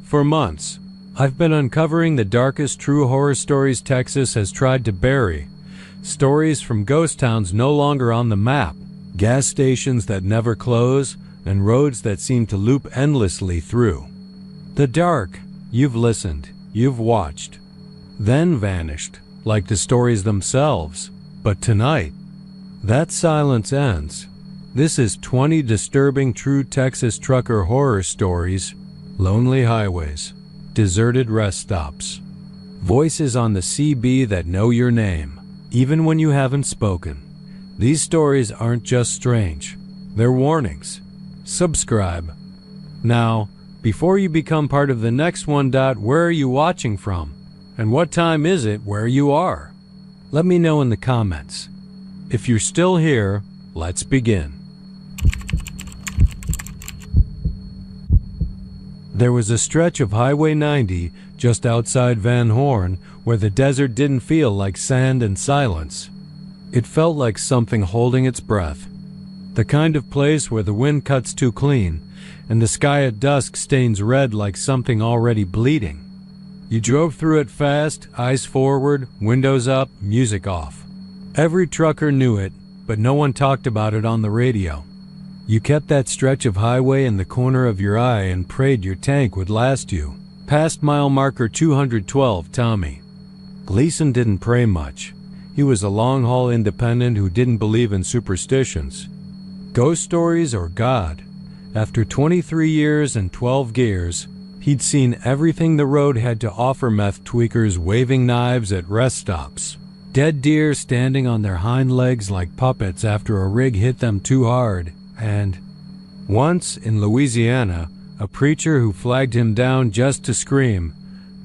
For months, I've been uncovering the darkest true horror stories Texas has tried to bury. Stories from ghost towns no longer on the map, gas stations that never close, and roads that seem to loop endlessly through. The dark, you've listened, you've watched, then vanished, like the stories themselves. But tonight, that silence ends. This is 20 disturbing true Texas trucker horror stories, lonely highways, deserted rest stops, voices on the CB that know your name, even when you haven't spoken. These stories aren't just strange, they're warnings. Subscribe. Now, before you become part of the next one, where are you watching from? And what time is it where you are? Let me know in the comments. If you're still here, let's begin. There was a stretch of Highway 90 just outside Van Horn where the desert didn't feel like sand and silence. It felt like something holding its breath. The kind of place where the wind cuts too clean and the sky at dusk stains red like something already bleeding. You drove through it fast, eyes forward, windows up, music off. Every trucker knew it, but no one talked about it on the radio. You kept that stretch of highway in the corner of your eye and prayed your tank would last you. Past mile marker 212, Tommy. Gleason didn't pray much. He was a long-haul independent who didn't believe in superstitions, ghost stories, or God. After 23 years and 12 gears, he'd seen everything the road had to offer: meth tweakers waving knives at rest stops, dead deer standing on their hind legs like puppets after a rig hit them too hard, and once in Louisiana, a preacher who flagged him down just to scream,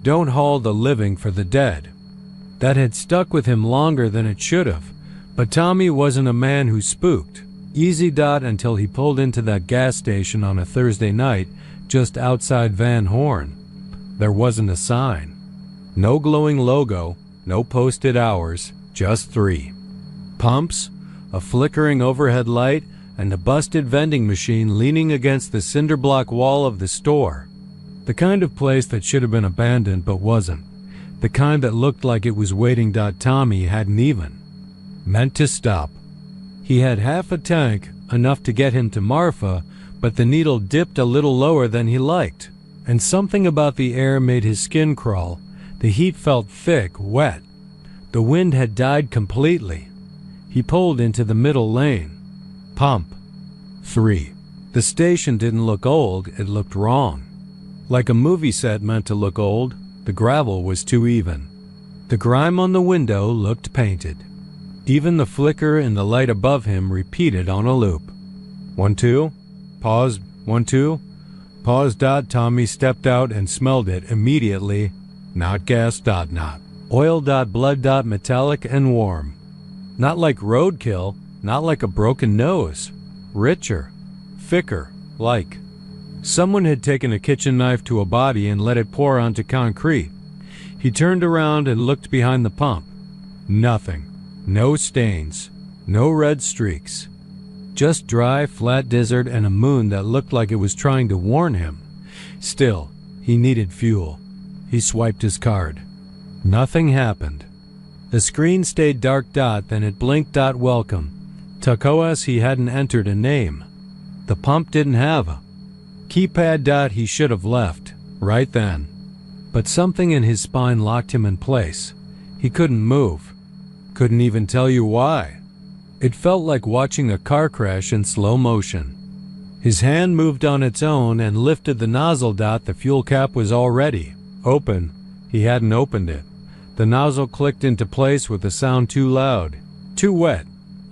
"Don't haul the living for the dead." That had stuck with him longer than it should have, but Tommy wasn't a man who spooked. Easy. Until he pulled into that gas station on a Thursday night just outside Van Horn. There wasn't a sign. No glowing logo, no posted hours, just 3 pumps, a flickering overhead light, and a busted vending machine leaning against the cinder block wall of the store. The kind of place that should have been abandoned but wasn't. The kind that looked like it was waiting. Tommy hadn't even meant to stop. He had half a tank, enough to get him to Marfa, but the needle dipped a little lower than he liked, and something about the air made his skin crawl. The heat felt thick, wet. The wind had died completely. He pulled into the middle lane. Pump 3. The station didn't look old, it looked wrong. Like a movie set meant to look old, the gravel was too even. The grime on the window looked painted. Even the flicker in the light above him repeated on a loop. 1 2. Pause. 1 2. Pause. Tommy stepped out and smelled it immediately. Not gas. Not oil. Blood. Metallic and warm. Not like roadkill. Not like a broken nose. Richer. Thicker. Like someone had taken a kitchen knife to a body and let it pour onto concrete. He turned around and looked behind the pump. Nothing. No stains. No red streaks. Just dry, flat desert and a moon that looked like it was trying to warn him. Still, he needed fuel. He swiped his card. Nothing happened. The screen stayed dark. Then it blinked. Welcome. Tacoas. He hadn't entered a name. The pump didn't have a keypad. He should have left right then. But something in his spine locked him in place. He couldn't move. Couldn't even tell you why. It felt like watching a car crash in slow motion. His hand moved on its own and lifted the nozzle. The fuel cap was already open. He hadn't opened it. The nozzle clicked into place with a sound too loud, too wet,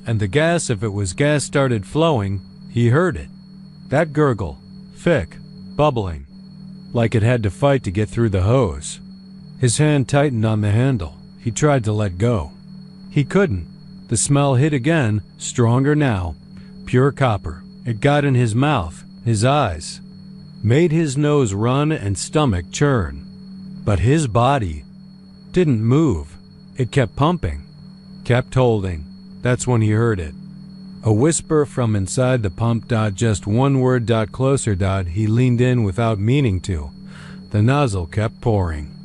and the gas, if it was gas, started flowing. He heard it. That gurgle, thick, bubbling, like it had to fight to get through the hose. His hand tightened on the handle. He tried to let go. He couldn't. The smell hit again, stronger now. Pure copper. It got in his mouth, his eyes, made his nose run and stomach churn. But his body didn't move. It kept pumping, kept holding. That's when he heard it. A whisper from inside the pump. Just one word. Closer. He leaned in without meaning to. The nozzle kept pouring.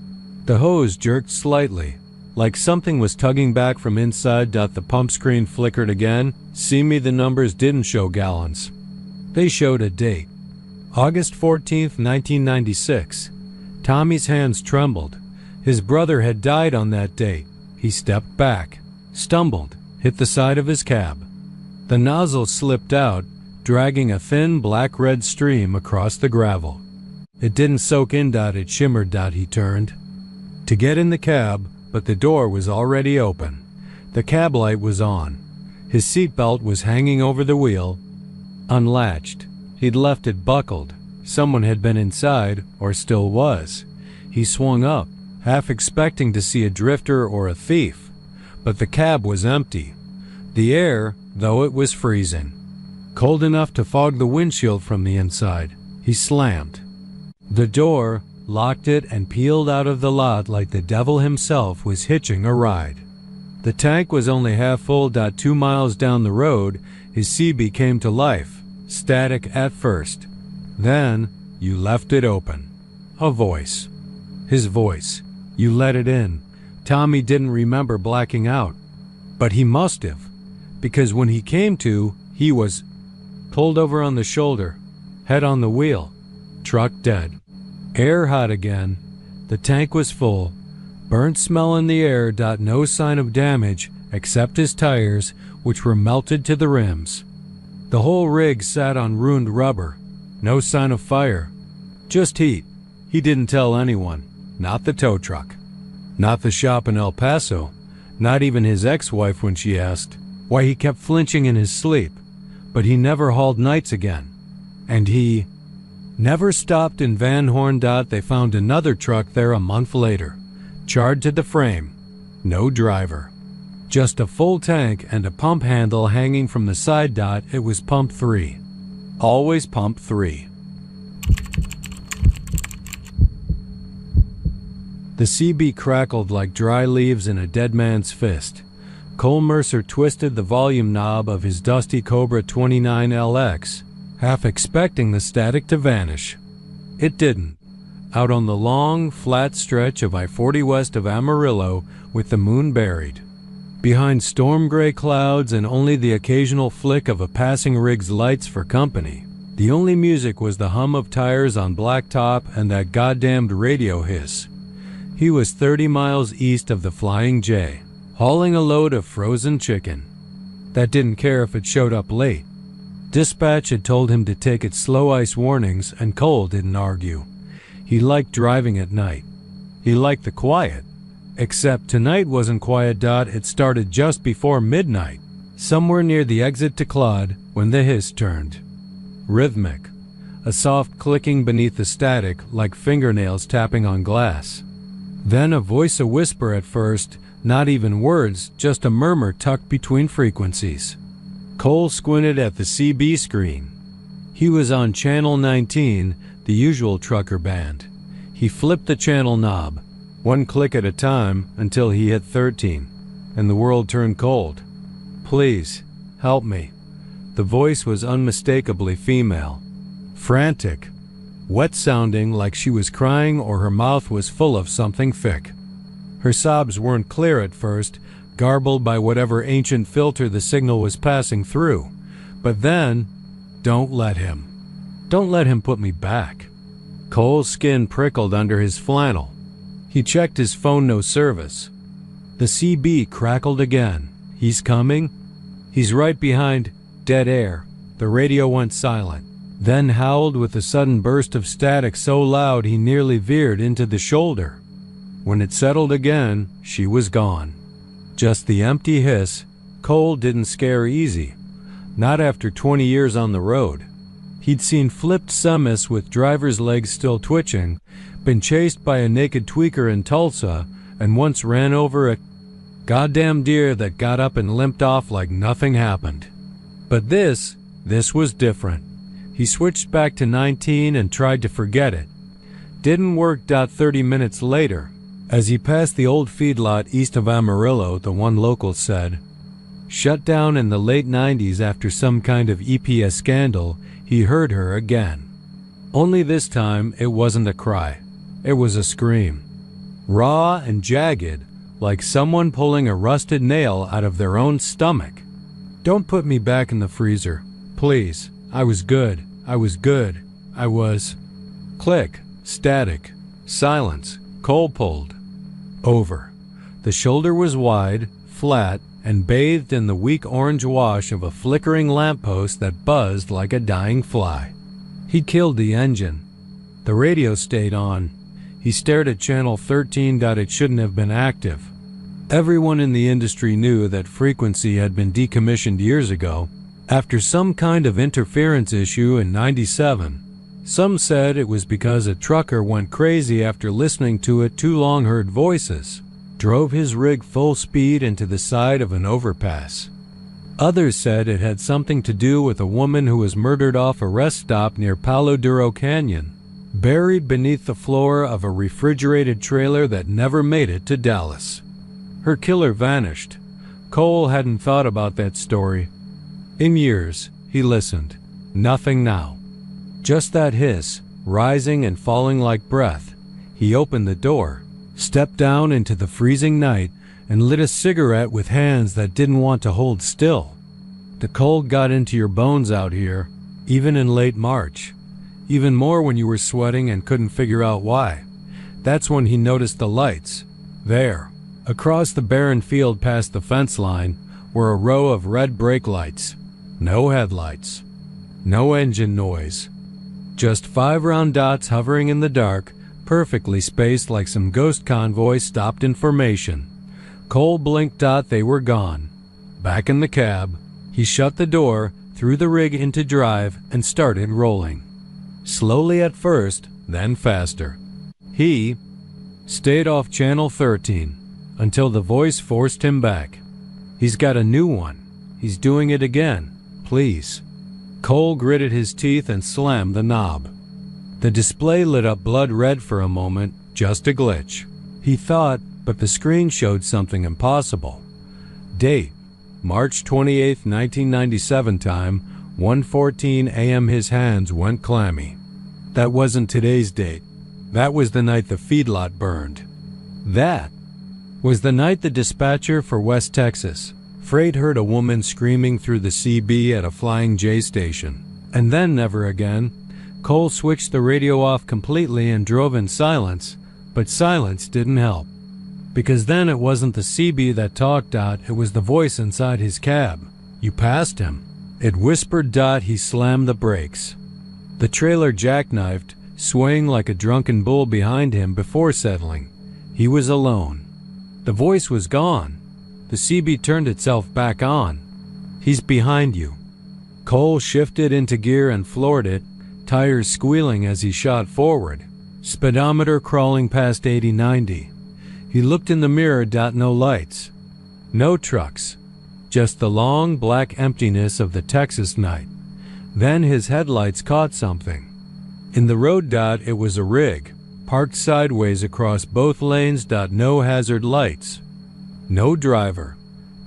The hose jerked slightly, like something was tugging back from inside. The pump screen flickered again. See me, the numbers didn't show gallons. They showed a date. August 14th, 1996. Tommy's hands trembled. His brother had died on that date. He stepped back, stumbled, hit the side of his cab. The nozzle slipped out, dragging a thin black-red stream across the gravel. It didn't soak in. It shimmered. He turned to get in the cab, but the door was already open. The cab light was on. His seatbelt was hanging over the wheel, unlatched. He'd left it buckled. Someone had been inside, or still was. He swung up, half expecting to see a drifter or a thief. But the cab was empty. The air, though it was freezing, cold enough to fog the windshield from the inside. He slammed the door, locked it, and peeled out of the lot like the devil himself was hitching a ride. The tank was only half full. 2 miles down the road, his CB came to life, static at first. Then, you left it open. A voice. His voice. You let it in. Tommy didn't remember blacking out. But he must have, because when he came to, he was pulled over on the shoulder, head on the wheel, truck dead. Air hot again. The tank was full. Burnt smell in the air. No sign of damage except his tires, which were melted to the rims. The whole rig sat on ruined rubber. No sign of fire. Just heat. He didn't tell anyone. Not the tow truck. Not the shop in El Paso. Not even his ex-wife when she asked why he kept flinching in his sleep. But he never hauled nights again. And he never stopped in Van Horn. They found another truck there a month later, charred to the frame. No driver. Just a full tank and a pump handle hanging from the side. It was pump 3. Always pump 3. The CB crackled like dry leaves in a dead man's fist. Cole Mercer twisted the volume knob of his dusty Cobra 29LX, half expecting the static to vanish. It didn't. Out on the long, flat stretch of I-40 west of Amarillo, with the moon buried behind storm-gray clouds and only the occasional flick of a passing rig's lights for company, the only music was the hum of tires on blacktop and that goddamned radio hiss. He was 30 miles east of the Flying J, hauling a load of frozen chicken. That didn't care if it showed up late. Dispatch had told him to take its slow ice warnings, and Cole didn't argue. He liked driving at night. He liked the quiet. Except tonight wasn't quiet. It started just before midnight, somewhere near the exit to Claude, when the hiss turned rhythmic, a soft clicking beneath the static like fingernails tapping on glass. Then a voice, a whisper at first, not even words, just a murmur tucked between frequencies. Cole squinted at the CB screen. He was on Channel 19, the usual trucker band. He flipped the channel knob, one click at a time, until he hit 13, and the world turned cold. Please, help me. The voice was unmistakably female. Frantic. Wet-sounding, like she was crying or her mouth was full of something thick. Her sobs weren't clear at first, garbled by whatever ancient filter the signal was passing through. But then, don't let him. Don't let him put me back. Cole's skin prickled under his flannel. He checked his phone, no service. The CB crackled again. He's coming? He's right behind. Dead air. The radio went silent, then howled with a sudden burst of static so loud he nearly veered into the shoulder. When it settled again, she was gone. Just the empty hiss. Cole didn't scare easy. Not after 20 years on the road. He'd seen flipped summists with driver's legs still twitching, been chased by a naked tweaker in Tulsa, and once ran over a goddamn deer that got up and limped off like nothing happened. But this was different. He switched back to 19 and tried to forget it. Didn't work. 30 minutes later, as he passed the old feedlot east of Amarillo, the one local said, shut down in the late 90s after some kind of EPS scandal, he heard her again. Only this time it wasn't a cry. It was a scream. Raw and jagged, like someone pulling a rusted nail out of their own stomach. "Don't put me back in the freezer. Please. I was good. I was good. I was..." Click. Static. Silence. Cole pulled. Over. The shoulder was wide, flat, and bathed in the weak orange wash of a flickering lamppost that buzzed like a dying fly. He'd killed the engine. The radio stayed on. He stared at channel 13. It shouldn't have been active. Everyone in the industry knew that frequency had been decommissioned years ago, after some kind of interference issue in '97. Some said it was because a trucker went crazy after listening to it too long, heard voices, drove his rig full speed into the side of an overpass. Others said it had something to do with a woman who was murdered off a rest stop near Palo Duro Canyon, buried beneath the floor of a refrigerated trailer that never made it to Dallas. Her killer vanished. Cole hadn't thought about that story. In years, he listened. Nothing now. Just that hiss, rising and falling like breath. He opened the door, stepped down into the freezing night, and lit a cigarette with hands that didn't want to hold still. The cold got into your bones out here, even in late March. Even more when you were sweating and couldn't figure out why. That's when he noticed the lights. There, across the barren field past the fence line, were a row of red brake lights. No headlights. No engine noise. Just 5 round dots hovering in the dark, perfectly spaced like some ghost convoy stopped in formation. Cole blinked. They were gone. Back in the cab, he shut the door, threw the rig into drive, and started rolling. Slowly at first, then faster. He stayed off channel 13 until the voice forced him back. He's got a new one. He's doing it again. Please. Cole gritted his teeth and slammed the knob. The display lit up blood red for a moment, just a glitch. He thought, but the screen showed something impossible. Date: March 28, 1997 time, 1:14 a.m. His hands went clammy. That wasn't today's date. That was the night the feedlot burned. That was the night the dispatcher for West Texas freight heard a woman screaming through the CB at a Flying J station. And then never again. Cole switched the radio off completely and drove in silence, but silence didn't help. Because then it wasn't the CB that talked. It was the voice inside his cab. You passed him. It whispered. He slammed the brakes. The trailer jackknifed, swaying like a drunken bull behind him before settling. He was alone. The voice was gone. The CB turned itself back on. He's behind you. Cole shifted into gear and floored it, tires squealing as he shot forward, speedometer crawling past 80-90. He looked in the mirror. No lights. No trucks. Just the long black emptiness of the Texas night. Then his headlights caught something. In the road. It was a rig, parked sideways across both lanes. No hazard lights. No driver.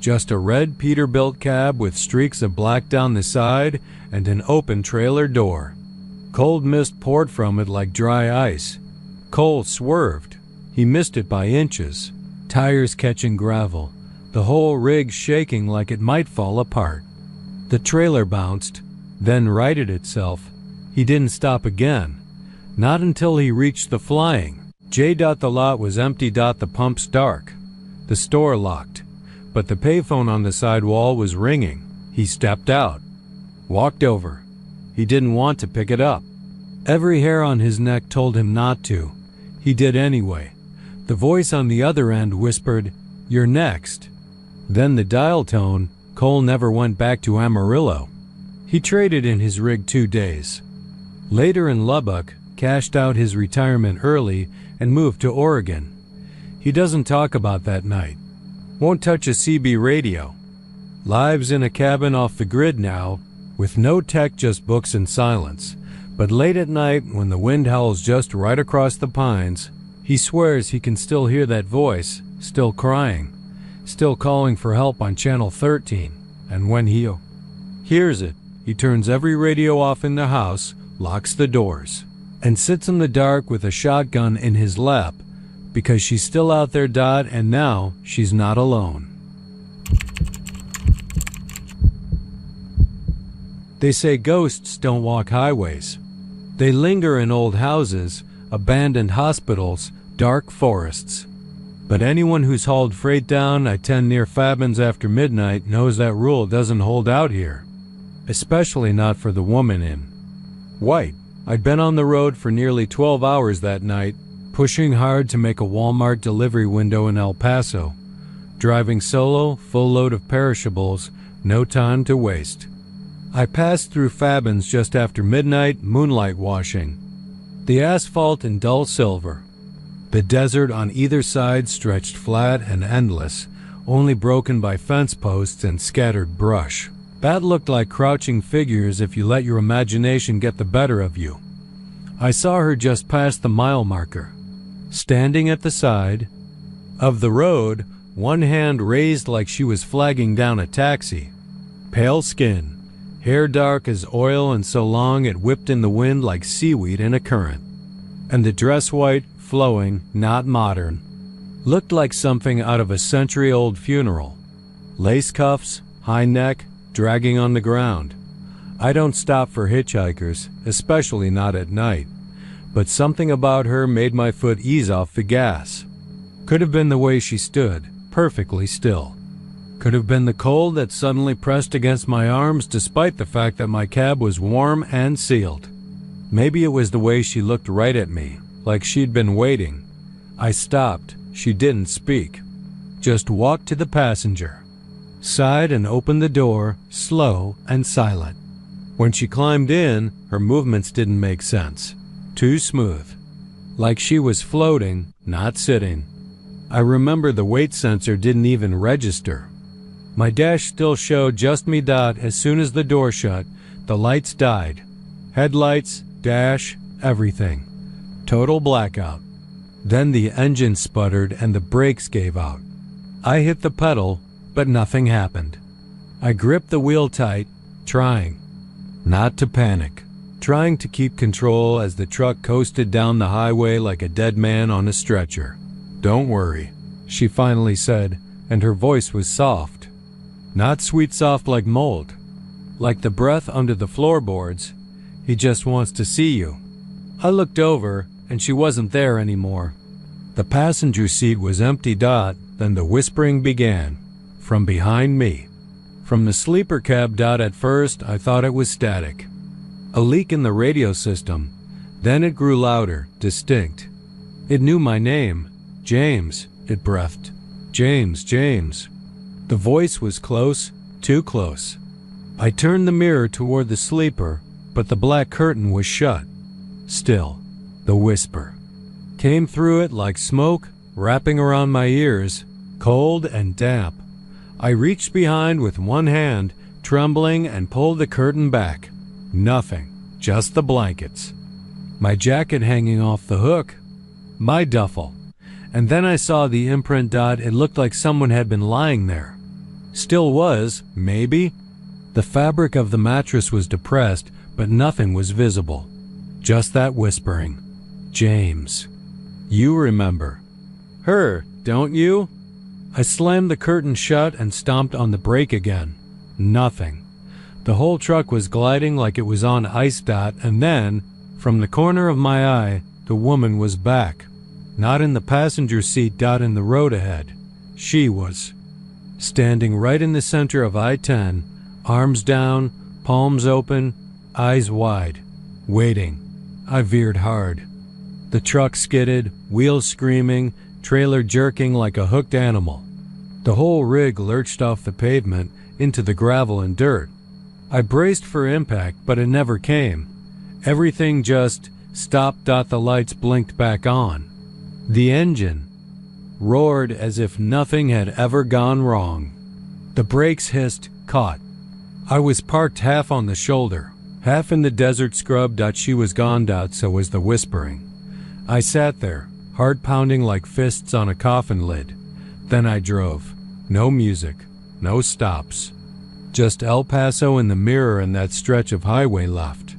Just a red Peterbilt cab with streaks of black down the side and an open trailer door. Cold mist poured from it like dry ice. Cole swerved. He missed it by inches. Tires catching gravel. The whole rig shaking like it might fall apart. The trailer bounced, then righted itself. He didn't stop again. Not until he reached the Flying J. The lot was empty. The pumps dark. The store locked. But the payphone on the side wall was ringing. He stepped out. Walked over. He didn't want to pick it up. Every hair on his neck told him not to. He did anyway. The voice on the other end whispered, "You're next." Then the dial tone. Cole never went back to Amarillo. He traded in his rig 2 days. Later in Lubbock, cashed out his retirement early and moved to Oregon. He doesn't talk about that night. Won't touch a CB radio. Lives in a cabin off the grid now, with no tech, just books and silence. But late at night, when the wind howls just right across the pines, he swears he can still hear that voice, still crying, still calling for help on channel 13. And when he hears it, he turns every radio off in the house, locks the doors. and sits in the dark with a shotgun in his lap because she's still out there, and now she's not alone. They say ghosts don't walk highways. They linger in old houses, abandoned hospitals, dark forests. But anyone who's hauled freight down I-10 near Fabens after midnight knows that rule doesn't hold out here. Especially not for the woman in white. I'd been on the road for nearly 12 hours that night, pushing hard to make a Walmart delivery window in El Paso. Driving solo, full load of perishables, no time to waste. I passed through Fabens just after midnight, moonlight washing. The asphalt in dull silver. The desert on either side stretched flat and endless, only broken by fence posts and scattered brush. That looked like crouching figures if you let your imagination get the better of you. I saw her just past the mile marker, standing at the side of the road, one hand raised like she was flagging down a taxi. Pale skin, hair dark as oil and so long it whipped in the wind like seaweed in a current. And the dress white, flowing, not modern. Looked like something out of a century-old funeral. Lace cuffs, high neck, dragging on the ground. I don't stop for hitchhikers, especially not at night. But something about her made my foot ease off the gas. Could have been the way she stood, perfectly still. Could have been the cold that suddenly pressed against my arms despite the fact that my cab was warm and sealed. Maybe it was the way she looked right at me, like she'd been waiting. I stopped. She didn't speak. Just walked to the passenger side and opened the door, slow and silent. When she climbed in, her movements didn't make sense. Too smooth. Like she was floating, not sitting. I remember the weight sensor didn't even register. My dash still showed just me. As soon as the door shut, the lights died. Headlights, dash, everything. Total blackout. Then the engine sputtered and the brakes gave out. I hit the pedal, but nothing happened. I gripped the wheel tight, trying not to panic, trying to keep control as the truck coasted down the highway like a dead man on a stretcher. "Don't worry," she finally said, and her voice was soft. Not sweet soft like mold, like the breath under the floorboards. "He just wants to see you." I looked over, and she wasn't there anymore. The passenger seat was empty. Then the whispering began, from behind me. From the sleeper cab. At first, I thought it was static. A leak in the radio system. Then it grew louder, distinct. It knew my name. "James," it breathed. "James, James." The voice was close, too close. I turned the mirror toward the sleeper, but the black curtain was shut. Still, the whisper came through it like smoke, wrapping around my ears, cold and damp. I reached behind with one hand, trembling, and pulled the curtain back. Nothing, just the blankets. My jacket hanging off the hook. My duffel. And then I saw the imprint. It looked like someone had been lying there. Still was, maybe. The fabric of the mattress was depressed, but nothing was visible. Just that whispering. "James. You remember her, don't you?" I slammed the curtain shut and stomped on the brake again. Nothing. The whole truck was gliding like it was on ice. And then, from the corner of my eye, the woman was back. Not in the passenger seat. In the road ahead. She was standing right in the center of I-10, arms down, palms open, eyes wide, waiting. I veered hard. The truck skidded, wheels screaming, trailer jerking like a hooked animal. The whole rig lurched off the pavement into the gravel and dirt. I braced for impact, but it never came. Everything just stopped. The lights blinked back on. The engine roared as if nothing had ever gone wrong. The brakes hissed, caught. I was parked half on the shoulder, half in the desert scrub. She was gone. So was the whispering. I sat there, heart pounding like fists on a coffin lid. Then I drove. No music, no stops. Just El Paso in the mirror and that stretch of highway left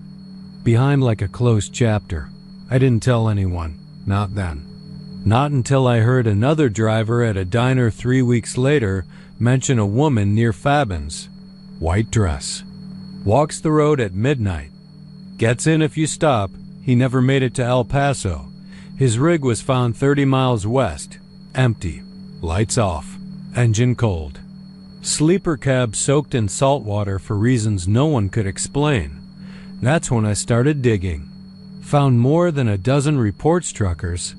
behind like a closed chapter. I didn't tell anyone, not then. Not until I heard another driver at a diner 3 weeks later mention a woman near Fabin's. White dress. Walks the road at midnight. Gets in if you stop. He never made it to El Paso. His rig was found 30 miles west. Empty. Lights off. Engine cold. Sleeper cab soaked in salt water for reasons no one could explain. That's when I started digging. Found more than a dozen reports truckers.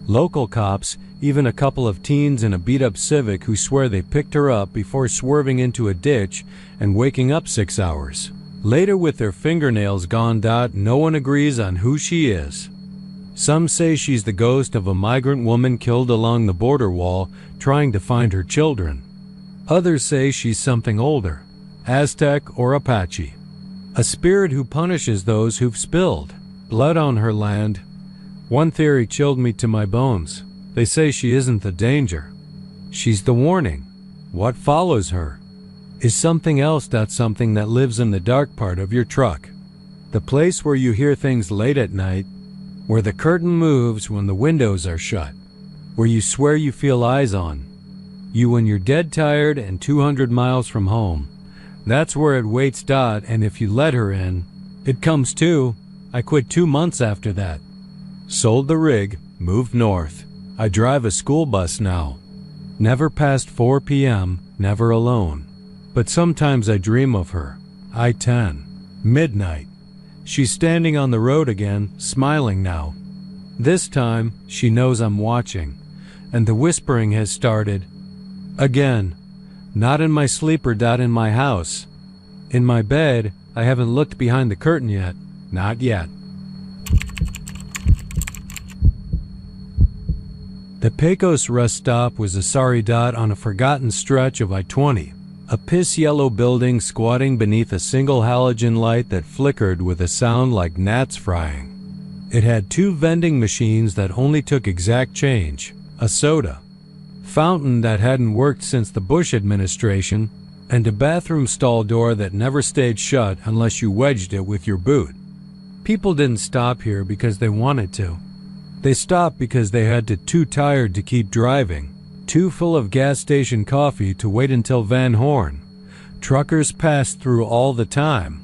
Local cops, even a couple of teens in a beat-up Civic who swear they picked her up before swerving into a ditch and waking up 6 hours later with their fingernails gone. No one agrees on who she is. Some say she's the ghost of a migrant woman killed along the border wall trying to find her children. Others say she's something older, Aztec or Apache. A spirit who punishes those who've spilled blood on her land. One theory chilled me to my bones. They say she isn't the danger. She's the warning. What follows her is something else. That's something that lives in the dark part of your truck. The place where you hear things late at night, where the curtain moves when the windows are shut, where you swear you feel eyes on you when you're dead tired and 200 miles from home. That's where it waits. And if you let her in, it comes too. I quit 2 months after that. Sold the rig, moved north. I drive a school bus now. Never past 4 p.m., never alone. But sometimes I dream of her. I-10. Midnight. She's standing on the road again, smiling now. This time, she knows I'm watching, and the whispering has started. Again. Not in my sleeper. In my house. In my bed. I haven't looked behind the curtain yet. Not yet. The Pecos rest stop was a sorry dot on a forgotten stretch of I-20. A piss-yellow building squatting beneath a single halogen light that flickered with a sound like gnats frying. It had 2 vending machines that only took exact change, a soda, fountain that hadn't worked since the Bush administration, and a bathroom stall door that never stayed shut unless you wedged it with your boot. People didn't stop here because they wanted to. They stopped because they had too tired to keep driving, too full of gas station coffee to wait until Van Horn. Truckers passed through all the time.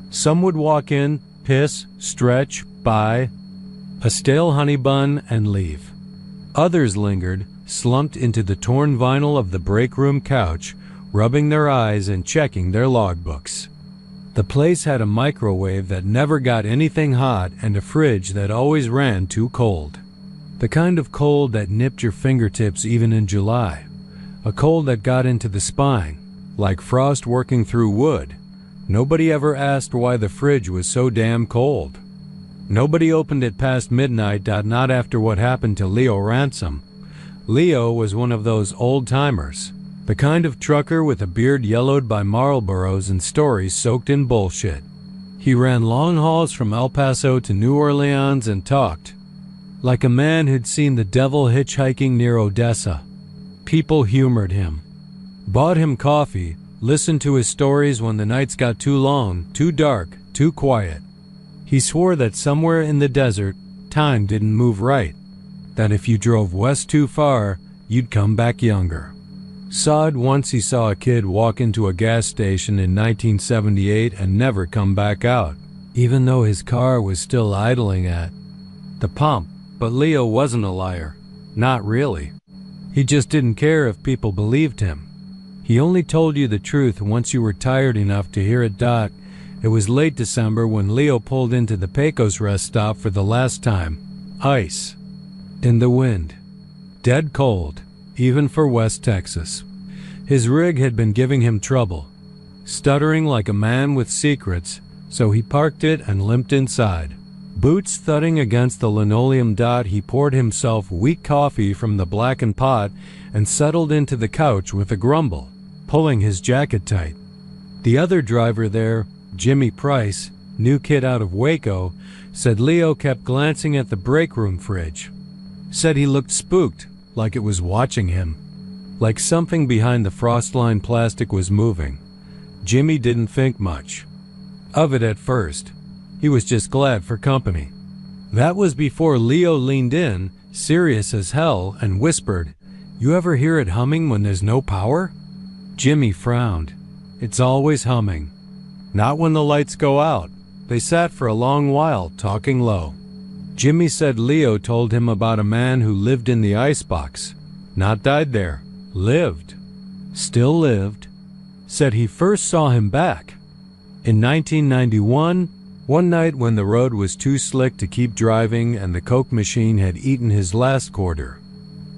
Some would walk in, piss, stretch, buy a stale honey bun, and leave. Others lingered, slumped into the torn vinyl of the break room couch, rubbing their eyes and checking their logbooks. The place had a microwave that never got anything hot and a fridge that always ran too cold. The kind of cold that nipped your fingertips even in July. A cold that got into the spine, like frost working through wood. Nobody ever asked why the fridge was so damn cold. Nobody opened it past midnight. Not after what happened to Leo Ransom. Leo was one of those old-timers. The kind of trucker with a beard yellowed by Marlboros and stories soaked in bullshit. He ran long hauls from El Paso to New Orleans and talked like a man who'd seen the devil hitchhiking near Odessa. People humored him, bought him coffee, listened to his stories when the nights got too long, too dark, too quiet. He swore that somewhere in the desert, time didn't move right, that if you drove west too far, you'd come back younger. Said once he saw a kid walk into a gas station in 1978 and never come back out, even though his car was still idling at the pump. But Leo wasn't a liar. Not really. He just didn't care if people believed him. He only told you the truth once you were tired enough to hear it. It was late December when Leo pulled into the Pecos rest stop for the last time. Ice. In the wind. Dead cold. Even for West Texas. His rig had been giving him trouble, stuttering like a man with secrets, so he parked it and limped inside. Boots thudding against the linoleum. He poured himself weak coffee from the blackened pot and settled into the couch with a grumble, pulling his jacket tight. The other driver there, Jimmy Price, new kid out of Waco, said Leo kept glancing at the break room fridge. Said he looked spooked, like it was watching him. Like something behind the frost-lined plastic was moving. Jimmy didn't think much of it at first. He was just glad for company. That was before Leo leaned in, serious as hell, and whispered, "You ever hear it humming when there's no power?" Jimmy frowned. "It's always humming. Not when the lights go out." They sat for a long while, talking low. Jimmy said Leo told him about a man who lived in the icebox. Not died there. Lived. Still lived. Said he first saw him back in 1991, one night when the road was too slick to keep driving and the Coke machine had eaten his last quarter.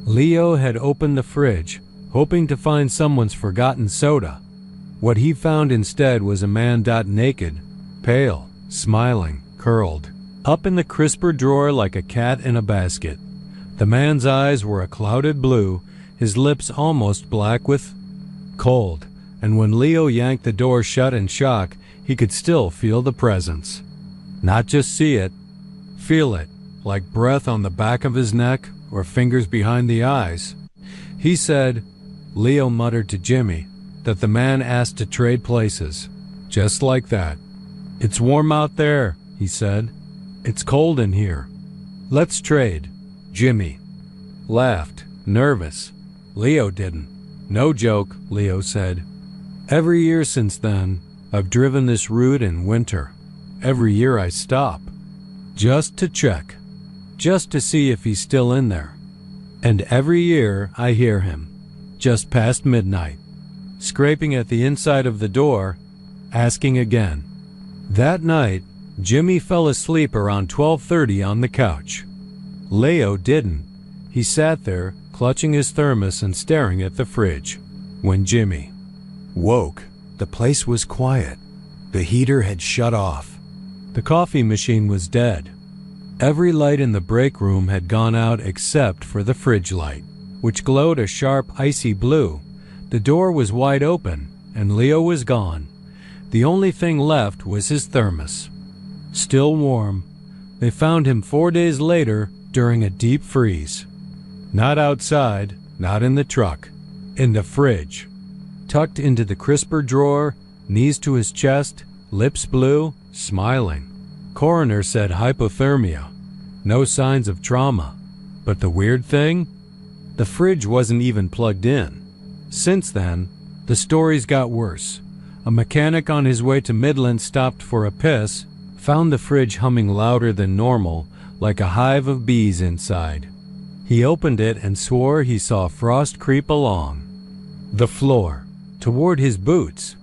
Leo had opened the fridge, hoping to find someone's forgotten soda. What he found instead was a man naked, pale, smiling, curled, up in the crisper drawer like a cat in a basket. The man's eyes were a clouded blue, his lips almost black with cold, and when Leo yanked the door shut in shock, he could still feel the presence. Not just see it, feel it, like breath on the back of his neck or fingers behind the eyes. He said, Leo muttered to Jimmy, that the man asked to trade places. Just like that. "It's warm out there," he said. "It's cold in here. Let's trade." Jimmy laughed, nervous. Leo didn't. "No joke," Leo said. "Every year since then, I've driven this route in winter. Every year I stop. Just to check. Just to see if he's still in there. And every year I hear him, just past midnight, scraping at the inside of the door, asking again." That night, Jimmy fell asleep around 12:30 on the couch. Leo didn't. He sat there, clutching his thermos and staring at the fridge. When Jimmy woke, the place was quiet. The heater had shut off. The coffee machine was dead. Every light in the break room had gone out except for the fridge light, which glowed a sharp, icy blue. The door was wide open, and Leo was gone. The only thing left was his thermos. Still warm. They found him 4 days later during a deep freeze. Not outside, not in the truck, in the fridge. Tucked into the crisper drawer, knees to his chest, lips blue, smiling. Coroner said hypothermia. No signs of trauma. But the weird thing? The fridge wasn't even plugged in. Since then, the stories got worse. A mechanic on his way to Midland stopped for a piss, found the fridge humming louder than normal, like a hive of bees inside. He opened it and swore he saw frost creep along the floor, toward his boots.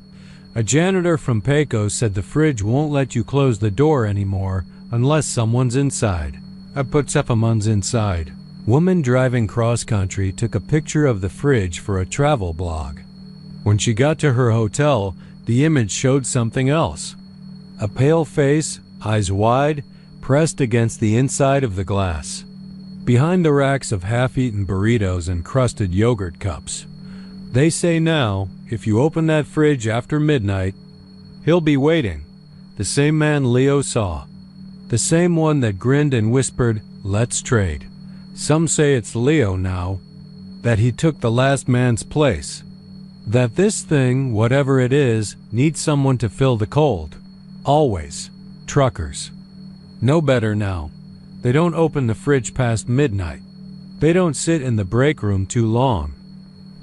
A janitor from Pecos said the fridge won't let you close the door anymore unless someone's inside. I put someone's inside. Woman driving cross-country took a picture of the fridge for a travel blog. When she got to her hotel, the image showed something else. A pale face, eyes wide, pressed against the inside of the glass. Behind the racks of half-eaten burritos and crusted yogurt cups. They say now, if you open that fridge after midnight, he'll be waiting. The same man Leo saw. The same one that grinned and whispered, "Let's trade." Some say it's Leo now. That he took the last man's place. That this thing, whatever it is, needs someone to fill the cold. Always. Truckers. No better now. They don't open the fridge past midnight. They don't sit in the break room too long.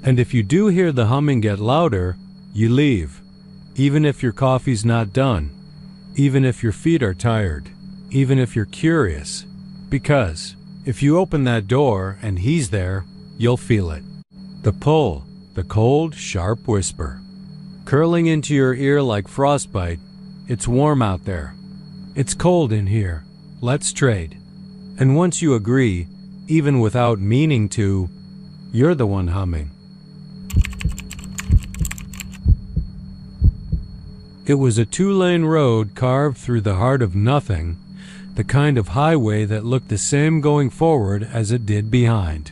And if you do hear the humming get louder, you leave. Even if your coffee's not done. Even if your feet are tired. Even if you're curious. Because if you open that door and he's there, you'll feel it. The pull. The cold, sharp whisper. Curling into your ear like frostbite. It's warm out there. It's cold in here. Let's trade. And once you agree, even without meaning to, you're the one humming. It was a 2-lane road carved through the heart of nothing, the kind of highway that looked the same going forward as it did behind.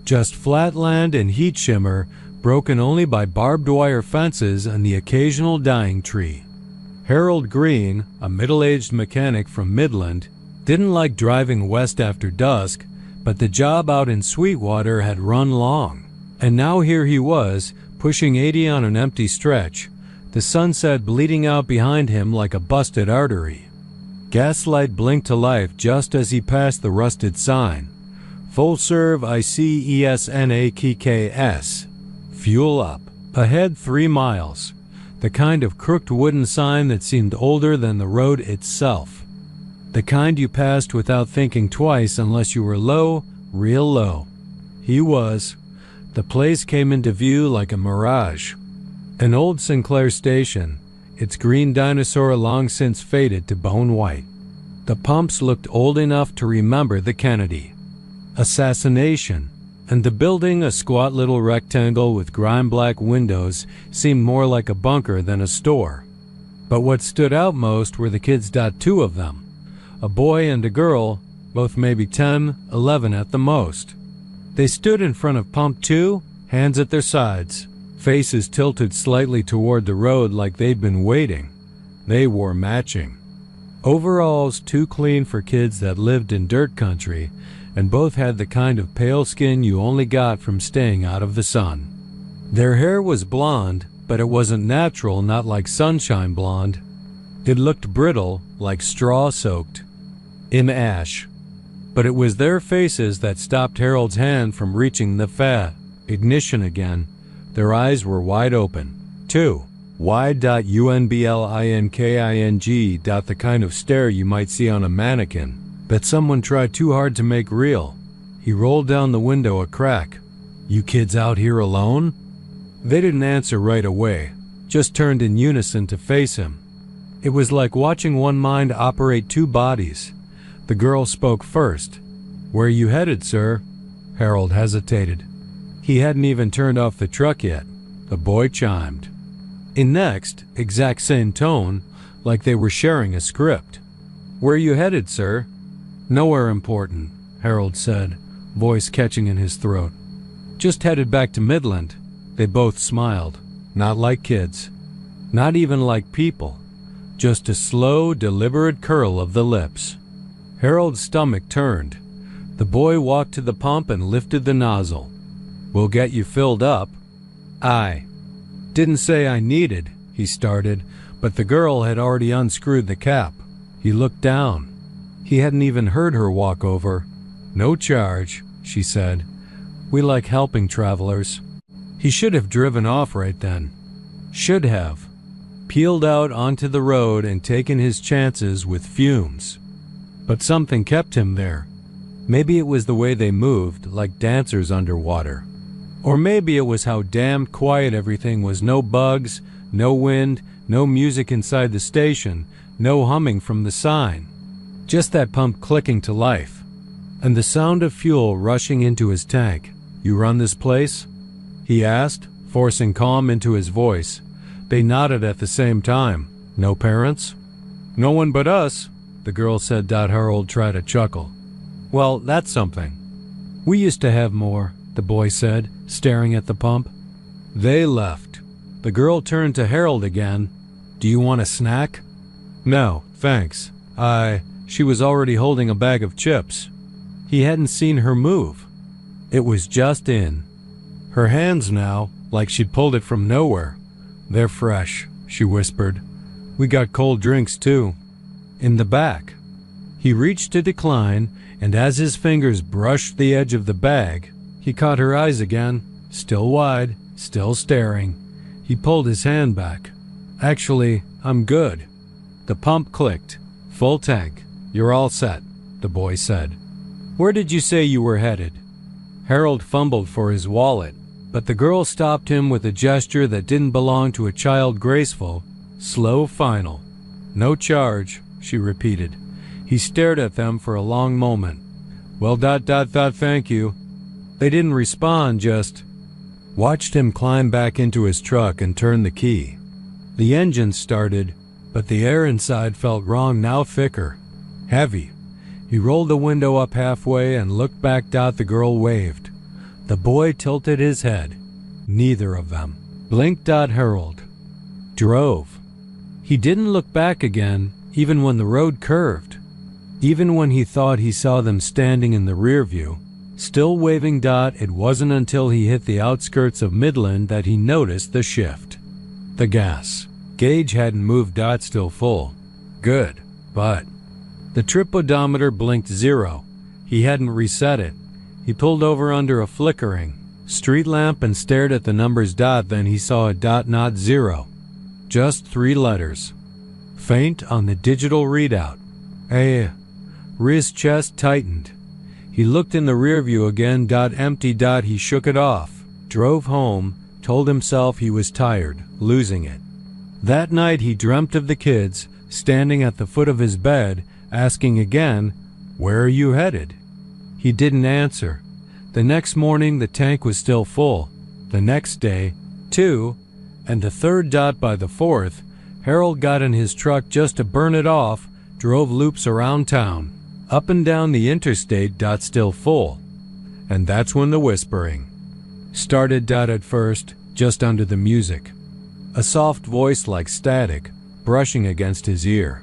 Just flat land and heat shimmer, broken only by barbed wire fences and the occasional dying tree. Harold Green, a middle-aged mechanic from Midland, didn't like driving west after dusk, but the job out in Sweetwater had run long. And now here he was, pushing 80 on an empty stretch, the sunset bleeding out behind him like a busted artery. Gaslight blinked to life just as he passed the rusted sign. Full serve ICESNAKKS. Fuel up. Ahead 3 miles. The kind of crooked wooden sign that seemed older than the road itself. The kind you passed without thinking twice unless you were low, real low. He was. The place came into view like a mirage. An old Sinclair station, its green dinosaur long since faded to bone white. The pumps looked old enough to remember the Kennedy assassination, and the building, a squat little rectangle with grime-black windows, seemed more like a bunker than a store. But what stood out most were the kids. 2 of them, a boy and a girl, both maybe 10, 11 at the most. They stood in front of Pump 2, hands at their sides, faces tilted slightly toward the road like they'd been waiting. They wore matching. Overalls too clean for kids that lived in dirt country, and both had the kind of pale skin you only got from staying out of the sun. Their hair was blonde, but it wasn't natural, not like sunshine blonde. It looked brittle, like straw soaked in ash. But it was their faces that stopped Harold's hand from reaching the ignition again. Their eyes were wide open, too. Wide.unblinking. The kind of stare you might see on a mannequin, that someone tried too hard to make real. He rolled down the window a crack. "You kids out here alone?" They didn't answer right away, just turned in unison to face him. It was like watching one mind operate 2 bodies. The girl spoke first. "Where you headed, sir?" Harold hesitated. He hadn't even turned off the truck yet. The boy chimed. In next, exact same tone, like they were sharing a script. "Where you headed, sir?" "Nowhere important," Harold said, voice catching in his throat. "Just headed back to Midland." They both smiled. Not like kids. Not even like people. Just a slow, deliberate curl of the lips. Harold's stomach turned. The boy walked to the pump and lifted the nozzle. "We'll get you filled up." "I didn't say I needed," he started, but the girl had already unscrewed the cap. He looked down. He hadn't even heard her walk over. "No charge," she said. "We like helping travelers." He should have driven off right then. Should have. Peeled out onto the road and taken his chances with fumes. But something kept him there. Maybe it was the way they moved, like dancers underwater. Or maybe it was how damned quiet everything was. No bugs, no wind, no music inside the station, no humming from the sign. Just that pump clicking to life. And the sound of fuel rushing into his tank. "You run this place?" he asked, forcing calm into his voice. They nodded at the same time. "No parents?" "No one but us," the girl said. Harold tried to chuckle. "Well, that's something." "We used to have more," the boy said, staring at the pump. They left. The girl turned to Harold again. "Do you want a snack?" "No, thanks. She was already holding a bag of chips." He hadn't seen her move. It was just in her hands now, like she'd pulled it from nowhere. "They're fresh," she whispered. "We got cold drinks, too." In the back. He reached to decline, and as his fingers brushed the edge of the bag, he caught her eyes again, still wide, still staring. He pulled his hand back. "Actually, I'm good." The pump clicked. "Full tank. You're all set," the boy said. "Where did you say you were headed?" Harold fumbled for his wallet, but the girl stopped him with a gesture that didn't belong to a child. Graceful, slow, final. "No charge," she repeated. He stared at them for a long moment. "Well, thank you." They didn't respond, just watched him climb back into his truck and turn the key. The engine started, but the air inside felt wrong, now thicker, heavy. He rolled the window up halfway and looked back. The girl waved. The boy tilted his head. Neither of them blinked. Harold drove. He didn't look back again, even when the road curved. Even when he thought he saw them standing in the rear view, still waving. It wasn't until he hit the outskirts of Midland that he noticed the shift. The gas gauge hadn't moved. Still full. Good. But The trip odometer blinked 0. He hadn't reset it. He pulled over under a flickering street lamp and stared at the numbers dot. Then he saw a dot, not 0. Just 3 letters. Faint on the digital readout. His chest tightened. He looked in the rear view again. Empty. He shook it off. Drove home. Told himself he was tired, losing it. That night he dreamt of the kids, standing at the foot of his bed, asking again, "Where are you headed?" He didn't answer. The next morning the tank was still full. The next day, 2, and the third. By the 4th, Harold got in his truck just to burn it off, drove loops around town, up and down the interstate. Still full. And that's when the whispering started. At first, just under the music. A soft voice like static, brushing against his ear.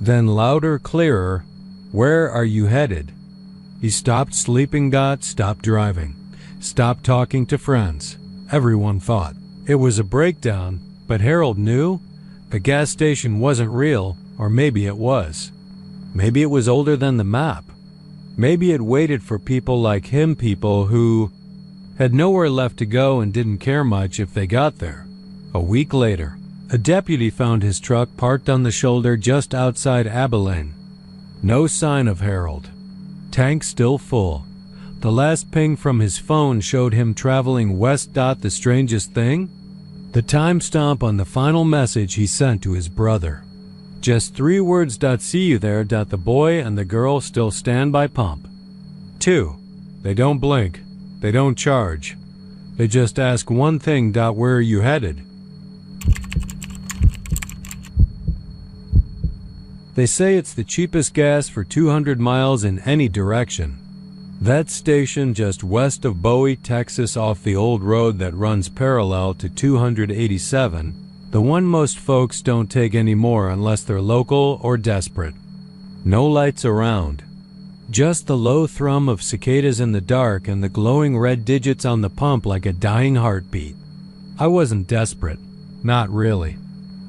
Then louder, clearer, "Where are you headed?" He stopped sleeping. Stopped driving. Stopped talking to friends. Everyone thought it was a breakdown, but Harold knew the gas station wasn't real, or maybe it was. Maybe it was older than the map. Maybe it waited for people like him, people who had nowhere left to go and didn't care much if they got there. A week later, a deputy found his truck parked on the shoulder just outside Abilene. No sign of Harold. Tank still full. The last ping from his phone showed him traveling west. The strangest thing? The timestamp on the final message he sent to his brother. Just 3 words. "See you there. The boy and the girl still stand by pump." 2. They don't blink. They don't charge. They just ask one thing. "Where are you headed?" They say it's the cheapest gas for 200 miles in any direction. That station just west of Bowie, Texas, off the old road that runs parallel to 287, the one most folks don't take anymore unless they're local or desperate. No lights around. Just the low thrum of cicadas in the dark and the glowing red digits on the pump like a dying heartbeat. I wasn't desperate. Not really.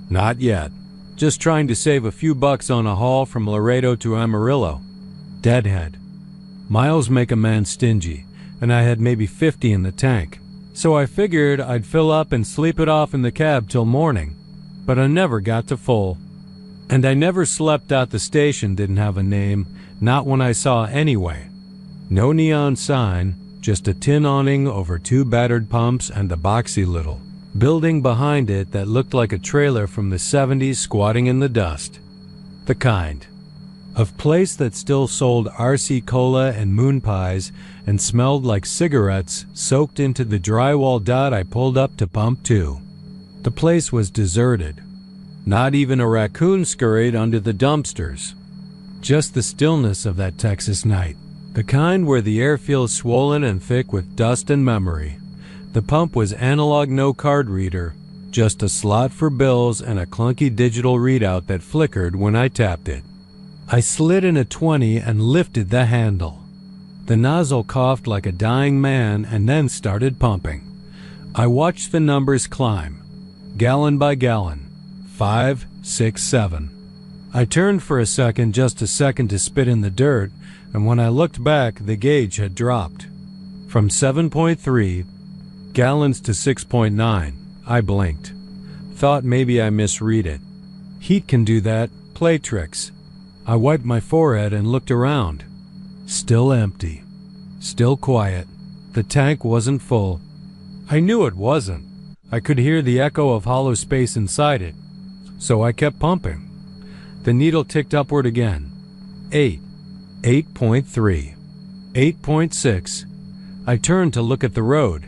Not yet. Just trying to save a few bucks on a haul from Laredo to Amarillo. Deadhead. Miles make a man stingy, and I had maybe 50 in the tank. So I figured I'd fill up and sleep it off in the cab till morning. But I never got to full. And I never slept out. The station didn't have a name, not when I saw anyway. No neon sign, just a tin awning over 2 battered pumps and a boxy little building behind it that looked like a trailer from the 70s squatting in the dust. The kind of place that still sold RC Cola and moon pies and smelled like cigarettes soaked into the drywall. I pulled up to pump 2. The place was deserted. Not even a raccoon scurried under the dumpsters. Just the stillness of that Texas night. The kind where the air feels swollen and thick with dust and memory. The pump was analog, no card reader, just a slot for bills and a clunky digital readout that flickered when I tapped it. I slid in a 20 and lifted the handle. The nozzle coughed like a dying man and then started pumping. I watched the numbers climb, gallon by gallon, 5, 6, 7. I turned for a second, just a second, to spit in the dirt, and when I looked back, the gauge had dropped. From 7.3 gallons to 6.9. I blinked. Thought maybe I misread it. Heat can do that, play tricks. I wiped my forehead and looked around. Still empty. Still quiet. The tank wasn't full. I knew it wasn't. I could hear the echo of hollow space inside it. So I kept pumping. The needle ticked upward again. 8. 8.3. 8.6. I turned to look at the road.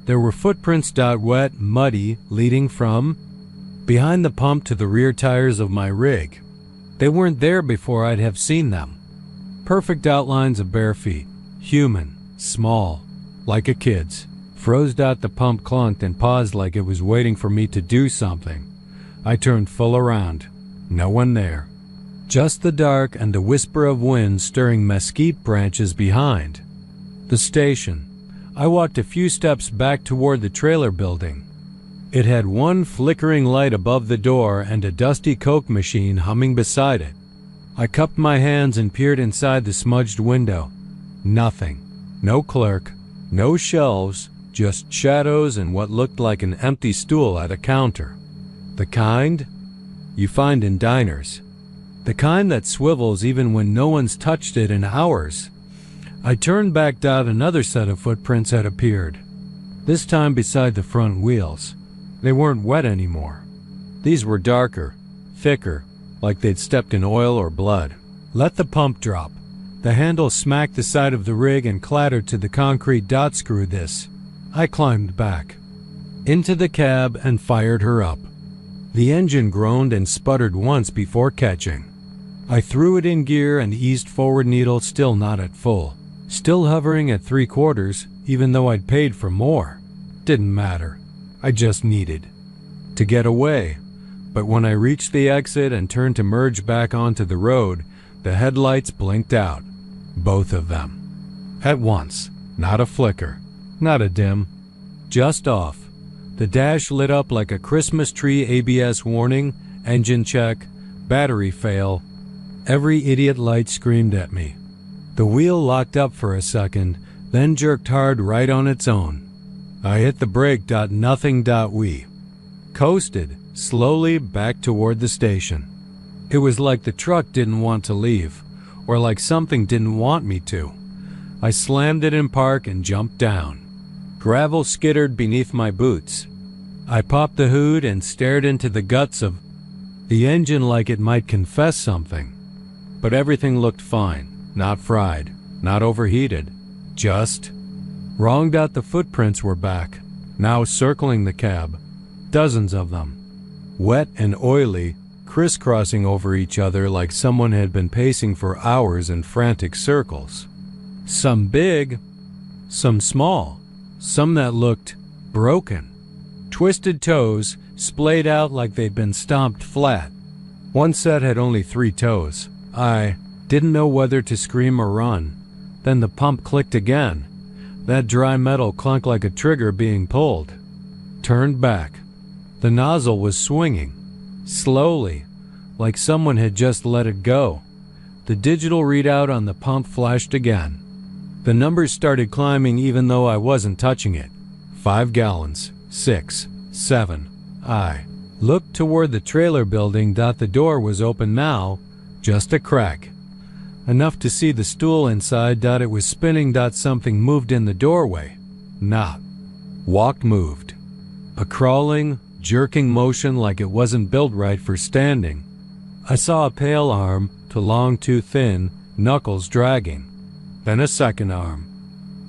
There were footprints, wet, muddy, leading from behind the pump to the rear tires of my rig. They weren't there before I'd have seen them. Perfect outlines of bare feet. Human. Small. Like a kid's. Froze. The pump clunked and paused like it was waiting for me to do something. I turned full around. No one there. Just the dark and a whisper of wind stirring mesquite branches behind. The station. I walked a few steps back toward the trailer building. It had one flickering light above the door and a dusty Coke machine humming beside it. I cupped my hands and peered inside the smudged window. Nothing. No clerk, no shelves, just shadows and what looked like an empty stool at a counter. The kind you find in diners. The kind that swivels even when no one's touched it in hours. I turned back. Another set of footprints had appeared. This time beside the front wheels. They weren't wet anymore. These were darker, thicker, like they'd stepped in oil or blood. Let the pump drop. The handle smacked the side of the rig and clattered to the concrete. Screw this. I climbed back into the cab and fired her up. The engine groaned and sputtered once before catching. I threw it in gear and eased forward, needle still not at full. Still hovering at 3/4, even though I'd paid for more. Didn't matter. I just needed to get away. But when I reached the exit and turned to merge back onto the road, the headlights blinked out. Both of them. At once. Not a flicker. Not a dim. Just off. The dash lit up like a Christmas tree. ABS warning, engine check, battery fail. Every idiot light screamed at me. The wheel locked up for a second, then jerked hard right on its own. I hit the brake. Nothing. We coasted slowly back toward the station. It was like the truck didn't want to leave, or like something didn't want me to. I slammed it in park and jumped down. Gravel skittered beneath my boots. I popped the hood and stared into the guts of the engine like it might confess something. But everything looked fine, not fried, not overheated, just wrong. The footprints were back, now circling the cab, dozens of them, wet and oily, crisscrossing over each other like someone had been pacing for hours in frantic circles. Some big, some small, some that looked broken. Twisted toes splayed out like they'd been stomped flat. One set had only 3 toes. I didn't know whether to scream or run. Then the pump clicked again. That dry metal clunked like a trigger being pulled. Turned back. The nozzle was swinging. Slowly, like someone had just let it go. The digital readout on the pump flashed again. The numbers started climbing even though I wasn't touching it. 5 gallons, 6, 7. I looked toward the trailer building. The door was open now, just a crack. Enough to see the stool inside. It was spinning. Something moved in the doorway. Not walked, moved. A crawling, jerking motion like it wasn't built right for standing. I saw a pale arm, too long, too thin, knuckles dragging. Then a second arm.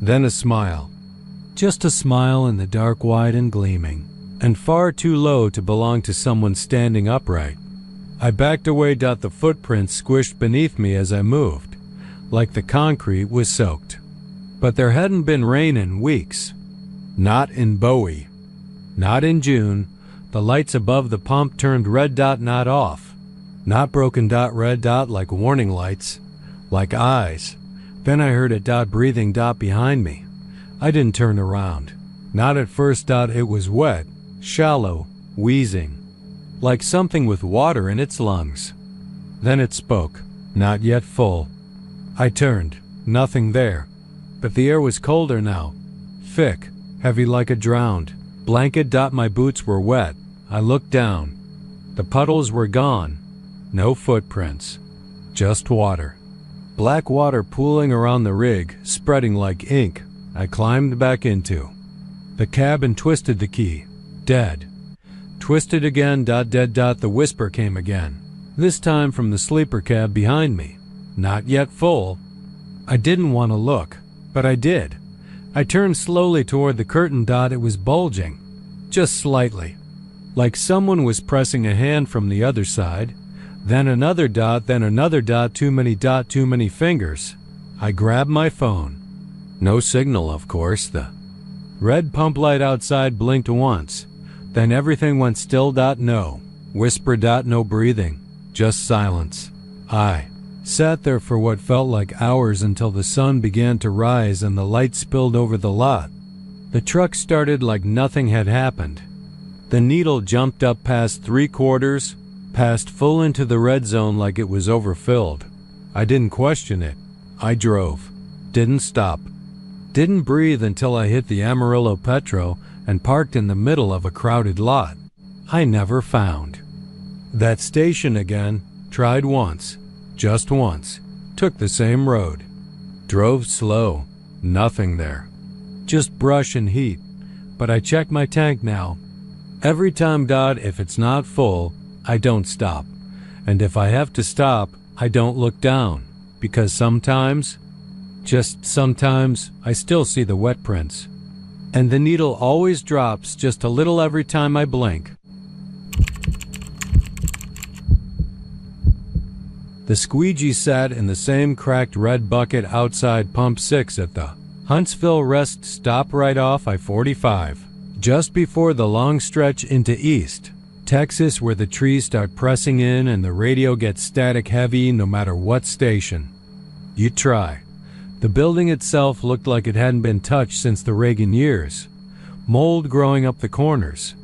Then a smile. Just a smile in the dark, wide and gleaming, and far too low to belong to someone standing upright. I backed away. The footprints squished beneath me as I moved, like the concrete was soaked. But there hadn't been rain in weeks. Not in Bowie. Not in June. The lights above the pump turned red. Not off. Not broken. Red like warning lights. Like eyes. Then I heard it. Breathing. Behind me. I didn't turn around. Not at first. It was wet, shallow, wheezing. Like something with water in its lungs. Then it spoke. Not yet full. I turned. Nothing there. But the air was colder now. Thick. Heavy like a drowned blanket. My boots were wet. I looked down. The puddles were gone. No footprints. Just water. Black water pooling around the rig, spreading like ink. I climbed back into the cab and twisted the key. Dead. Twisted again. Dead. The whisper came again. This time from the sleeper cab behind me. Not yet full. I didn't want to look, but I did. I turned slowly toward the curtain. It was bulging. Just slightly. Like someone was pressing a hand from the other side. Then another. Then another. Too many fingers. I grabbed my phone. No signal, of course. The red pump light outside blinked once. Then everything went still. No whisper. No breathing. Just silence. I sat there for what felt like hours until the sun began to rise and the light spilled over the lot. The truck started like nothing had happened. The needle jumped up past 3/4, Passed full into the red zone like it was overfilled. I didn't question it. I drove. Didn't stop. Didn't breathe until I hit the Amarillo Petro and parked in the middle of a crowded lot. I never found that station again. Tried once. Just once. Took the same road. Drove slow. Nothing there. Just brush and heat. But I check my tank now. Every time, if it's not full, I don't stop. And if I have to stop, I don't look down. Because sometimes, just sometimes, I still see the wet prints. And the needle always drops just a little every time I blink. The squeegee sat in the same cracked red bucket outside Pump 6 at the Huntsville rest stop right off I-45, just before the long stretch into East Texas where the trees start pressing in and the radio gets static heavy no matter what station you try. The building itself looked like it hadn't been touched since the Reagan years. Mold growing up the corners.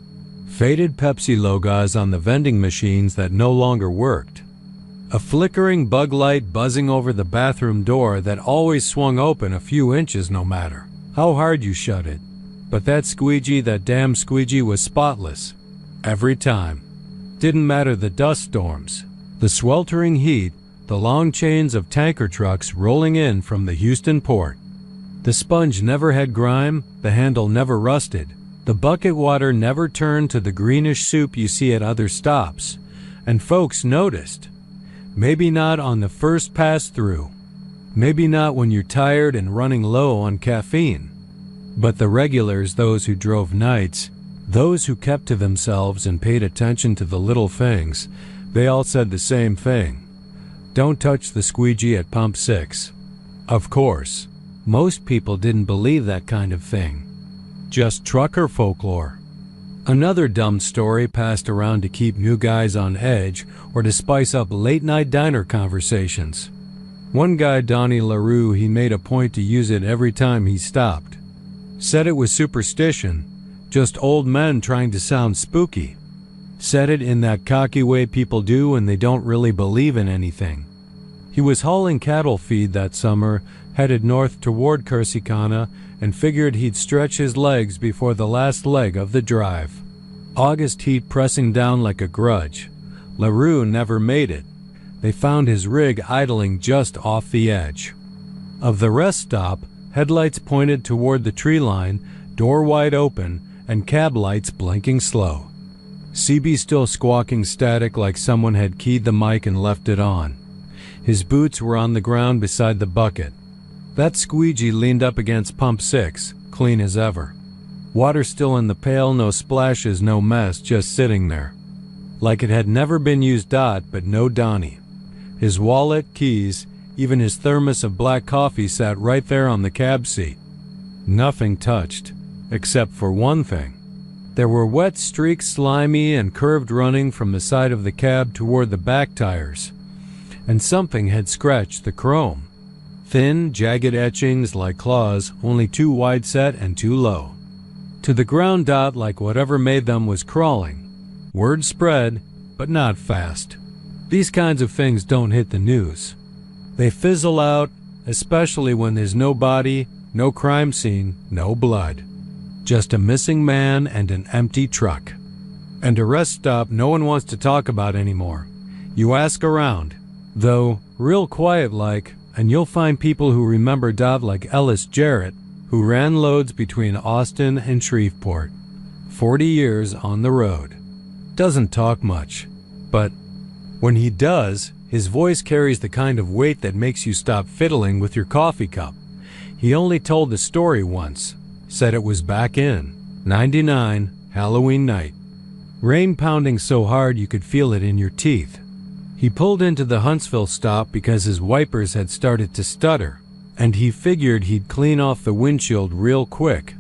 Faded Pepsi logos on the vending machines that no longer worked. A flickering bug light buzzing over the bathroom door that always swung open a few inches no matter how hard you shut it. But that damn squeegee was spotless. Every time. Didn't matter the dust storms, the sweltering heat, the long chains of tanker trucks rolling in from the Houston port. The sponge never had grime, the handle never rusted, the bucket water never turned to the greenish soup you see at other stops, and folks noticed. Maybe not on the first pass through, maybe not when you're tired and running low on caffeine, but the regulars, those who drove nights, those who kept to themselves and paid attention to the little things, they all said the same thing. Don't touch the squeegee at Pump 6. Of course, most people didn't believe that kind of thing. Just trucker folklore. Another dumb story passed around to keep new guys on edge or to spice up late-night diner conversations. One guy, Donnie LaRue, he made a point to use it every time he stopped. Said it was superstition, just old men trying to sound spooky. Said it in that cocky way people do when they don't really believe in anything. He was hauling cattle feed that summer, headed north toward Corsicana, and figured he'd stretch his legs before the last leg of the drive. August heat pressing down like a grudge. LaRue never made it. They found his rig idling just off the edge of the rest stop, headlights pointed toward the tree line, door wide open, and cab lights blinking slow. CB still squawking static like someone had keyed the mic and left it on. His boots were on the ground beside the bucket. That squeegee leaned up against Pump 6, clean as ever. Water still in the pail, no splashes, no mess, just sitting there. Like it had never been used, but no Donnie. His wallet, keys, even his thermos of black coffee sat right there on the cab seat. Nothing touched, except for one thing. There were wet streaks, slimy and curved, running from the side of the cab toward the back tires, and something had scratched the chrome. Thin, jagged etchings like claws, only too wide set and too low. To the ground, like whatever made them was crawling. Word spread, but not fast. These kinds of things don't hit the news. They fizzle out, especially when there's no body, no crime scene, no blood. Just a missing man and an empty truck. And a rest stop no one wants to talk about anymore. You ask around, though, real quiet like, and you'll find people who remember like Ellis Jarrett, who ran loads between Austin and Shreveport. 40 years on the road. Doesn't talk much, but when he does, his voice carries the kind of weight that makes you stop fiddling with your coffee cup. He only told the story once. Said it was back in '99, Halloween night. Rain pounding so hard you could feel it in your teeth. He pulled into the Huntsville stop because his wipers had started to stutter, and he figured he'd clean off the windshield real quick.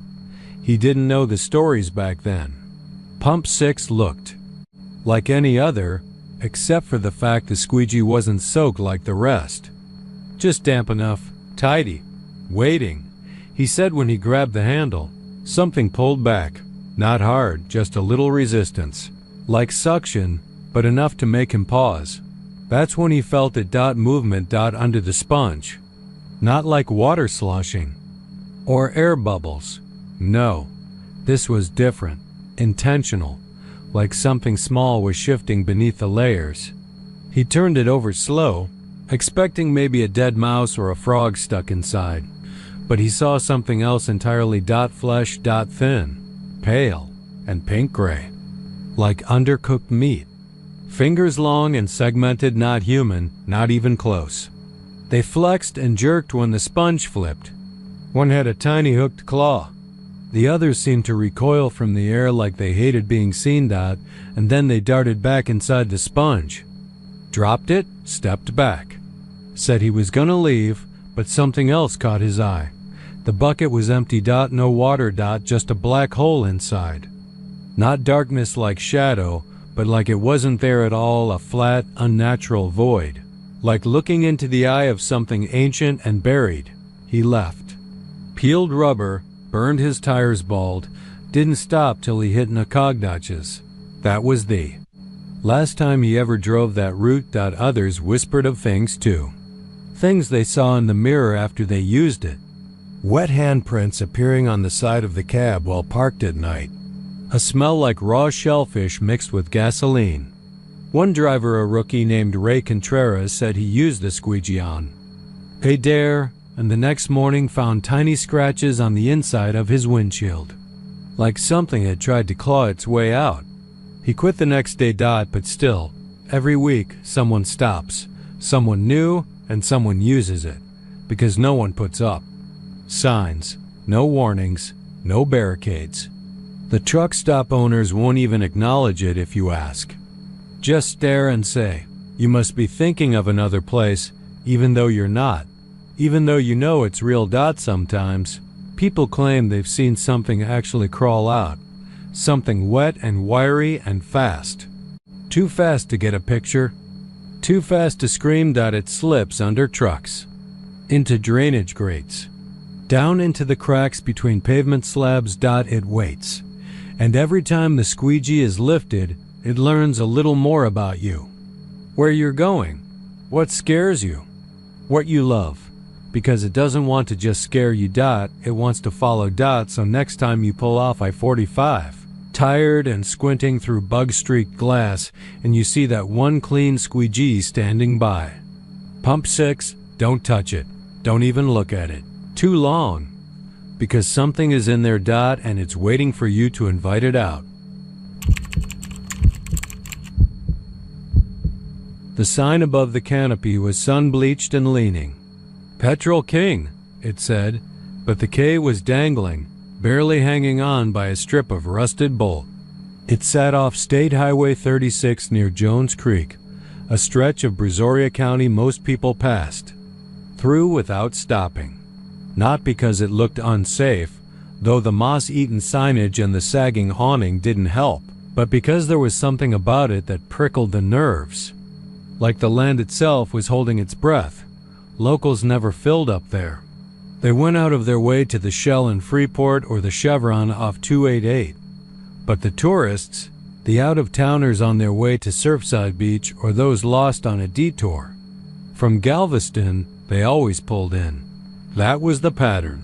He didn't know the stories back then. Pump 6 looked like any other, except for the fact the squeegee wasn't soaked like the rest. Just damp enough, tidy, waiting. He said when he grabbed the handle, something pulled back. Not hard, just a little resistance. Like suction, but enough to make him pause. That's when he felt a movement under the sponge. Not like water sloshing or air bubbles. No, this was different, intentional, like something small was shifting beneath the layers. He turned it over slow, expecting maybe a dead mouse or a frog stuck inside, but he saw something else entirely. Flesh, thin, pale, and pink gray, like undercooked meat. Fingers long and segmented, not human, not even close. They flexed and jerked when the sponge flipped. One had a tiny hooked claw. The others seemed to recoil from the air like they hated being seen, and then they darted back inside the sponge. Dropped it, stepped back. Said he was gonna leave, but something else caught his eye. The bucket was empty. No water. Just a black hole inside. Not darkness like shadow, but like it wasn't there at all, a flat, unnatural void. Like looking into the eye of something ancient and buried. He left. Peeled rubber, burned his tires bald, didn't stop till he hit Nacogdoches. That was the last time he ever drove that route. Others whispered of things too. Things they saw in the mirror after they used it. Wet handprints appearing on the side of the cab while parked at night. A smell like raw shellfish mixed with gasoline. One driver, a rookie named Ray Contreras, said he used the squeegee on a dare, and the next morning found tiny scratches on the inside of his windshield, like something had tried to claw its way out. He quit the next day. But still, every week someone stops, someone new, and someone uses it, because no one puts up signs, no warnings, no barricades. The truck stop owners won't even acknowledge it if you ask. Just stare and say, "You must be thinking of another place," even though you're not. Even though you know it's real. Sometimes, people claim they've seen something actually crawl out. Something wet and wiry and fast. Too fast to get a picture. Too fast to scream. It slips under trucks. Into drainage grates. Down into the cracks between pavement slabs. It waits. And every time the squeegee is lifted, it learns a little more about you. Where you're going. What scares you. What you love. Because it doesn't want to just scare you. It wants to follow. So next time you pull off I-45, tired and squinting through bug-streaked glass, and you see that one clean squeegee standing by. Pump 6, don't touch it. Don't even look at it. Too long. Because something is in there. And it's waiting for you to invite it out. The sign above the canopy was sun-bleached and leaning. Petrol King, it said, but the K was dangling, barely hanging on by a strip of rusted bolt. It sat off State Highway 36 near Jones Creek, a stretch of Brazoria County most people passed through without stopping. Not because it looked unsafe, though the moss-eaten signage and the sagging awning didn't help, but because there was something about it that prickled the nerves. Like the land itself was holding its breath. Locals never filled up there. They went out of their way to the Shell in Freeport or the Chevron off 288. But the tourists, the out-of-towners on their way to Surfside Beach or those lost on a detour, from Galveston, they always pulled in. That was the pattern.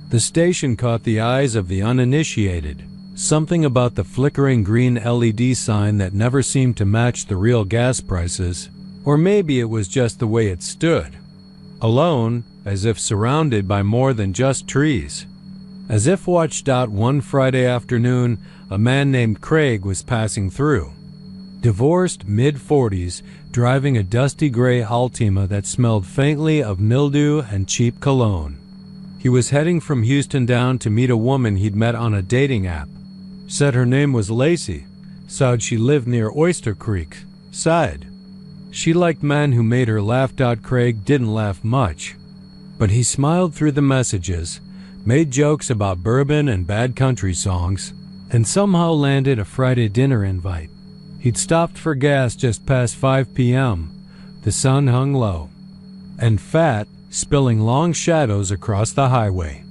The station caught the eyes of the uninitiated. Something about the flickering green LED sign that never seemed to match the real gas prices. Or maybe it was just the way it stood. Alone, as if surrounded by more than just trees. As if watched. One Friday afternoon, a man named Craig was passing through. Divorced, mid-40s, driving a dusty gray Altima that smelled faintly of mildew and cheap cologne. He was heading from Houston down to meet a woman he'd met on a dating app. Said her name was Lacey. Said she lived near Oyster Creek. Sighed. She liked men who made her laugh. Craig didn't laugh much. But he smiled through the messages, made jokes about bourbon and bad country songs, and somehow landed a Friday dinner invite. He'd stopped for gas just past 5 p.m. The sun hung low, and fat, spilling long shadows across the highway.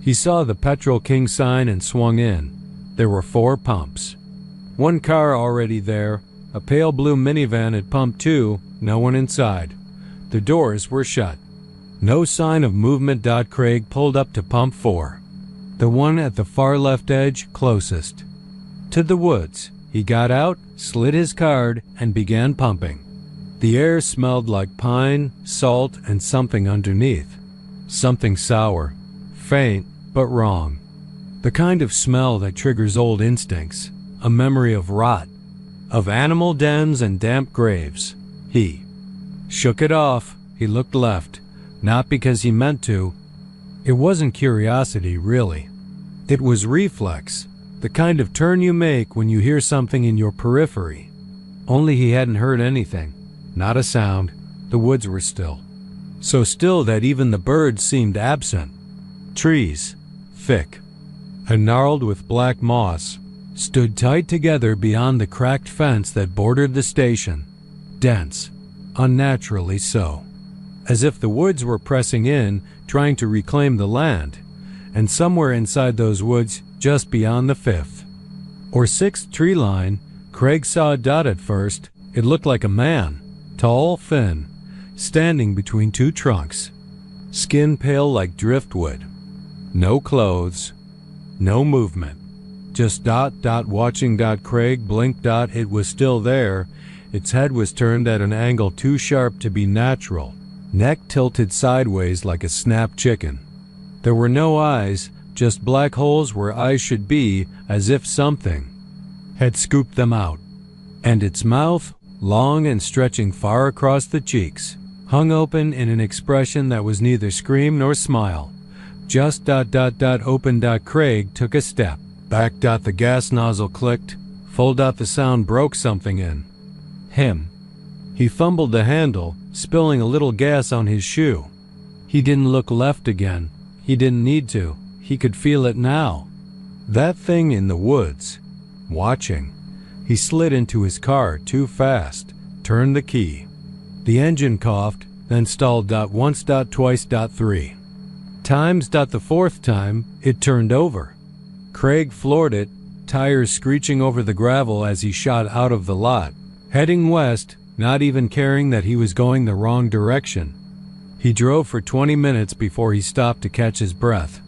He saw the Petrol King sign and swung in. There were 4 pumps. One car already there, A pale blue minivan at pump 2, no one inside. The doors were shut. No sign of movement. Craig pulled up to pump 4, the one at the far left edge, closest to the woods. He got out, slid his card, and began pumping. The air smelled like pine, salt, and something underneath. Something sour, faint, but wrong. The kind of smell that triggers old instincts, a memory of rot, of animal dens and damp graves. He shook it off. He looked left, not because he meant to. It wasn't curiosity, really. It was reflex, the kind of turn you make when you hear something in your periphery. Only he hadn't heard anything, not a sound. The woods were still. So still that even the birds seemed absent. Trees, thick and gnarled with black moss, stood tight together beyond the cracked fence that bordered the station. Dense, unnaturally so. As if the woods were pressing in, trying to reclaim the land. And somewhere inside those woods, just beyond the 5th or 6th tree line, Craig saw a dot at first. It looked like a man, tall, thin, standing between two trunks. Skin pale like driftwood. No clothes. No movement. Just watching. Craig blinked. It was still there. Its head was turned at an angle too sharp to be natural. Neck tilted sideways like a snapped chicken. There were no eyes, just black holes where eyes should be, as if something had scooped them out. And its mouth, long and stretching far across the cheeks, hung open in an expression that was neither scream nor smile. Just open. Craig took a step back. The gas nozzle clicked. Full. The sound broke something in him. He fumbled the handle, spilling a little gas on his shoe. He didn't look left again. He didn't need to. He could feel it now. That thing in the woods, watching. He slid into his car too fast, turned the key. The engine coughed, then stalled. Once. Twice. 3 times. The 4th time, it turned over. Craig floored it, tires screeching over the gravel as he shot out of the lot, heading west, not even caring that he was going the wrong direction. He drove for 20 minutes before he stopped to catch his breath.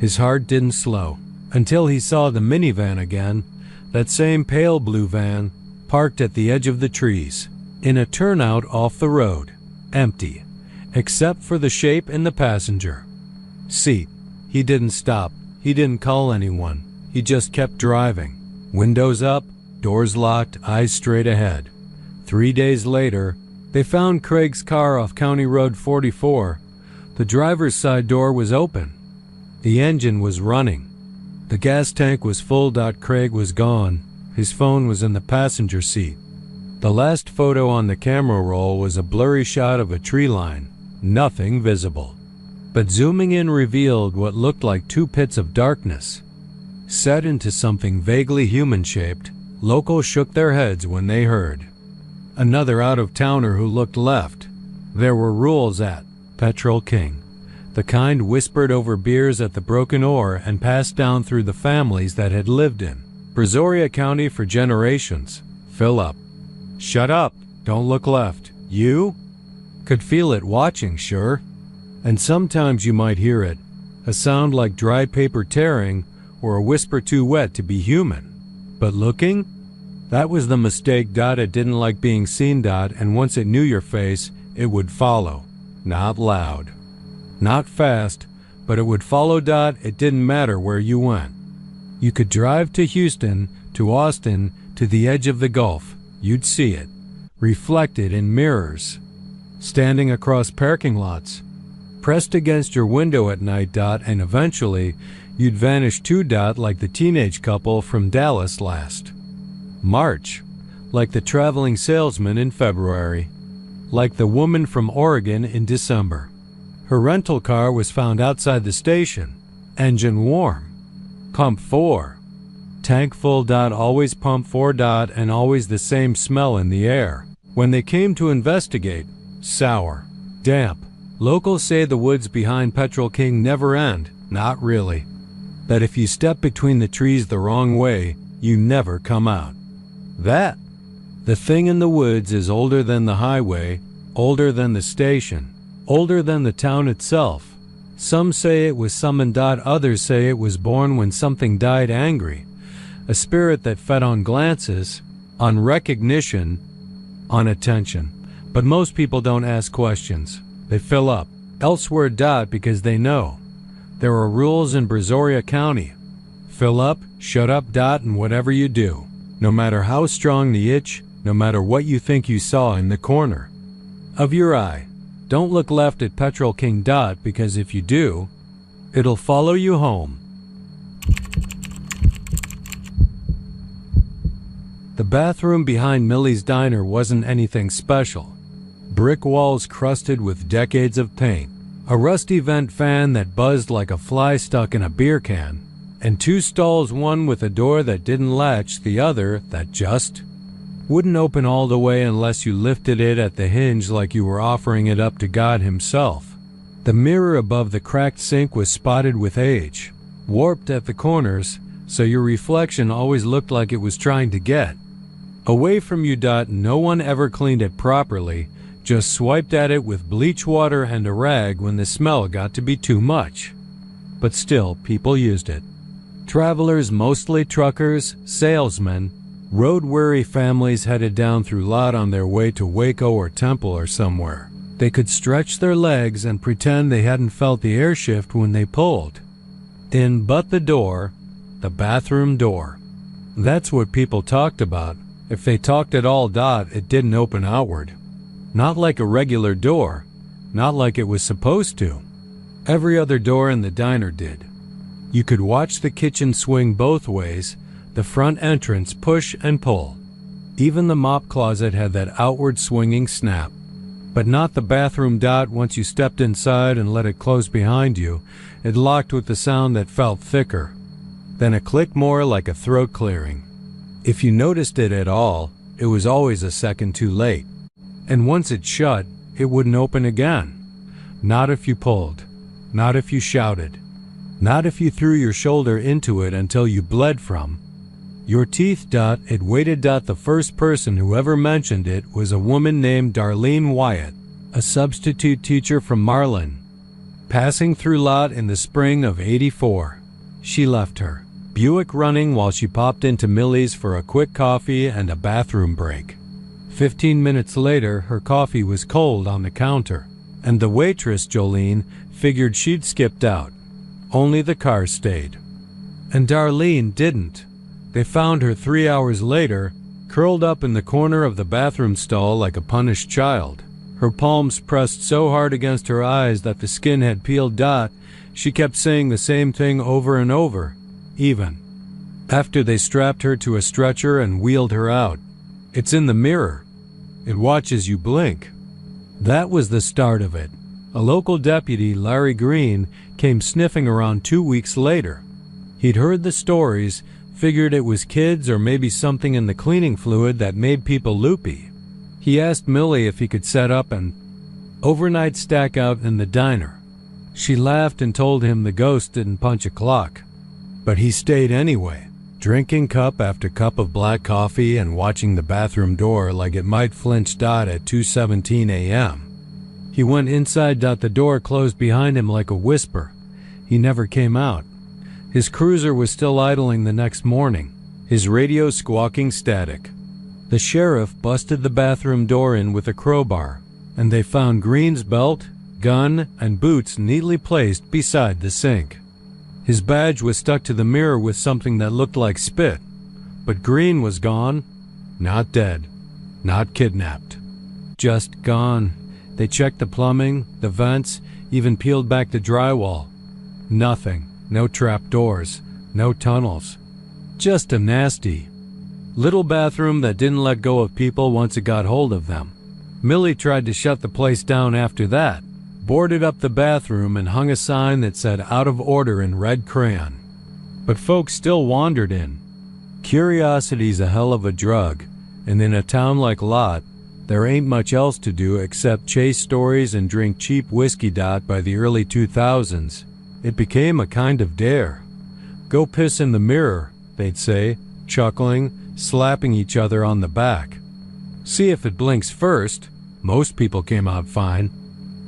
His heart didn't slow until he saw the minivan again, that same pale blue van, parked at the edge of the trees, in a turnout off the road, empty, except for the shape in the passenger seat. He didn't stop. He didn't call anyone. He just kept driving. Windows up, doors locked, eyes straight ahead. 3 days later, they found Craig's car off County Road 44. The driver's side door was open. The engine was running. The gas tank was full. Craig was gone. His phone was in the passenger seat. The last photo on the camera roll was a blurry shot of a tree line. Nothing visible. But zooming in revealed what looked like 2 pits of darkness, set into something vaguely human-shaped. Locals shook their heads when they heard. Another out-of-towner who looked left. There were rules at Petrol King, the kind whispered over beers at the Broken Oar and passed down through the families that had lived in Brazoria County for generations. Fill up. Shut up. Don't look left. You could feel it watching, sure. And sometimes you might hear it, a sound like dry paper tearing or a whisper too wet to be human. But looking? That was the mistake. It didn't like being seen. And once it knew your face, it would follow. Not loud. Not fast, but it would follow. It didn't matter where you went. You could drive to Houston, to Austin, to the edge of the Gulf. You'd see it, reflected in mirrors, standing across parking lots, pressed against your window at night. And eventually, you'd vanish too. Like the teenage couple from Dallas last March, like the traveling salesman in February, like the woman from Oregon in December. Her rental car was found outside the station, engine warm, pump 4, tank full. Always pump 4. And always the same smell in the air. When they came to investigate, sour, damp. Locals say the woods behind Petrol King never end. Not really. That if you step between the trees the wrong way, you never come out. That The thing in the woods is older than the highway, older than the station, older than the town itself. Some say it was summoned. Others say it was born when something died angry. A spirit that fed on glances, on recognition, on attention. But most people don't ask questions. They fill up. Elsewhere. Because they know. There are rules in Brazoria County. Fill up, shut up. And whatever you do, no matter how strong the itch, no matter what you think you saw in the corner of your eye, don't look left at Petrol King. Because if you do, it'll follow you home. The bathroom behind Millie's Diner wasn't anything special. Brick walls crusted with decades of paint, a rusty vent fan that buzzed like a fly stuck in a beer can, and two stalls, one with a door that didn't latch, the other that just wouldn't open all the way unless you lifted it at the hinge like you were offering it up to God himself. The mirror above the cracked sink was spotted with age, warped at the corners, so your reflection always looked like it was trying to get away from you. No one ever cleaned it properly, just swiped at it with bleach water and a rag when the smell got to be too much. But still, people used it. Travelers, mostly truckers, salesmen, road-weary families headed down through Lot on their way to Waco or Temple or somewhere. They could stretch their legs and pretend they hadn't felt the air shift when they pulled in, but the door, the bathroom door. That's what people talked about. If they talked at all. It didn't open outward. Not like a regular door, not like it was supposed to. Every other door in the diner did. You could watch the kitchen swing both ways, the front entrance push and pull. Even the mop closet had that outward swinging snap. But not the bathroom. Once you stepped inside and let it close behind you, it locked with the sound that felt thicker, then a click more like a throat clearing. If you noticed it at all, it was always a second too late. And once it shut, it wouldn't open again. Not if you pulled. Not if you shouted. Not if you threw your shoulder into it until you bled from your teeth. It waited. The first person who ever mentioned it was a woman named Darlene Wyatt, a substitute teacher from Marlin, passing through Lot in the spring of '84. She left her Buick running while she popped into Millie's for a quick coffee and a bathroom break. 15 minutes later, her coffee was cold on the counter, and the waitress, Jolene, figured she'd skipped out. Only the car stayed. And Darlene didn't. They found her 3 hours later, curled up in the corner of the bathroom stall like a punished child. Her palms pressed so hard against her eyes that the skin had peeled. She kept saying the same thing over and over, even after they strapped her to a stretcher and wheeled her out. It's in the mirror. It watches you blink. That was the start of it. A local deputy, Larry Green, came sniffing around 2 weeks later. He'd heard the stories, figured it was kids or maybe something in the cleaning fluid that made people loopy. He asked Millie if he could set up an overnight stack out in the diner. She laughed and told him the ghost didn't punch a clock. But he stayed anyway, drinking cup after cup of black coffee and watching the bathroom door like it might flinch. At 2:17 a.m. He went inside. The door closed behind him like a whisper. He never came out. His cruiser was still idling the next morning, his radio squawking static. The sheriff busted the bathroom door in with a crowbar, and they found Green's belt, gun, and boots neatly placed beside the sink. His badge was stuck to the mirror with something that looked like spit. But Green was gone. Not dead. Not kidnapped. Just gone. They checked the plumbing, the vents, even peeled back the drywall. Nothing. No trap doors. No tunnels. Just a nasty little bathroom that didn't let go of people once it got hold of them. Millie tried to shut the place down after that, boarded up the bathroom and hung a sign that said "out of order" in red crayon. But folks still wandered in. Curiosity's a hell of a drug, and in a town like Lot, there ain't much else to do except chase stories and drink cheap whiskey. By the early 2000s, it became a kind of dare. Go piss in the mirror, they'd say, chuckling, slapping each other on the back. See if it blinks first. Most people came out fine.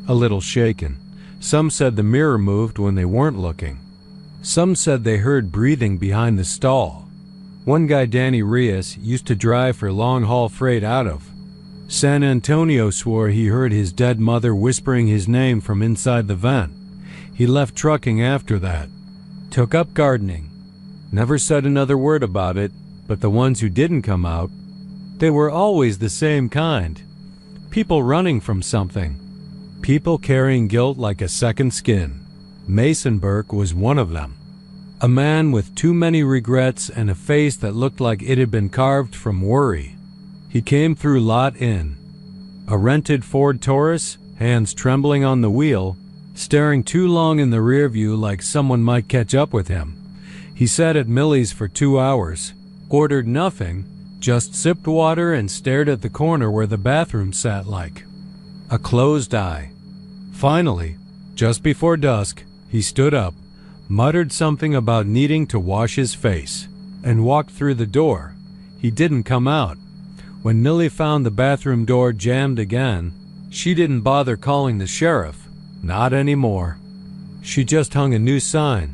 A little shaken. Some said the mirror moved when they weren't looking. Some said they heard breathing behind the stall. One guy, Danny Rios, used to drive for long-haul freight out of San Antonio, swore he heard his dead mother whispering his name from inside the vent. He left trucking after that. Took up gardening. Never said another word about it, but the ones who didn't come out, they were always the same kind. People running from something. People carrying guilt like a second skin. Mason Burke was one of them. A man with too many regrets and a face that looked like it had been carved from worry. He came through Lot Inn. A rented Ford Taurus, hands trembling on the wheel, staring too long in the rear view like someone might catch up with him. He sat at Millie's for 2 hours, ordered nothing, just sipped water and stared at the corner where the bathroom sat like a closed eye. Finally, just before dusk, he stood up, muttered something about needing to wash his face, and walked through the door. He didn't come out. When Millie found the bathroom door jammed again, she didn't bother calling the sheriff. Not anymore. She just hung a new sign.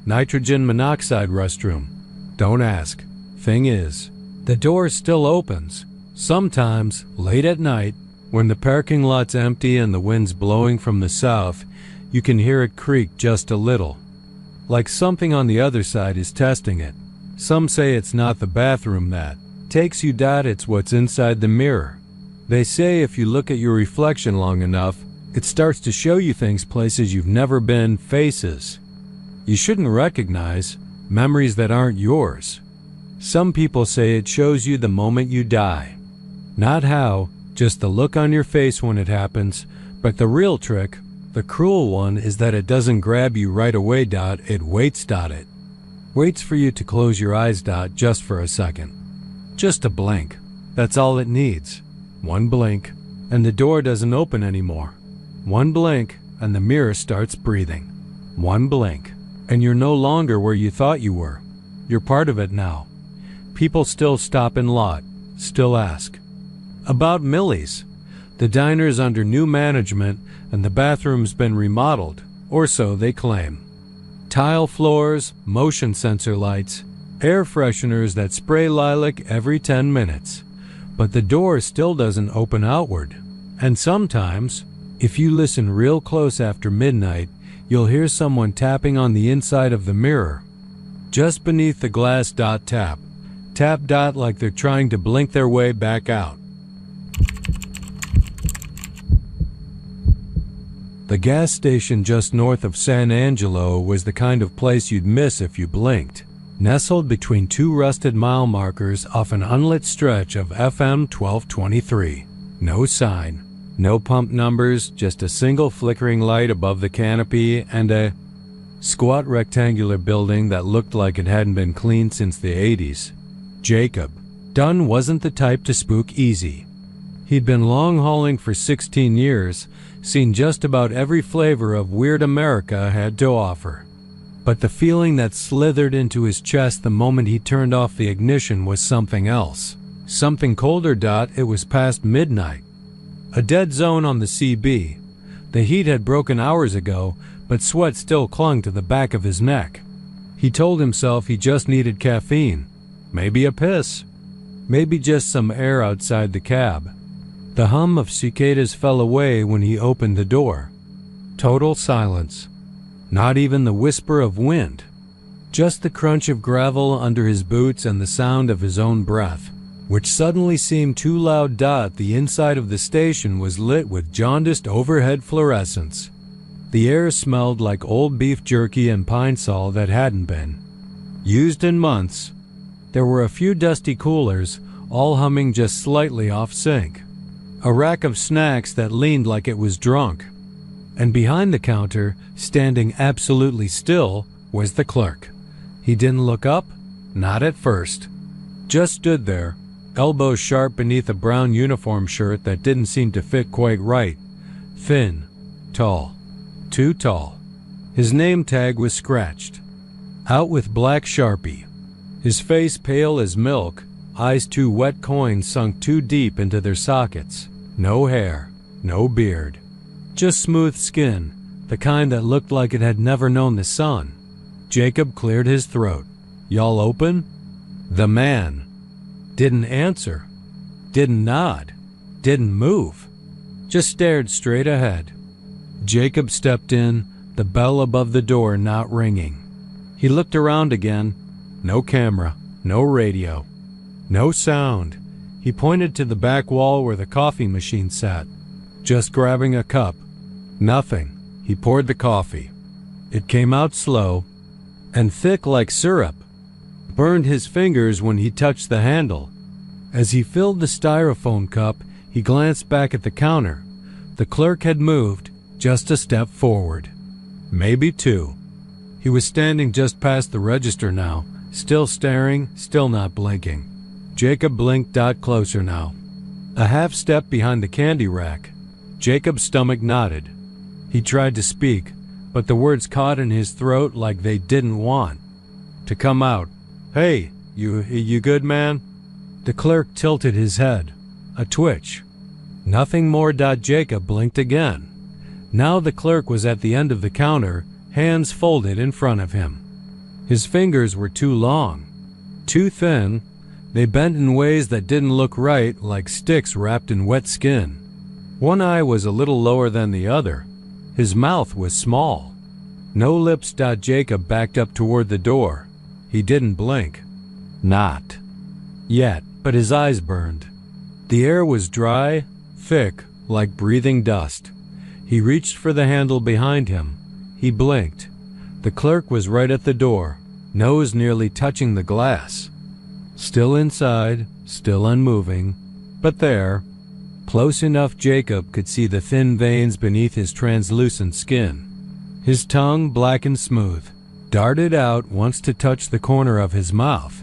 Nitrogen monoxide restroom. Don't ask. Thing is, the door still opens. Sometimes, late at night, when the parking lot's empty and the wind's blowing from the south, you can hear it creak just a little. Like something on the other side is testing it. Some say it's not the bathroom that takes you, it's what's inside the mirror. They say if you look at your reflection long enough, it starts to show you things, places you've never been, faces you shouldn't recognize, memories that aren't yours. Some people say it shows you the moment you die. Not how, just the look on your face when it happens, but the real trick, the cruel one, is that it doesn't grab you right away, it waits, it waits for you to close your eyes, just for a second. Just a blink. That's all it needs. One blink, and the door doesn't open anymore. One blink, and the mirror starts breathing. One blink, and you're no longer where you thought you were. You're part of it now. People still stop in Lot, still ask. About Millie's. The diner's under new management, and the bathroom's been remodeled, or so they claim. Tile floors, motion sensor lights, air fresheners that spray lilac every 10 minutes. But the door still doesn't open outward. And sometimes, if you listen real close after midnight, you'll hear someone tapping on the inside of the mirror. Just beneath the glass, tap. Tap, like they're trying to blink their way back out. The gas station just north of San Angelo was the kind of place you'd miss if you blinked. Nestled between two rusted mile markers off an unlit stretch of FM 1223. No sign, no pump numbers, just a single flickering light above the canopy and a squat rectangular building that looked like it hadn't been cleaned since the 80s. Jacob Dunn wasn't the type to spook easy. He'd been long-hauling for 16 years, seen just about every flavor of weird America had to offer. But the feeling that slithered into his chest the moment he turned off the ignition was something else. Something colder. It was past midnight. A dead zone on the CB. The heat had broken hours ago, but sweat still clung to the back of his neck. He told himself he just needed caffeine. Maybe a piss. Maybe just some air outside the cab. The hum of cicadas fell away when he opened the door. Total silence. Not even the whisper of wind. Just the crunch of gravel under his boots and the sound of his own breath, which suddenly seemed too loud. The inside of the station was lit with jaundiced overhead fluorescence. The air smelled like old beef jerky and pine sol that hadn't been used in months. There were a few dusty coolers, all humming just slightly off sync. A rack of snacks that leaned like it was drunk. And behind the counter, standing absolutely still, was the clerk. He didn't look up, not at first. Just stood there, elbows sharp beneath a brown uniform shirt that didn't seem to fit quite right. Thin, tall, too tall. His name tag was scratched. Out with black Sharpie. His face pale as milk, eyes 2 wet coins sunk too deep into their sockets. No hair, no beard. Just smooth skin, the kind that looked like it had never known the sun. Jacob cleared his throat. "Y'all open?" The man didn't answer, didn't nod, didn't move, just stared straight ahead. Jacob stepped in, the bell above the door not ringing. He looked around again. No camera, no radio, no sound. He pointed to the back wall where the coffee machine sat, just grabbing a cup. Nothing. He poured the coffee. It came out slow and thick like syrup. Burned his fingers when he touched the handle. As he filled the styrofoam cup, he glanced back at the counter. The clerk had moved just a step forward. Maybe 2. He was standing just past the register now, still staring, still not blinking. Jacob blinked. Closer now. A half step behind the candy rack. Jacob's stomach knotted. He tried to speak, but the words caught in his throat like they didn't want to come out. "Hey, you good, man?" The clerk tilted his head. A twitch. Nothing more. Jacob blinked again. Now the clerk was at the end of the counter, hands folded in front of him. His fingers were too long, too thin. They bent in ways that didn't look right, like sticks wrapped in wet skin. One eye was a little lower than the other. His mouth was small. No lips. Jacob backed up toward the door. He didn't blink. Not yet, but his eyes burned. The air was dry, thick, like breathing dust. He reached for the handle behind him. He blinked. The clerk was right at the door, nose nearly touching the glass. Still inside, still unmoving, but there, close enough Jacob could see the thin veins beneath his translucent skin. His tongue, black and smooth, darted out once to touch the corner of his mouth.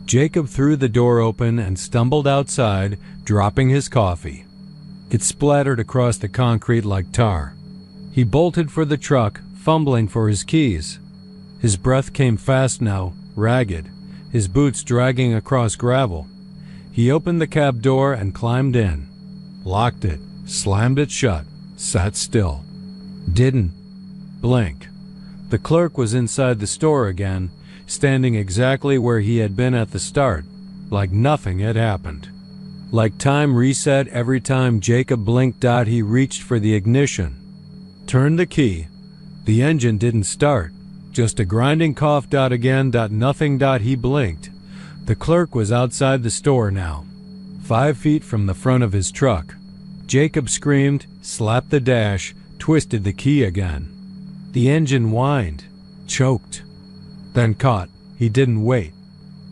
Jacob threw the door open and stumbled outside, dropping his coffee. It splattered across the concrete like tar. He bolted for the truck, fumbling for his keys. His breath came fast now, ragged, his boots dragging across gravel. He opened the cab door and climbed in. Locked it, slammed it shut, sat still. Didn't blink. The clerk was inside the store again, standing exactly where he had been at the start, like nothing had happened. Like time reset every time Jacob blinked. He reached for the ignition. Turned the key. The engine didn't start. Just a grinding cough. Again. Nothing. He blinked. The clerk was outside the store now, 5 feet from the front of his truck. Jacob screamed, slapped the dash, twisted the key again. The engine whined, choked, then caught. He didn't wait.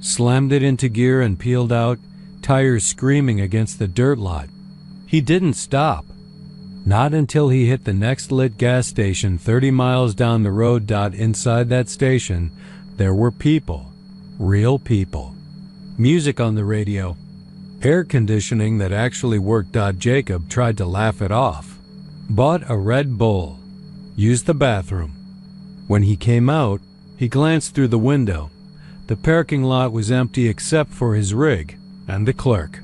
Slammed it into gear and peeled out, tires screaming against the dirt lot. He didn't stop. Not until he hit the next lit gas station 30 miles down the road. Inside that station, there were people. Real people. Music on the radio. Air conditioning that actually worked. Jacob tried to laugh it off. Bought a Red Bull. Used the bathroom. When he came out, he glanced through the window. The parking lot was empty except for his rig and the clerk.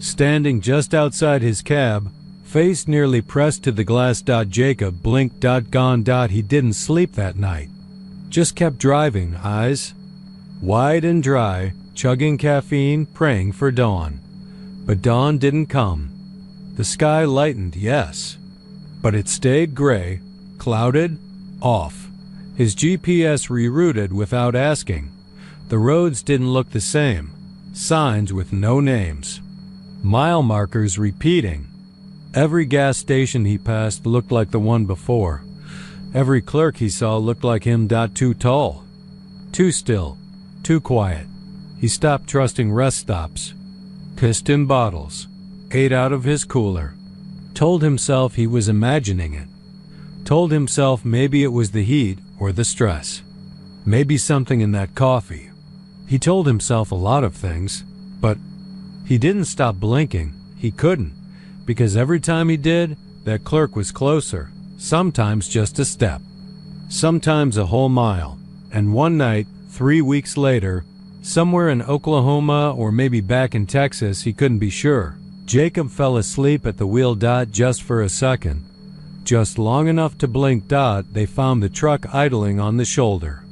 Standing just outside his cab, face nearly pressed to the glass. Jacob blinked. Gone. He didn't sleep that night. Just kept driving, eyes wide and dry, chugging caffeine, praying for dawn. But dawn didn't come. The sky lightened, yes, but it stayed gray, clouded, off. His GPS rerouted without asking. The roads didn't look the same. Signs with no names. Mile markers repeating. Every gas station he passed looked like the one before. Every clerk he saw looked like him. Too tall. Too still. Too quiet. He stopped trusting rest stops. Pissed in bottles. Ate out of his cooler. Told himself he was imagining it. Told himself maybe it was the heat or the stress. Maybe something in that coffee. He told himself a lot of things, but he didn't stop blinking. He couldn't, because every time he did, that clerk was closer, sometimes just a step, sometimes a whole mile. And one night, 3 weeks later, Somewhere in Oklahoma or maybe back in Texas, he couldn't be sure. Jacob fell asleep at the wheel. Just for a second. Just long enough to blink. They found the truck idling on the shoulder.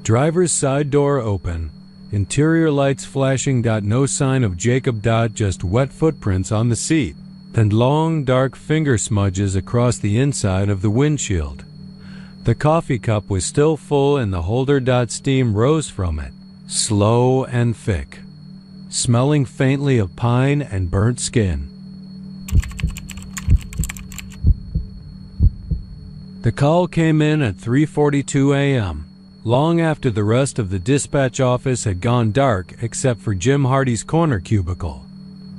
Driver's side door open. Interior lights flashing. No sign of Jacob. Just wet footprints on the seat. And long dark finger smudges across the inside of the windshield. The coffee cup was still full and the holder. Steam rose from it, slow and thick, smelling faintly of pine and burnt skin. The call came in at 3:42 a.m., long after the rest of the dispatch office had gone dark except for Jim Hardy's corner cubicle.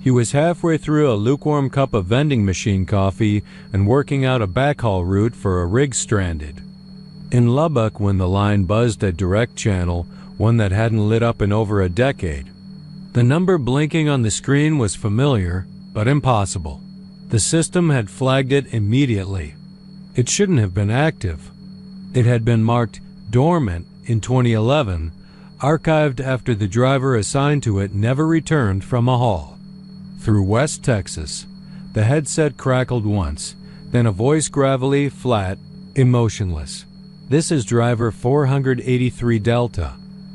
He was halfway through a lukewarm cup of vending machine coffee and working out a backhaul route for a rig stranded in Lubbock when the line buzzed a direct channel, one that hadn't lit up in over a decade. The number blinking on the screen was familiar, but impossible. The system had flagged it immediately. It shouldn't have been active. It had been marked dormant in 2011, archived after the driver assigned to it never returned from a haul. Through West Texas, the headset crackled once, then a voice gravelly, flat, emotionless. "This is driver 483 Delta.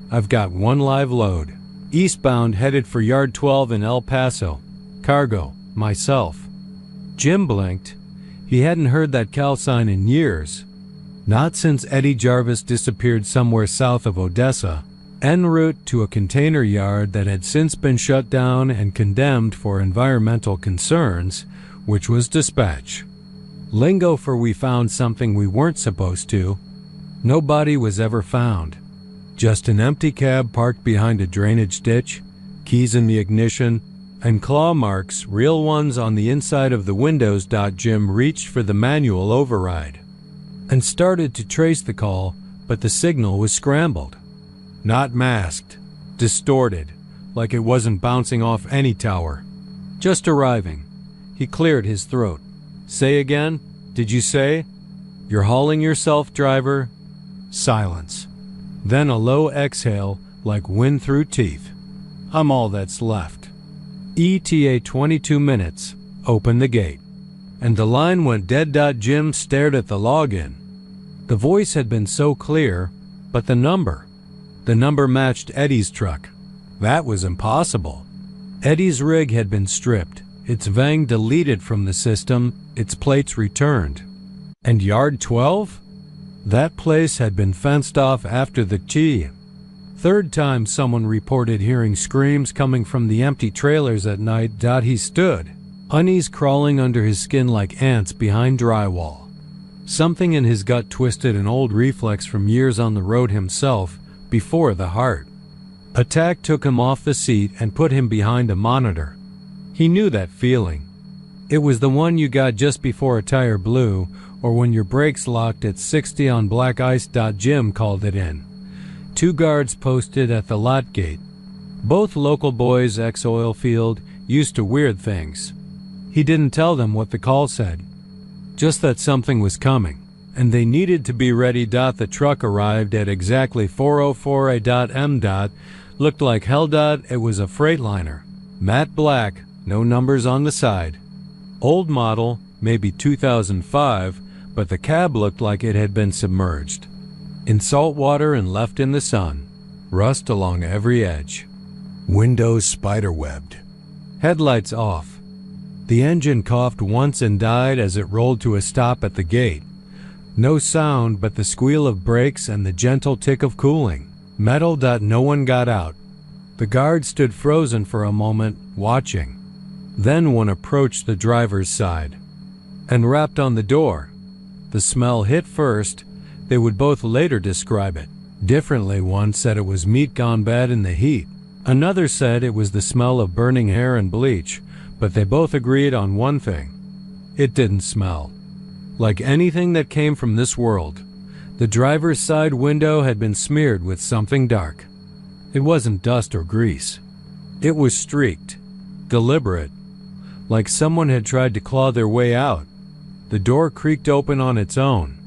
I've got one live load. Eastbound headed for yard 12 in El Paso. Cargo, myself." Jim blinked. He hadn't heard that call sign in years. Not since Eddie Jarvis disappeared somewhere south of Odessa, en route to a container yard that had since been shut down and condemned for environmental concerns, which was dispatch. Lingo for "we found something we weren't supposed to." No body was ever found. Just an empty cab parked behind a drainage ditch, keys in the ignition, and claw marks, real ones, on the inside of the windows. Jim reached for the manual override and started to trace the call, but the signal was scrambled. Not masked, distorted, like it wasn't bouncing off any tower. "Just arriving." He cleared his throat. "Say again? Did you say?" "You're hauling yourself, driver?" Silence. Then a low exhale, like wind through teeth. "I'm all that's left." ETA 22 minutes. Open the gate. And the line went dead. Jim stared at the login. The voice had been so clear, but the number matched Eddie's truck. That was impossible. Eddie's rig had been stripped, its vang deleted from the system, its plates returned. And yard 12? That place had been fenced off after the third time someone reported hearing screams coming from the empty trailers at night. He stood, unease crawling under his skin like ants behind drywall. Something in his gut twisted, an old reflex from years on the road himself, before the heart. Attack took him off the seat and put him behind a monitor. He knew that feeling. It was the one you got just before a tire blew, or when your brakes locked at 60 on black ice. Jim called it in. 2 guards posted at the lot gate. Both local boys, ex-oil field, used to weird things. He didn't tell them what the call said, just that something was coming, and they needed to be ready. The truck arrived at exactly 4:04 a.m. Looked like hell. It was a Freightliner, matte black, no numbers on the side. Old model, maybe 2005, but the cab looked like it had been submerged in salt water and left in the sun, rust along every edge. Windows spiderwebbed. Headlights off. The engine coughed once and died as it rolled to a stop at the gate. No sound but the squeal of brakes and the gentle tick of cooling metal. No one got out. The guard stood frozen for a moment, watching. Then one approached the driver's side and rapped on the door. The smell hit first. They would both later describe it differently. One said it was meat gone bad in the heat. Another said it was the smell of burning hair and bleach, but they both agreed on one thing. It didn't smell like anything that came from this world. The driver's side window had been smeared with something dark. It wasn't dust or grease. It was streaked, deliberate, like someone had tried to claw their way out. The door creaked open on its own.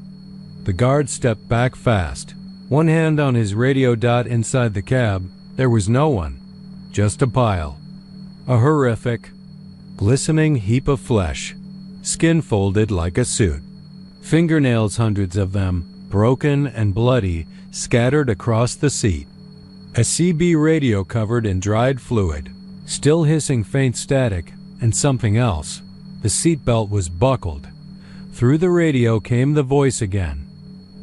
The guard stepped back fast, one hand on his radio. Inside the cab, There was no one, just a pile. A horrific, glistening heap of flesh, skin folded like a suit. Fingernails, hundreds of them, broken and bloody, scattered across the seat. A CB radio covered in dried fluid, still hissing faint static, and something else. The seatbelt was buckled. Through the radio came the voice again.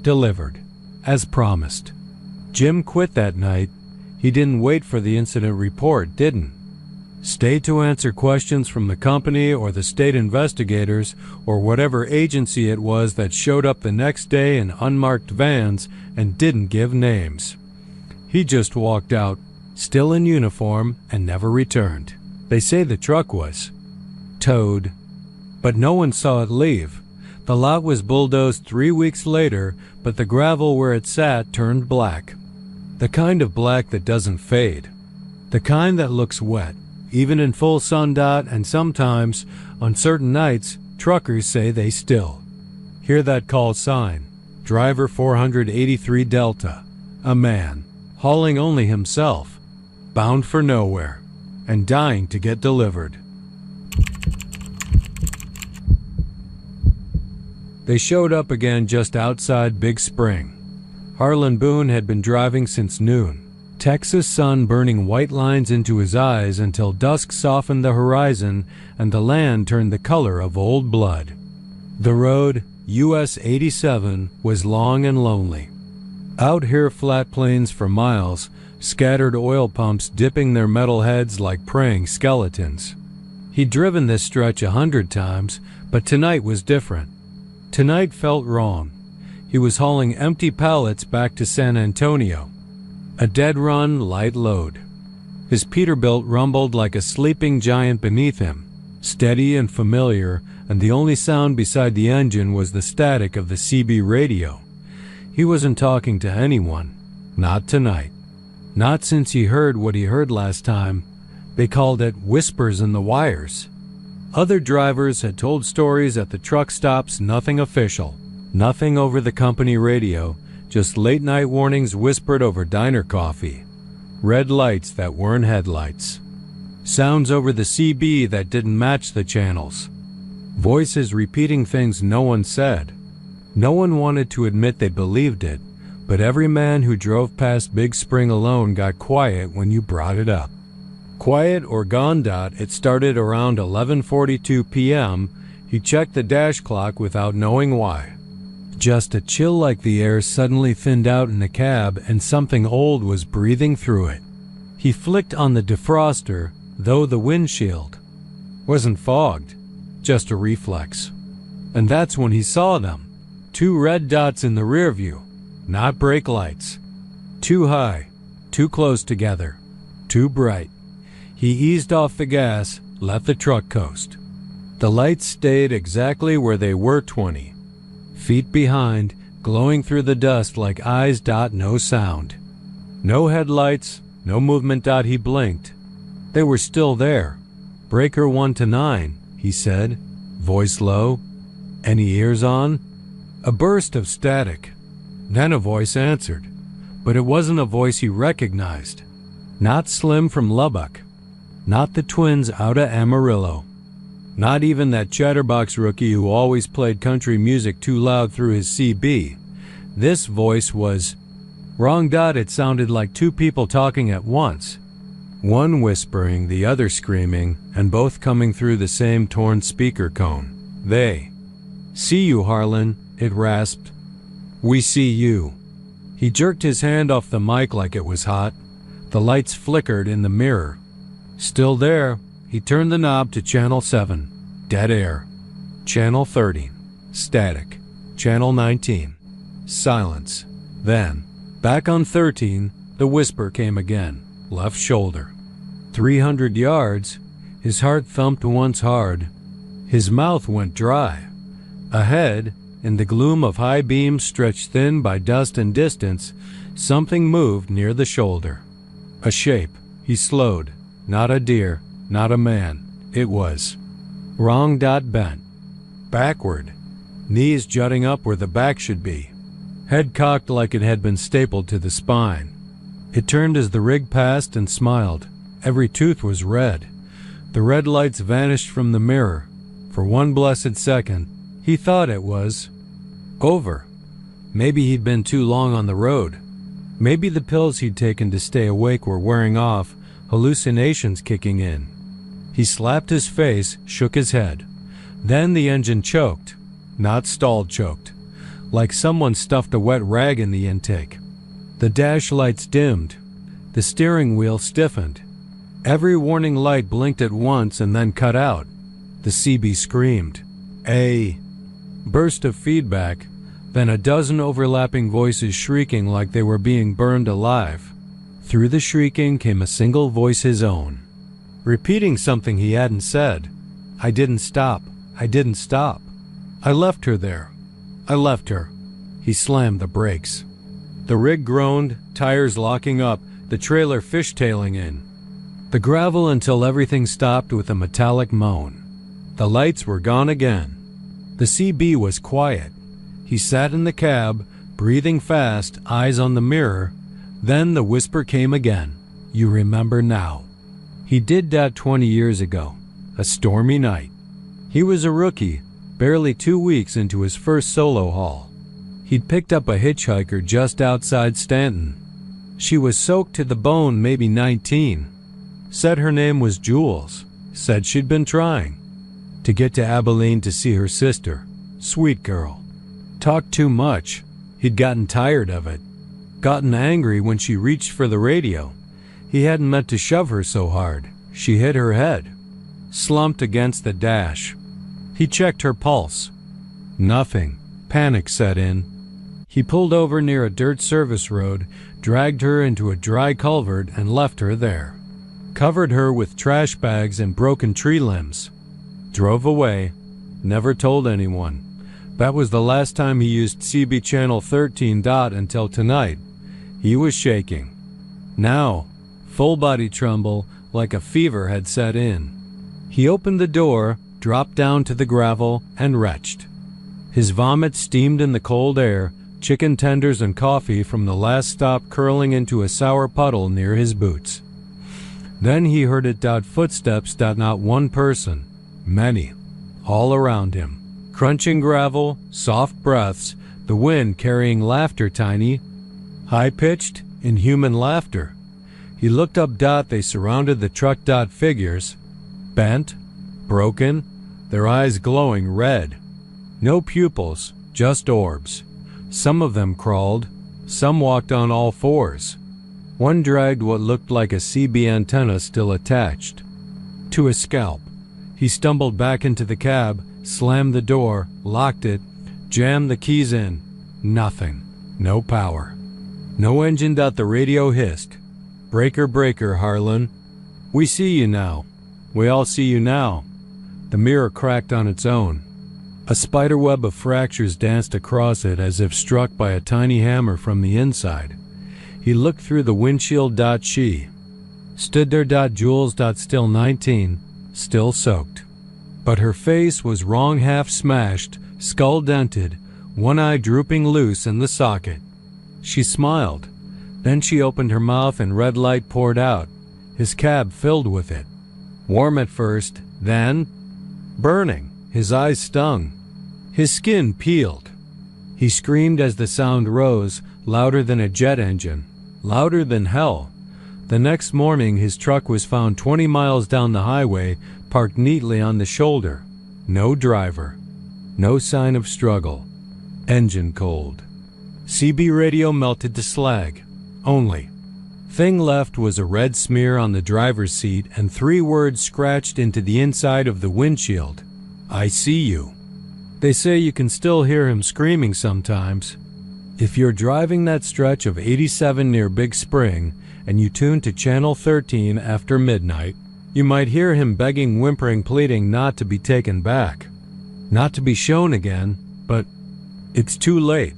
Delivered, as promised. Jim quit that night. He didn't wait for the incident report, didn't. Stay to answer questions from the company or the state investigators or whatever agency it was that showed up the next day in unmarked vans and didn't give names. He just walked out, still in uniform, and never returned. They say the truck was towed, but no one saw it leave. The lot was bulldozed 3 weeks later, but the gravel where it sat turned black. The kind of black that doesn't fade. The kind that looks wet, even in full sun, and sometimes, on certain nights, truckers say they still hear that call sign. Driver 483 Delta. A man, hauling only himself, bound for nowhere, and dying to get delivered. They showed up again just outside Big Spring. Harlan Boone had been driving since noon. Texas sun burning white lines into his eyes until dusk softened the horizon and the land turned the color of old blood. The road, US 87, was long and lonely. Out here flat plains for miles, scattered oil pumps dipping their metal heads like praying skeletons. He'd driven this stretch 100 times, but tonight was different. Tonight felt wrong. He was hauling empty pallets back to San Antonio. A dead-run, light load. His Peterbilt rumbled like a sleeping giant beneath him, steady and familiar, and the only sound beside the engine was the static of the CB radio. He wasn't talking to anyone. Not tonight. Not since he heard what he heard last time. They called it whispers in the wires. Other drivers had told stories at the truck stops, nothing official. Nothing over the company radio, just late-night warnings whispered over diner coffee. Red lights that weren't headlights. Sounds over the CB that didn't match the channels. Voices repeating things no one said. No one wanted to admit they believed it, but every man who drove past Big Spring alone got quiet when you brought it up. Quiet or gone. It started around 11:42 p.m. He checked the dash clock without knowing why. Just a chill like the air suddenly thinned out in the cab and something old was breathing through it. He flicked on the defroster, though the windshield wasn't fogged, just a reflex. And that's when he saw them. 2 red dots in the rear view, not brake lights. Too high, too close together, too bright. He eased off the gas, let the truck coast. The lights stayed exactly where they were 20 feet behind, glowing through the dust like eyes. No sound. No headlights, no movement. He blinked. They were still there. Breaker 1 to 9, he said, voice low. Any ears on? A burst of static. Then a voice answered, but it wasn't a voice he recognized. Not Slim from Lubbock. Not the twins out of Amarillo. Not even that chatterbox rookie who always played country music too loud through his CB. This voice was wrong. It sounded like 2 people talking at once. One whispering, the other screaming, and both coming through the same torn speaker cone. They see you, Harlan, it rasped. We see you. He jerked his hand off the mic like it was hot. The lights flickered in the mirror. Still there, he turned the knob to Channel 7, dead air. Channel 30, static. Channel 19, silence. Then, back on 13, the whisper came again, left shoulder. 300 yards, his heart thumped once hard. His mouth went dry. Ahead, in the gloom of high beams stretched thin by dust and distance, something moved near the shoulder. A shape. He slowed. Not a deer, not a man. It was wrong. Bent. Backward. Knees jutting up where the back should be. Head cocked like it had been stapled to the spine. It turned as the rig passed and smiled. Every tooth was red. The red lights vanished from the mirror. For one blessed second, he thought it was over. Maybe he'd been too long on the road. Maybe the pills he'd taken to stay awake were wearing off, hallucinations kicking in. He slapped his face, shook his head. Then the engine choked. Not stalled choked. Like someone stuffed a wet rag in the intake. The dash lights dimmed. The steering wheel stiffened. Every warning light blinked at once and then cut out. The CB screamed. A burst of feedback, then a dozen overlapping voices shrieking like they were being burned alive. Through the shrieking came a single voice, his own, repeating something he hadn't said. I didn't stop. I didn't stop. I left her there. I left her. He slammed the brakes. The rig groaned, tires locking up, the trailer fishtailing in. The gravel until everything stopped with a metallic moan. The lights were gone again. The CB was quiet. He sat in the cab, breathing fast, eyes on the mirror. Then the whisper came again. You remember now. He did that 20 years ago. A stormy night. He was a rookie, barely 2 weeks into his first solo haul. He'd picked up a hitchhiker just outside Stanton. She was soaked to the bone, maybe 19. Said her name was Jules. Said she'd been trying to get to Abilene to see her sister. Sweet girl. Talked too much. He'd gotten tired of it. Gotten angry when she reached for the radio. He hadn't meant to shove her so hard. She hit her head. Slumped against the dash. He checked her pulse. Nothing. Panic set in. He pulled over near a dirt service road, dragged her into a dry culvert and left her there. Covered her with trash bags and broken tree limbs. Drove away. Never told anyone. That was the last time he used CB channel 13. Until tonight. He was shaking. Now, full body tremble like a fever had set in. He opened the door, dropped down to the gravel, and retched. His vomit steamed in the cold air, chicken tenders and coffee from the last stop curling into a sour puddle near his boots. Then he heard it. Footsteps. Not one person. Many. All around him. Crunching gravel, soft breaths, the wind carrying laughter, tiny, high-pitched, inhuman laughter. He looked up. They surrounded the truck. Figures. Bent. Broken. Their eyes glowing red. No pupils, just orbs. Some of them crawled. Some walked on all fours. One dragged what looked like a CB antenna still attached to his scalp. He stumbled back into the cab, slammed the door, locked it, jammed the keys in. Nothing. No power. No engine. The radio hissed. Breaker, breaker, Harlan. We see you now. We all see you now. The mirror cracked on its own. A spiderweb of fractures danced across it as if struck by a tiny hammer from the inside. He looked through the windshield. She stood there. Jules. Still 19, still soaked. But her face was wrong, half smashed, skull dented, one eye drooping loose in the socket. She smiled. Then she opened her mouth and red light poured out. His cab filled with it. Warm at first, then burning. His eyes stung. His skin peeled. He screamed as the sound rose, louder than a jet engine, louder than hell. The next morning his truck was found 20 miles down the highway, parked neatly on the shoulder. No driver. No sign of struggle. Engine cold. CB radio melted to slag. Only thing left was a red smear on the driver's seat and 3 words scratched into the inside of the windshield. I see you. They say you can still hear him screaming sometimes. If you're driving that stretch of 87 near Big Spring and you tune to channel 13 after midnight, you might hear him begging, whimpering, pleading not to be taken back, not to be shown again, but it's too late.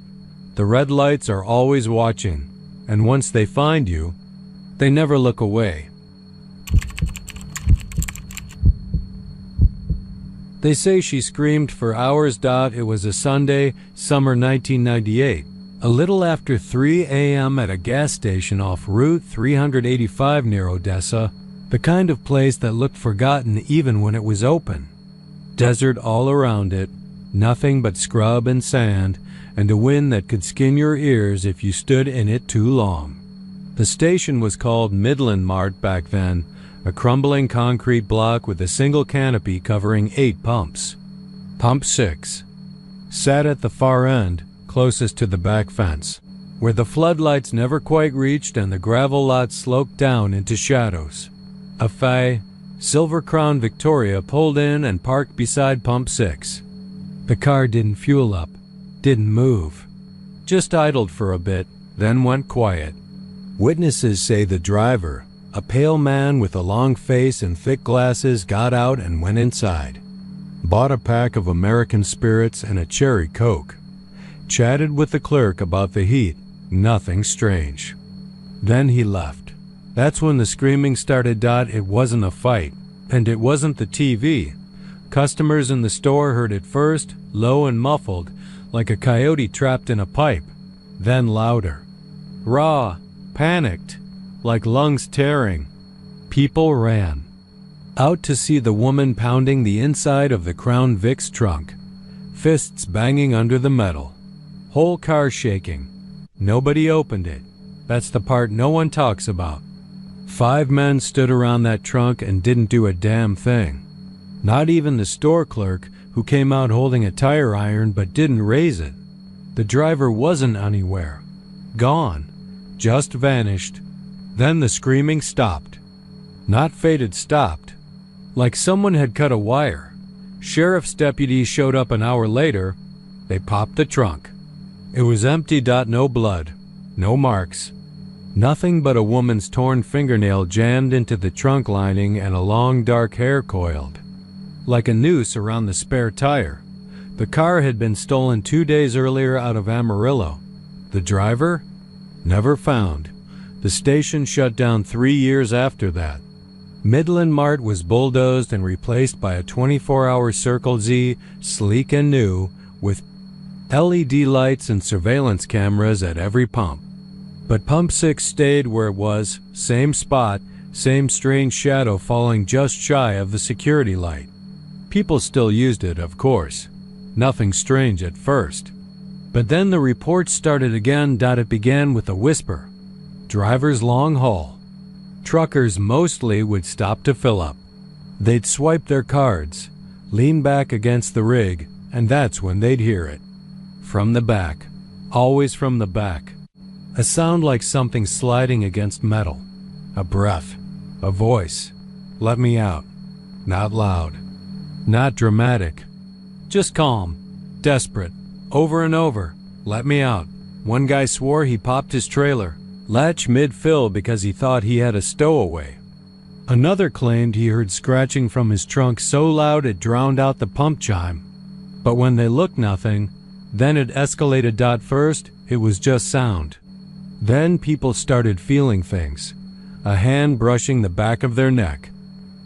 The red lights are always watching, and once they find you, they never look away. They say she screamed for hours. It was a Sunday, summer 1998. A little after 3 a.m. at a gas station off Route 385 near Odessa, the kind of place that looked forgotten even when it was open. Desert all around it, nothing but scrub and sand, and a wind that could skin your ears if you stood in it too long. The station was called Midland Mart back then, a crumbling concrete block with a single canopy covering 8 pumps. Pump 6 sat at the far end, closest to the back fence, where the floodlights never quite reached and the gravel lot sloped down into shadows. A Fay, Silver Crown Victoria pulled in and parked beside Pump 6. The car didn't fuel up, didn't move, just idled for a bit, then went quiet. Witnesses say the driver, a pale man with a long face and thick glasses, got out and went inside. Bought a pack of American spirits and a cherry Coke. Chatted with the clerk about the heat, nothing strange. Then he left. That's when the screaming started. It wasn't a fight, and it wasn't the TV. Customers in the store heard it first, low and muffled, like a coyote trapped in a pipe, then louder. Raw, panicked, like lungs tearing. People ran out to see the woman pounding the inside of the Crown Vic's trunk, fists banging under the metal. Whole car shaking. Nobody opened it. That's the part no one talks about. 5 men stood around that trunk and didn't do a damn thing. Not even the store clerk, who came out holding a tire iron but didn't raise it. The driver wasn't anywhere. Gone. Just vanished. Then the screaming stopped. Not faded, stopped. Like someone had cut a wire. Sheriff's deputies showed up an hour later. They popped the trunk. It was empty. No blood. No marks. Nothing but a woman's torn fingernail jammed into the trunk lining and a long dark hair coiled, like a noose around the spare tire. The car had been stolen 2 days earlier out of Amarillo. The driver? Never found. The station shut down 3 years after that. Midland Mart was bulldozed and replaced by a 24-hour Circle Z, sleek and new, with LED lights and surveillance cameras at every pump. But Pump 6 stayed where it was, same spot, same strange shadow falling just shy of the security light. People still used it, of course. Nothing strange at first. But then the reports started again. It began with a whisper. Drivers long haul. Truckers mostly would stop to fill up. They'd swipe their cards, lean back against the rig, and that's when they'd hear it. From the back. Always from the back. A sound like something sliding against metal. A breath. A voice. Let me out. Not loud. Not dramatic. Just calm. Desperate. Over and over. Let me out. One guy swore he popped his trailer. Latch mid-fill because he thought he had a stowaway. Another claimed he heard scratching from his trunk so loud it drowned out the pump chime. But when they looked, nothing. Then it escalated. First, it was just sound. Then people started feeling things. A hand brushing the back of their neck.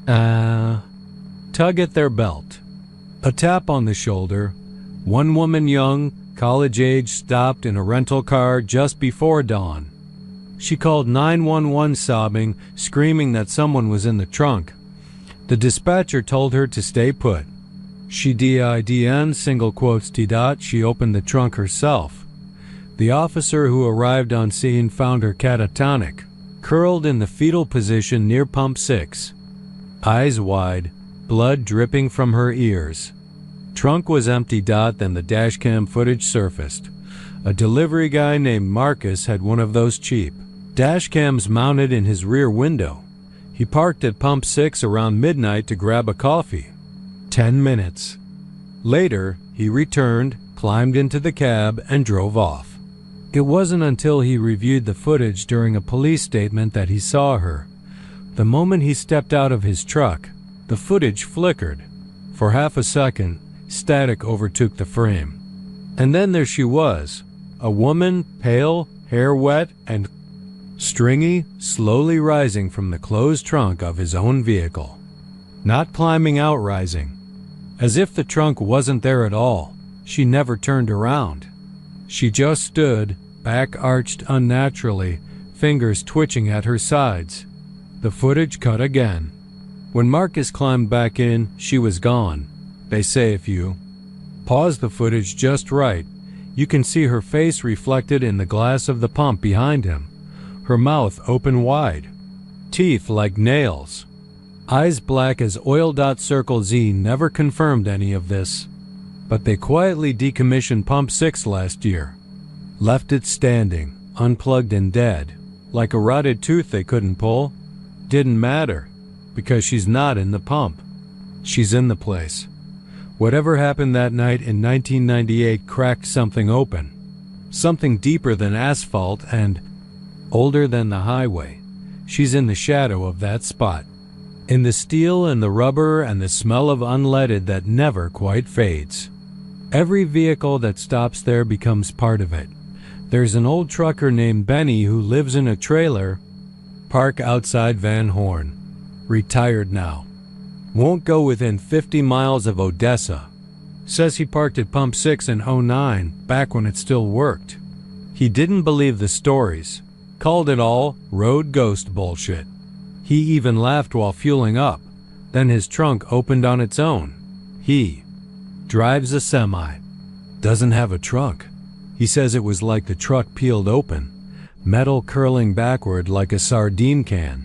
Tug at their belt. A tap on the shoulder. One woman, young, college age, stopped in a rental car just before dawn. She called 911 sobbing, screaming that someone was in the trunk. The dispatcher told her to stay put. She didn't, single quotes T. She opened the trunk herself. The officer who arrived on scene found her catatonic, curled in the fetal position near Pump 6. Eyes wide, blood dripping from her ears. Trunk was empty. Then the dashcam footage surfaced. A delivery guy named Marcus had one of those cheap dashcams mounted in his rear window. He parked at Pump 6 around midnight to grab a coffee. 10 minutes. Later, he returned, climbed into the cab, and drove off. It wasn't until he reviewed the footage during a police statement that he saw her. The moment he stepped out of his truck, the footage flickered. For half a second, static overtook the frame. And then there she was, a woman, pale, hair wet, and stringy, slowly rising from the closed trunk of his own vehicle. Not climbing out, rising. As if the trunk wasn't there at all. She never turned around. She just stood, back arched unnaturally, fingers twitching at her sides. The footage cut again. When Marcus climbed back in, she was gone. They say if you pause the footage just right, you can see her face reflected in the glass of the pump behind him, her mouth open wide, teeth like nails, eyes black as oil. Circle Z never confirmed any of this, but they quietly decommissioned Pump 6 last year. Left it standing, unplugged and dead, like a rotted tooth they couldn't pull. Didn't matter, because she's not in the pump. She's in the place. Whatever happened that night in 1998 cracked something open. Something deeper than asphalt and older than the highway. She's in the shadow of that spot. In the steel and the rubber and the smell of unleaded that never quite fades. Every vehicle that stops there becomes part of it. There's an old trucker named Benny who lives in a trailer park outside Van Horn. Retired now. Won't go within 50 miles of Odessa. Says he parked at Pump 6 in '09, back when it still worked. He didn't believe the stories. Called it all road ghost bullshit. He even laughed while fueling up. Then his trunk opened on its own. He drives a semi. Doesn't have a trunk. He says it was like the truck peeled open, metal curling backward like a sardine can.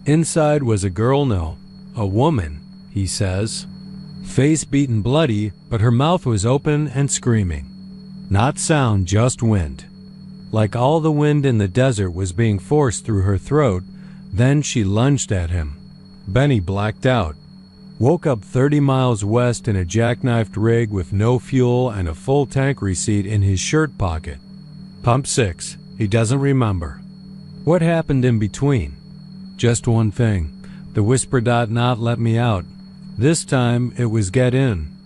Inside was a girl, no, a woman, he says. Face beaten bloody, but her mouth was open and screaming. Not sound, just wind. Like all the wind in the desert was being forced through her throat. Then she lunged at him. Benny blacked out. Woke up 30 miles west in a jackknifed rig with no fuel and a full tank receipt in his shirt pocket. Pump 6. He doesn't remember. What happened in between? Just one thing. The whisper not let me out. This time it was get in.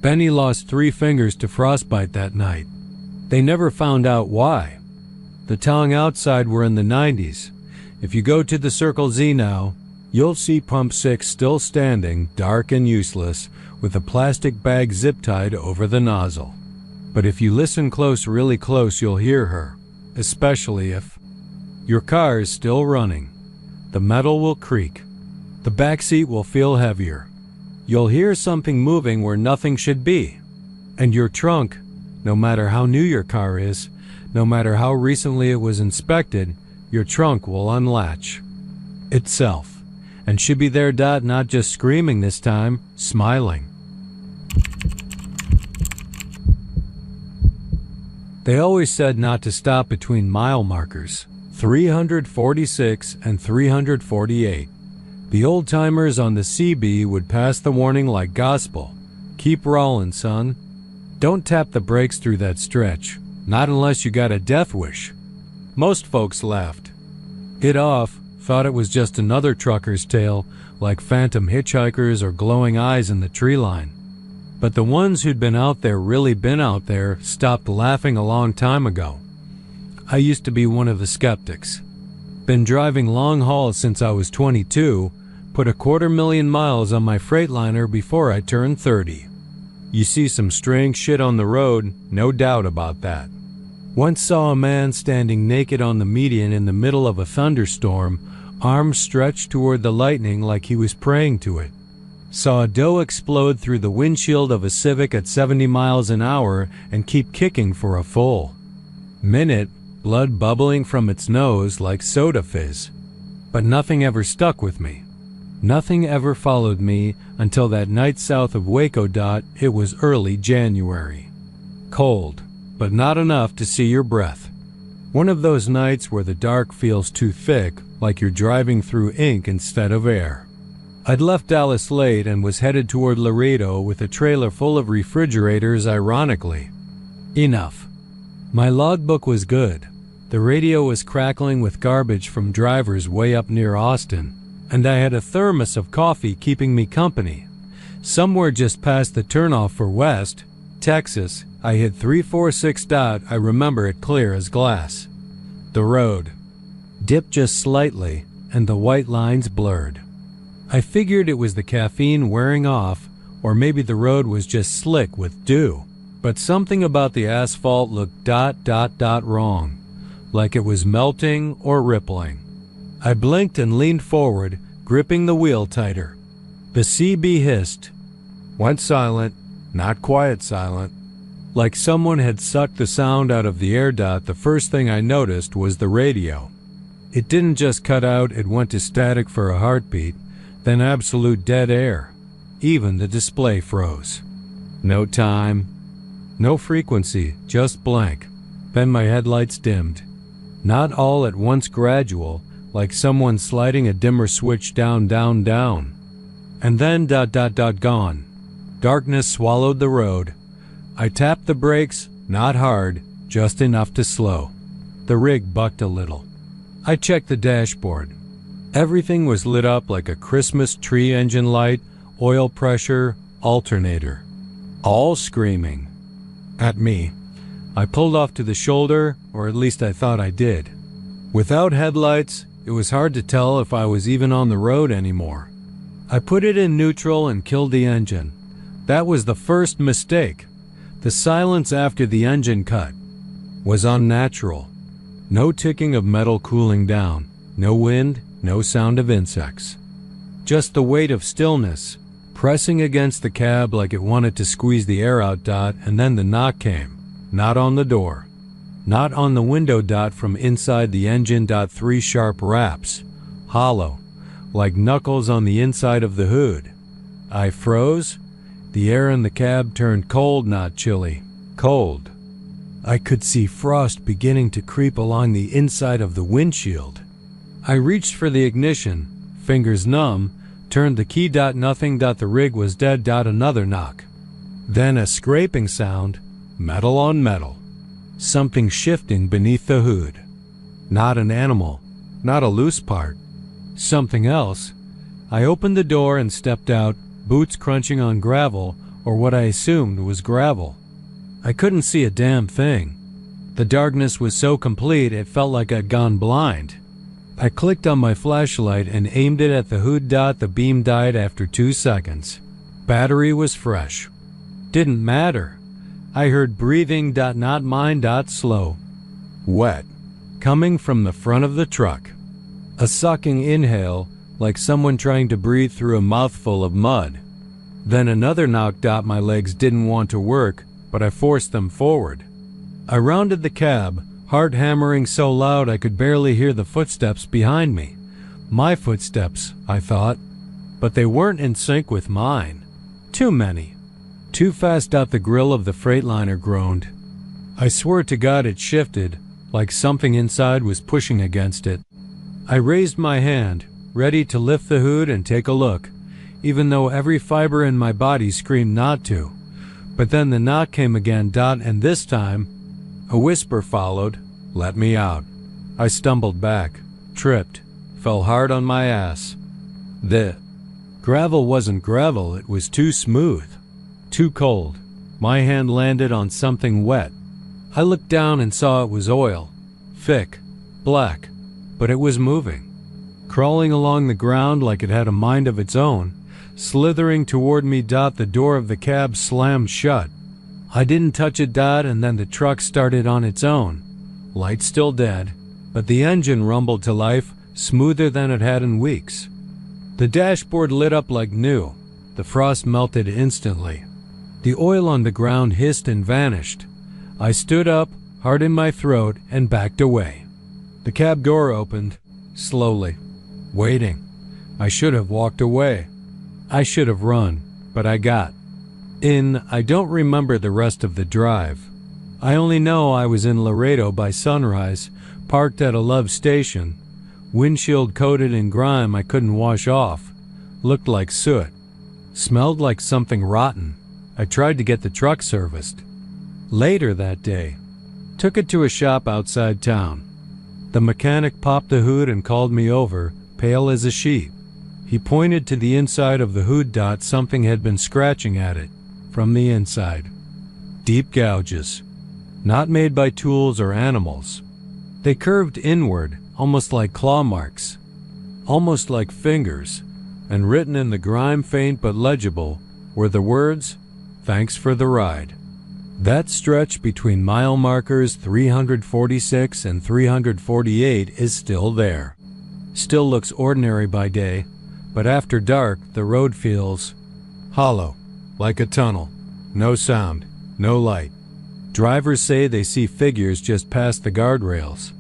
Benny lost 3 fingers to frostbite that night. They never found out why. The telling outside were in the 90s. If you go to the Circle Z now, you'll see Pump 6 still standing, dark and useless, with a plastic bag zip-tied over the nozzle. But if you listen close, really close, you'll hear her, especially if your car is still running. The metal will creak. The back seat will feel heavier. You'll hear something moving where nothing should be. And your trunk, no matter how new your car is, no matter how recently it was inspected, your trunk will unlatch itself. And should be there, not just screaming this time, smiling. They always said not to stop between mile markers, 346 and 348. The old-timers on the CB would pass the warning like gospel. Keep rolling, son. Don't tap the brakes through that stretch, not unless you got a death wish. Most folks laughed it off, thought it was just another trucker's tale, like phantom hitchhikers or glowing eyes in the tree line. But the ones who'd been out there, really been out there, stopped laughing a long time ago. I used to be one of the skeptics. Been driving long hauls since I was 22, put 250,000 miles on my Freightliner before I turned 30. You see some strange shit on the road, no doubt about that. Once saw a man standing naked on the median in the middle of a thunderstorm, arms stretched toward the lightning like he was praying to it. Saw a doe explode through the windshield of a Civic at 70 miles an hour and keep kicking for a full minute, blood bubbling from its nose like soda fizz. But nothing ever stuck with me. Nothing ever followed me until that night south of Waco. It was early January. Cold, but not enough to see your breath. One of those nights where the dark feels too thick, like you're driving through ink instead of air. I'd left Dallas late and was headed toward Laredo with a trailer full of refrigerators, ironically. Enough. My logbook was good. The radio was crackling with garbage from drivers way up near Austin, and I had a thermos of coffee keeping me company. Somewhere just past the turnoff for West, Texas, I hit 346. I remember it clear as glass. The road dipped just slightly, and the white lines blurred. I figured it was the caffeine wearing off, or maybe the road was just slick with dew. But something about the asphalt looked wrong, like it was melting or rippling. I blinked and leaned forward, gripping the wheel tighter. The CB hissed, went silent, not quiet silent. Like someone had sucked the sound out of the air. The first thing I noticed was the radio. It didn't just cut out, it went to static for a heartbeat, then absolute dead air. Even the display froze. No time, no frequency, just blank. Then my headlights dimmed. Not all at once, gradual, like someone sliding a dimmer switch down. And then gone. Darkness swallowed the road. I tapped the brakes, not hard, just enough to slow. The rig bucked a little. I checked the dashboard. Everything was lit up like a Christmas tree. Engine light, oil pressure, alternator. All screaming at me. I pulled off to the shoulder, or at least I thought I did. Without headlights, it was hard to tell if I was even on the road anymore. I put it in neutral and killed the engine. That was the first mistake. The silence after the engine cut was unnatural. No ticking of metal cooling down, no wind, no sound of insects. Just the weight of stillness, pressing against the cab like it wanted to squeeze the air out. And then the knock came. Not on the door. Not on the window. From inside the engine. 3 sharp raps. Hollow, like knuckles on the inside of the hood. I froze. The air in the cab turned cold, not chilly. Cold. I could see frost beginning to creep along the inside of the windshield. I reached for the ignition, fingers numb, turned the key. Nothing. The rig was dead. Another knock. Then a scraping sound, metal on metal. Something shifting beneath the hood. Not an animal, not a loose part. Something else. I opened the door and stepped out, boots crunching on gravel, or what I assumed was gravel. I couldn't see a damn thing. The darkness was so complete it felt like I'd gone blind. I clicked on my flashlight and aimed it at the hood. The beam died after 2 seconds. Battery was fresh. Didn't matter. I heard breathing. Not mine. Slow. Wet. Coming from the front of the truck. A sucking inhale, like someone trying to breathe through a mouthful of mud. Then another knock. My legs didn't want to work, but I forced them forward. I rounded the cab, heart hammering so loud I could barely hear the footsteps behind me. My footsteps, I thought, but they weren't in sync with mine. Too many. Too fast. The grill of the Freightliner groaned. I swear to God it shifted, like something inside was pushing against it. I raised my hand, ready to lift the hood and take a look, even though every fiber in my body screamed not to. But then the knock came again. And this time, a whisper followed, "Let me out." I stumbled back, tripped, fell hard on my ass. The gravel wasn't gravel, it was too smooth, too cold. My hand landed on something wet. I looked down and saw it was oil, thick, black, but it was moving, crawling along the ground like it had a mind of its own, slithering toward me. The door of the cab slammed shut. I didn't touch it. And then the truck started on its own. Light still dead, but the engine rumbled to life, smoother than it had in weeks. The dashboard lit up like new. The frost melted instantly. The oil on the ground hissed and vanished. I stood up, heart in my throat, and backed away. The cab door opened, slowly, waiting. I should have walked away. I should have run, but I got in. I don't remember the rest of the drive. I only know I was in Laredo by sunrise, parked at a love station. Windshield coated in grime I couldn't wash off. Looked like soot. Smelled like something rotten. I tried to get the truck serviced. Later that day, took it to a shop outside town. The mechanic popped the hood and called me over, pale as a sheet. He pointed to the inside of the hood. Something had been scratching at it, from the inside. Deep gouges. Not made by tools or animals. They curved inward, almost like claw marks. Almost like fingers. And written in the grime, faint but legible, were the words, "Thanks for the ride." That stretch between mile markers 346 and 348 is still there. Still looks ordinary by day, but after dark the road feels hollow, like a tunnel. No sound, no light. Drivers say they see figures just past the guardrails.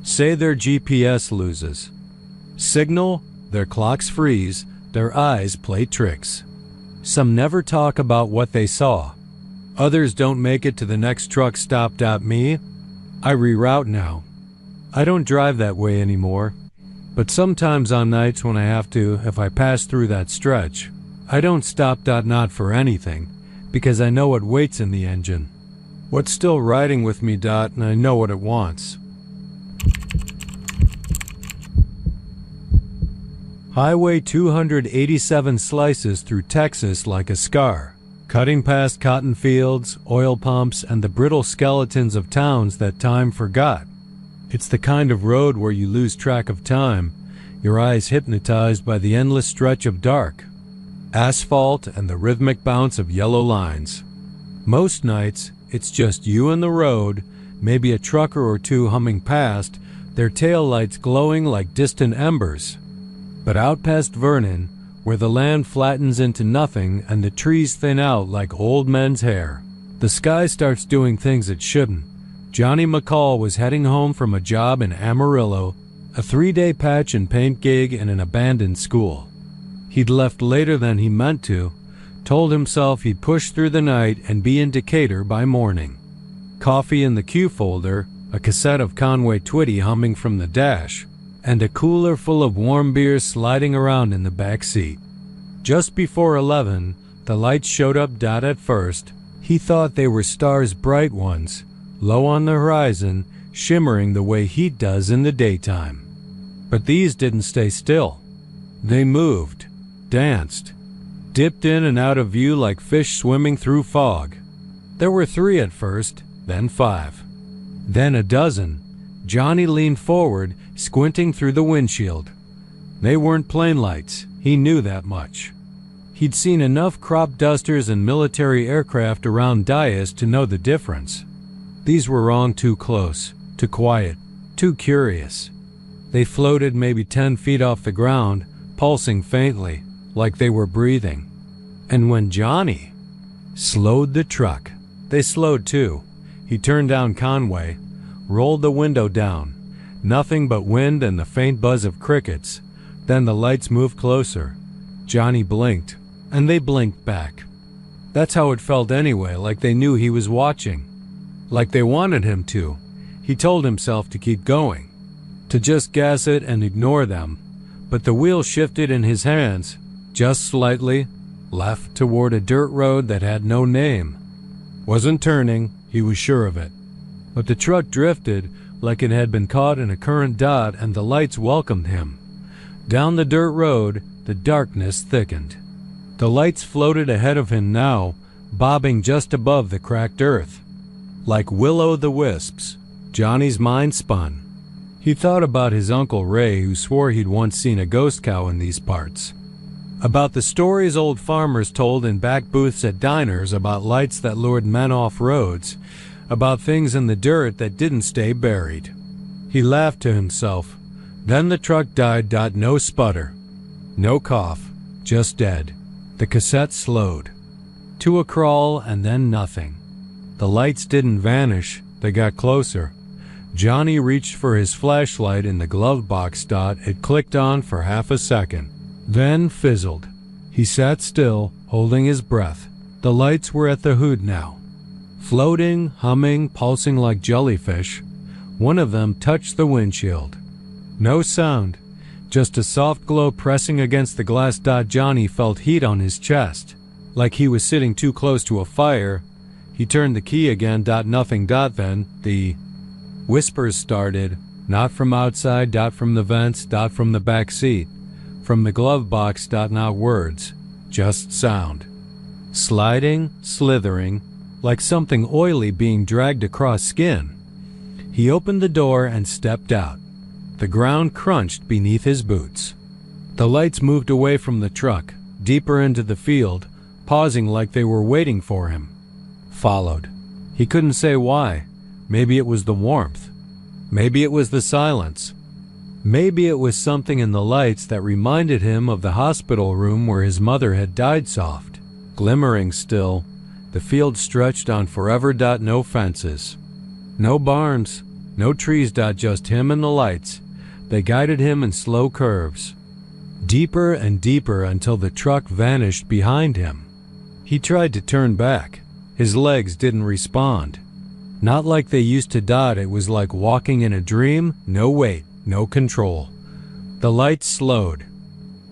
Say their GPS loses signal, their clocks freeze, their eyes play tricks. Some never talk about what they saw. Others don't make it to the next truck stop. Me, I reroute now. I don't drive that way anymore, but sometimes on nights when I have to, if I pass through that stretch, I don't stop. Not for anything, because I know what waits in the engine. What's still riding with me. And I know what it wants. Highway 287 slices through Texas like a scar, cutting past cotton fields, oil pumps, and the brittle skeletons of towns that time forgot. It's the kind of road where you lose track of time, your eyes hypnotized by the endless stretch of dark, asphalt, and the rhythmic bounce of yellow lines. Most nights, it's just you and the road, maybe a trucker or two humming past, their taillights glowing like distant embers. But out past Vernon, where the land flattens into nothing and the trees thin out like old men's hair, the sky starts doing things it shouldn't. Johnny McCall was heading home from a job in Amarillo, a 3-day patch and paint gig in an abandoned school. He'd left later than he meant to, told himself he'd push through the night and be in Decatur by morning. Coffee in the Q folder, a cassette of Conway Twitty humming from the dash, and a cooler full of warm beer sliding around in the back seat. Just before 11, the lights showed up. At first, he thought they were stars, bright ones, low on the horizon, shimmering the way heat does in the daytime. But these didn't stay still. They moved, danced, dipped in and out of view like fish swimming through fog. There were 3 at first, then 5, then a dozen. Johnny leaned forward, squinting through the windshield. They weren't plane lights, he knew that much. He'd seen enough crop dusters and military aircraft around Dias to know the difference. These were wrong, too close, too quiet, too curious. They floated maybe 10 feet off the ground, pulsing faintly, like they were breathing. And when Johnny slowed the truck, they slowed too. He turned down Conway, rolled the window down. Nothing but wind and the faint buzz of crickets. Then the lights moved closer. Johnny blinked, and they blinked back. That's how it felt anyway, like they knew he was watching. Like they wanted him to. He told himself to keep going, to just gas it and ignore them. But the wheel shifted in his hands, just slightly, left toward a dirt road that had no name. Wasn't turning, he was sure of it. But the truck drifted like it had been caught in a current, and the lights welcomed him. Down the dirt road, the darkness thickened. The lights floated ahead of him now, bobbing just above the cracked earth. Like will-o'-the-wisps, Johnny's mind spun. He thought about his Uncle Ray, who swore he'd once seen a ghost cow in these parts. About the stories old farmers told in back booths at diners about lights that lured men off roads, about things in the dirt that didn't stay buried. He laughed to himself. Then the truck died. No sputter, no cough, just dead. The cassette slowed to a crawl and then nothing. The lights didn't vanish, they got closer. Johnny reached for his flashlight in the glove box. It clicked on for half a second, then fizzled. He sat still, holding his breath. The lights were at the hood now, floating, humming, pulsing like jellyfish. One of them touched the windshield. No sound, just a soft glow pressing against the glass. Johnny felt heat on his chest, like he was sitting too close to a fire. He turned the key again. Nothing. Then the whispers started, not from outside. From the vents. From the back seat. From the glove box. Not words, just sound. Sliding, slithering, like something oily being dragged across skin. He opened the door and stepped out. The ground crunched beneath his boots. The lights moved away from the truck, deeper into the field, pausing like they were waiting for him. Followed. He couldn't say why. Maybe it was the warmth. Maybe it was the silence. Maybe it was something in the lights that reminded him of the hospital room where his mother had died. Soft, glimmering still, the field stretched on forever. No fences, no barns, no trees. Just him and the lights. They guided him in slow curves, deeper and deeper until the truck vanished behind him. He tried to turn back. His legs didn't respond. Not like they used to. It was like walking in a dream, no weight, no control. The lights slowed,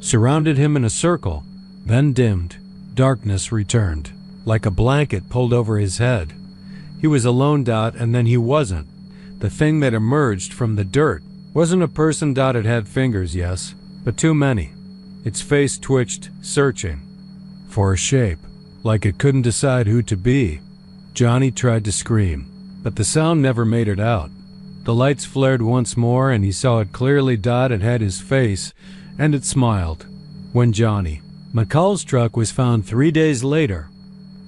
surrounded him in a circle, then dimmed. Darkness returned, like a blanket pulled over his head. He was alone. And then he wasn't. The thing that emerged from the dirt wasn't a person. It had fingers, yes, but too many. Its face twitched, searching for a shape, like it couldn't decide who to be. Johnny tried to scream, but the sound never made it out. The lights flared once more, and he saw it clearly. It had his face, and it smiled. When Johnny McCall's truck was found 3 days later,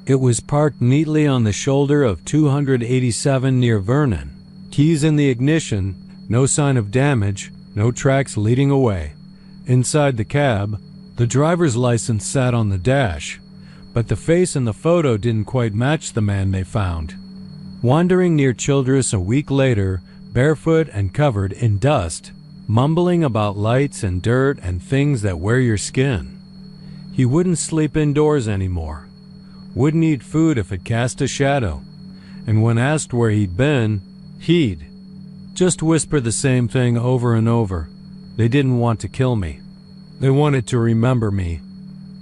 it was parked neatly on the shoulder of 287 near Vernon. Keys in the ignition, no sign of damage, no tracks leading away. Inside the cab, the driver's license sat on the dash, but the face in the photo didn't quite match the man they found. Wandering near Childress a week later, barefoot and covered in dust, mumbling about lights and dirt and things that wear your skin. He wouldn't sleep indoors anymore, wouldn't eat food if it cast a shadow, and when asked where he'd been, he'd just whisper the same thing over and over. They didn't want to kill me. They wanted to remember me.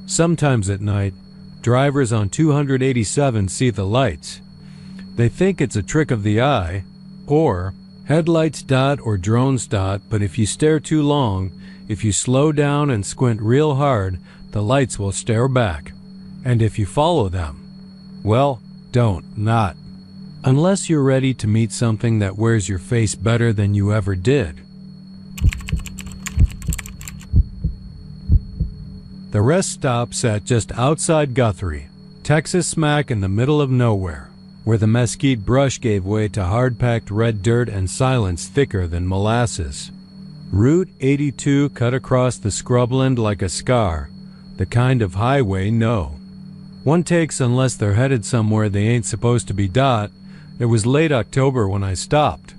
Sometimes at night, drivers on 287 see the lights. They think it's a trick of the eye, or headlights. Or drones. But if you stare too long, if you slow down and squint real hard, the lights will stare back. And if you follow them, well, not. Unless you're ready to meet something that wears your face better than you ever did. The rest stop sat just outside Guthrie, Texas, smack in the middle of nowhere, where the mesquite brush gave way to hard-packed red dirt and silence thicker than molasses. Route 82 cut across the scrubland like a scar, the kind of highway one takes unless they're headed somewhere they ain't supposed to be. It was late October when I stopped.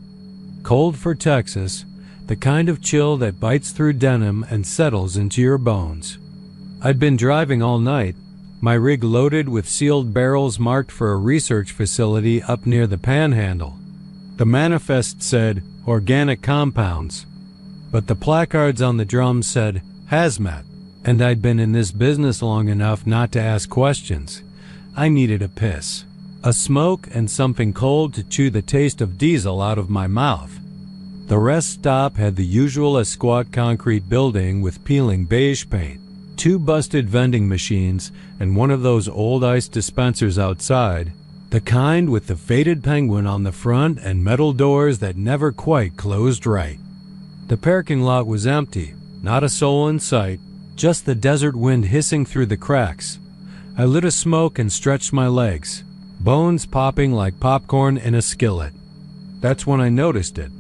Cold for Texas, the kind of chill that bites through denim and settles into your bones. I'd been driving all night, my rig loaded with sealed barrels marked for a research facility up near the Panhandle. The manifest said organic compounds, but the placards on the drums said hazmat, and I'd been in this business long enough not to ask questions. I needed a piss, a smoke, and something cold to chew the taste of diesel out of my mouth. The rest stop had the usual a squat concrete building with peeling beige paint, 2 busted vending machines, and one of those old ice dispensers outside, the kind with the faded penguin on the front and metal doors that never quite closed right. The parking lot was empty, not a soul in sight, just the desert wind hissing through the cracks. I lit a smoke and stretched my legs, bones popping like popcorn in a skillet. That's when I noticed it.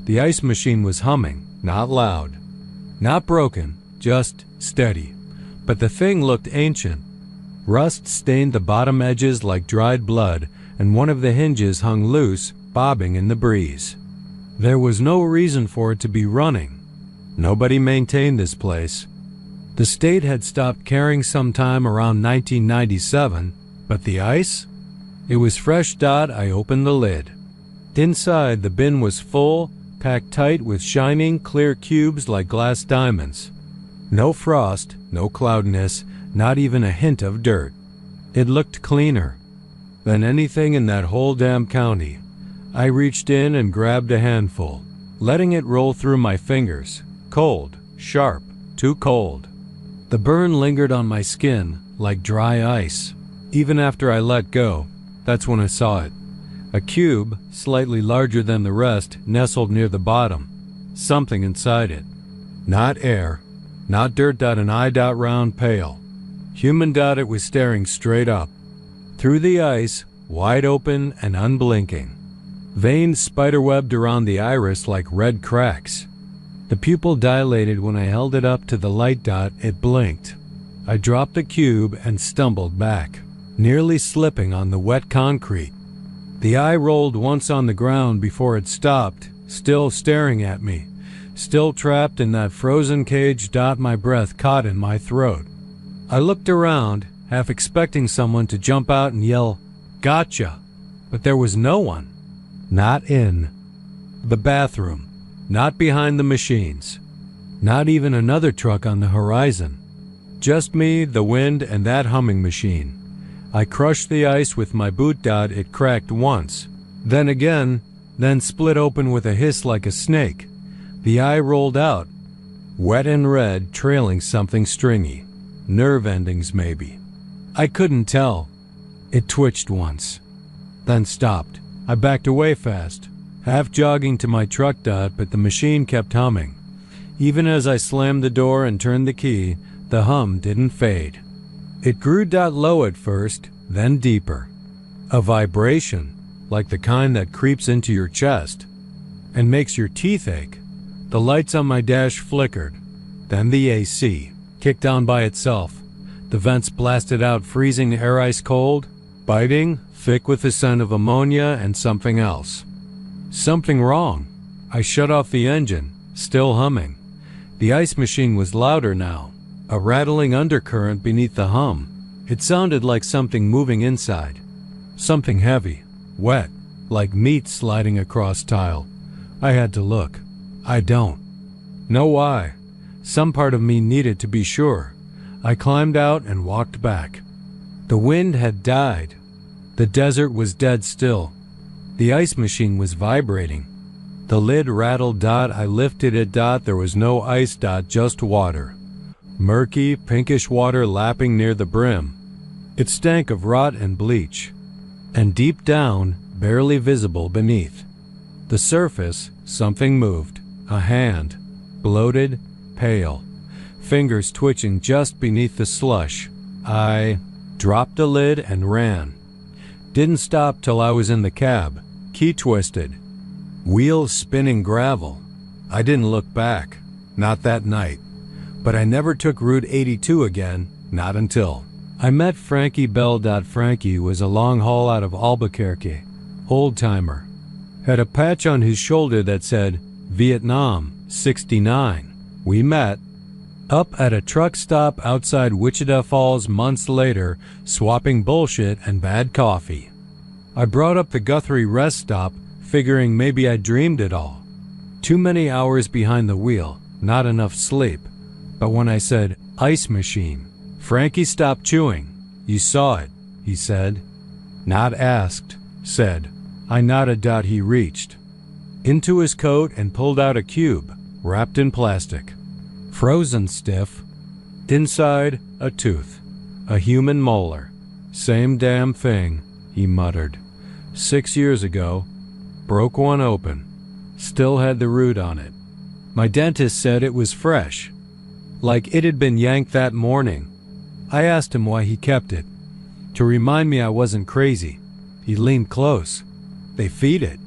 The ice machine was humming, not loud, not broken, just steady. But the thing looked ancient. Rust stained the bottom edges like dried blood, and one of the hinges hung loose, bobbing in the breeze. There was no reason for it to be running. Nobody maintained this place. The state had stopped caring sometime around 1997, but the ice? It was fresh. I opened the lid. Inside, the bin was full, packed tight with shining, clear cubes like glass diamonds. No frost, no cloudiness, not even a hint of dirt. It looked cleaner than anything in that whole damn county. I reached in and grabbed a handful, letting it roll through my fingers. Cold, sharp, too cold. The burn lingered on my skin like dry ice. Even after I let go, that's when I saw it. A cube, slightly larger than the rest, nestled near the bottom. Something inside it. Not air, not dirt. An eye. Round, pale. Human. It was staring straight up. Through the ice, wide open and unblinking. Veins spiderwebbed around the iris like red cracks. The pupil dilated when I held it up to the light dot. It blinked. I dropped the cube and stumbled back, nearly slipping on the wet concrete. The eye rolled once on the ground before it stopped, still staring at me, still trapped in that frozen cage. My breath caught in my throat. I looked around, half expecting someone to jump out and yell, "Gotcha!" But there was no one. Not in the bathroom, not behind the machines, not even another truck on the horizon. Just me, the wind, and that humming machine. I crushed the ice with my boot. It cracked once, then again, then split open with a hiss like a snake. The eye rolled out, wet and red, trailing something stringy. Nerve endings, maybe. I couldn't tell. It twitched once, then stopped. I backed away fast, half jogging to my truck. But the machine kept humming. Even as I slammed the door and turned the key, the hum didn't fade. It grew low at first, then deeper. A vibration, like the kind that creeps into your chest and makes your teeth ache. The lights on my dash flickered. Then the AC kicked on by itself. The vents blasted out freezing air, ice cold, biting, thick with the scent of ammonia and something else. Something wrong. I shut off the engine, still humming. The ice machine was louder now, a rattling undercurrent beneath the hum. It sounded like something moving inside. Something heavy, wet, like meat sliding across tile. I had to look. I don't know why. Some part of me needed to be sure. I climbed out and walked back. The wind had died. The desert was dead still. The ice machine was vibrating. The lid rattled. I lifted it. There was no ice. Just water. Murky, pinkish water lapping near the brim. It stank of rot and bleach. And deep down, barely visible beneath the surface, something moved. A hand, bloated, pale, fingers twitching just beneath the slush. I dropped the lid and ran. Didn't stop till I was in the cab, key twisted, wheels spinning gravel. I didn't look back, not that night. But I never took Route 82 again, not until I met Frankie Bell. Frankie was a long haul out of Albuquerque, old-timer. Had a patch on his shoulder that said, Vietnam, 69. We met up at a truck stop outside Wichita Falls months later, swapping bullshit and bad coffee. I brought up the Guthrie rest stop, figuring maybe I dreamed it all. Too many hours behind the wheel, not enough sleep. But when I said, ice machine, Frankie stopped chewing. You saw it, he said. Not asked, said. I nodded. He reached into his coat and pulled out a cube, wrapped in plastic. Frozen stiff. Inside, a tooth. A human molar. Same damn thing, he muttered. 6 years ago. Broke one open. Still had the root on it. My dentist said it was fresh, like it had been yanked that morning. I asked him why he kept it. To remind me I wasn't crazy. He leaned close. They feed it.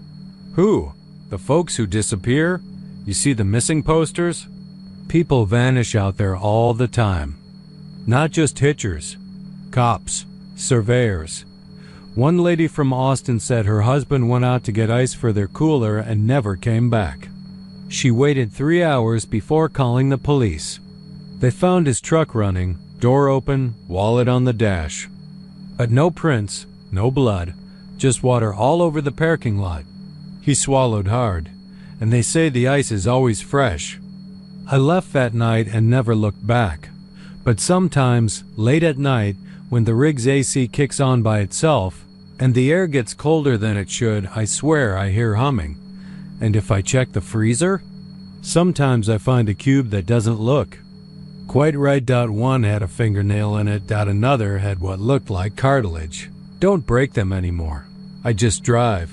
Who? The folks who disappear? You see the missing posters? People vanish out there all the time. Not just hitchers. Cops. Surveyors. One lady from Austin said her husband went out to get ice for their cooler and never came back. She waited 3 hours before calling the police. They found his truck running, door open, wallet on the dash. But no prints, no blood, just water all over the parking lot. He swallowed hard, and they say the ice is always fresh. I left that night and never looked back. But sometimes, late at night, when the rig's AC kicks on by itself, and the air gets colder than it should, I swear I hear humming. And if I check the freezer, sometimes I find a cube that doesn't look quite right. One had a fingernail in it. Another had what looked like cartilage. Don't break them anymore. I just drive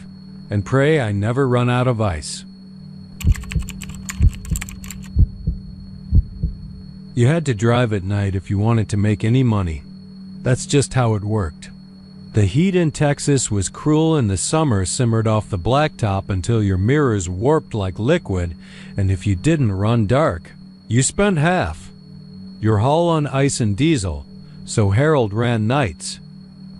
and pray I never run out of ice. You had to drive at night if you wanted to make any money. That's just how it worked. The heat in Texas was cruel and the summer simmered off the blacktop until your mirrors warped like liquid, and if you didn't run dark, you spent half. Your haul on ice and diesel, so Harold ran nights.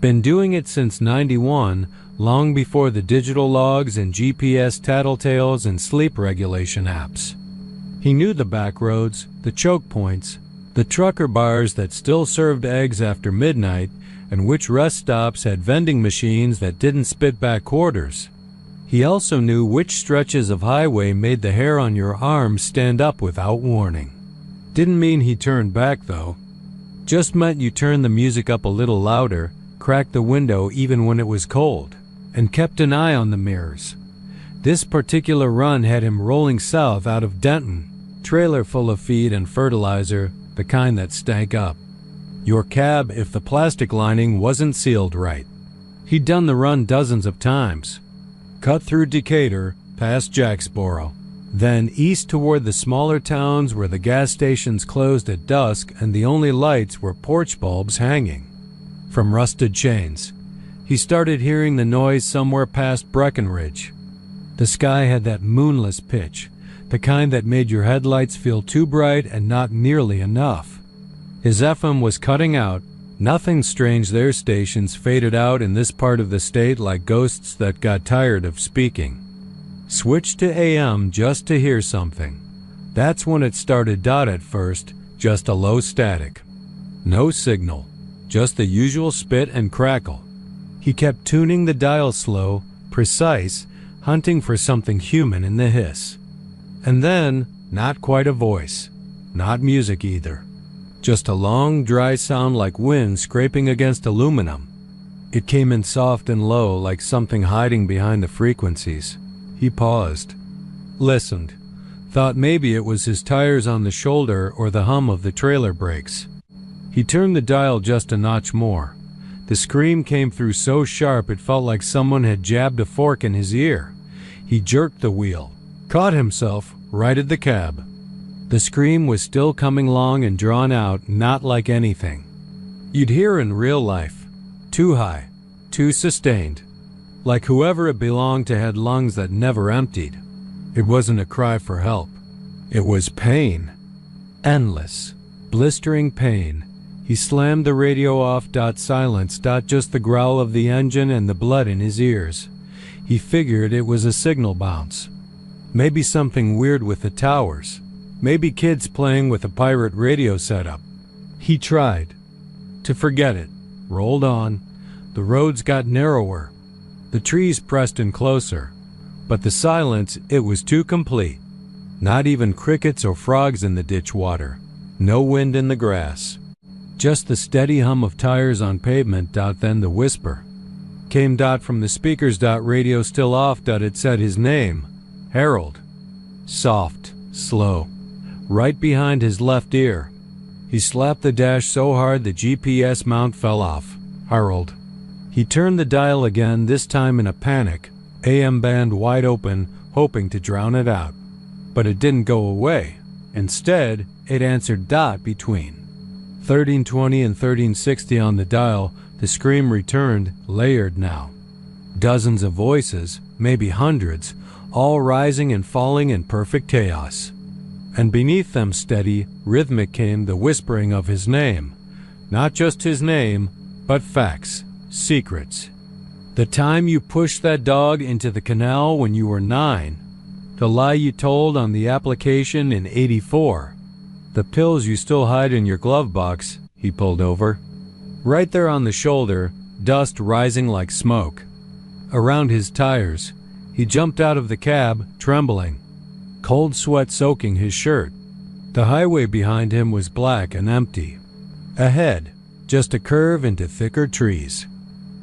Been doing it since '91, long before the digital logs and GPS tattletales and sleep regulation apps. He knew the back roads, the choke points, the trucker bars that still served eggs after midnight, and which rest stops had vending machines that didn't spit back quarters. He also knew which stretches of highway made the hair on your arm stand up without warning. Didn't mean he turned back, though. Just meant you turned the music up a little louder, cracked the window even when it was cold, and kept an eye on the mirrors. This particular run had him rolling south out of Denton, trailer full of feed and fertilizer, the kind that stank up. Your cab if the plastic lining wasn't sealed right. He'd done the run dozens of times. Cut through Decatur, past Jacksboro, then east toward the smaller towns where the gas stations closed at dusk and the only lights were porch bulbs hanging from rusted chains. He started hearing the noise somewhere past Breckenridge. The sky had that moonless pitch, the kind that made your headlights feel too bright and not nearly enough. His FM was cutting out. Nothing strange, their stations faded out in this part of the state like ghosts that got tired of speaking. Switched to AM just to hear something. That's when it started. At first, just a low static. No signal, just the usual spit and crackle. He kept tuning the dial slow, precise, hunting for something human in the hiss. And then, not quite a voice, not music either. Just a long, dry sound like wind scraping against aluminum. It came in soft and low like something hiding behind the frequencies. He paused, listened, thought maybe it was his tires on the shoulder or the hum of the trailer brakes. He turned the dial just a notch more. The scream came through so sharp it felt like someone had jabbed a fork in his ear. He jerked the wheel, caught himself, righted the cab. The scream was still coming long and drawn out, not like anything you'd hear in real life. Too high, too sustained. Like whoever it belonged to had lungs that never emptied. It wasn't a cry for help. It was pain. Endless, blistering pain. He slammed the radio off. Silence. Just the growl of the engine and the blood in his ears. He figured it was a signal bounce. Maybe something weird with the towers. Maybe kids playing with a pirate radio setup. He tried to forget it, rolled on. The roads got narrower. The trees pressed in closer. But the silence, it was too complete. Not even crickets or frogs in the ditch water. No wind in the grass. Just the steady hum of tires on pavement. Then the whisper came. From the speakers. Radio still off. It said his name, Harold. Soft, slow. Right behind his left ear. He slapped the dash so hard the GPS mount fell off. Harold. He turned the dial again, this time in a panic. AM band wide open, hoping to drown it out. But it didn't go away. Instead, it answered. Between 1320 and 1360 on the dial, the scream returned, layered now. Dozens of voices, maybe hundreds, all rising and falling in perfect chaos. And beneath them, steady, rhythmic, came the whispering of his name. Not just his name, but facts, secrets. The time you pushed that dog into the canal when you were 9. The lie you told on the application in '84. The pills you still hide in your glove box. He pulled over. Right there on the shoulder, dust rising like smoke. Around his tires. He jumped out of the cab, trembling. Cold sweat soaking his shirt. The highway behind him was black and empty. Ahead, just a curve into thicker trees.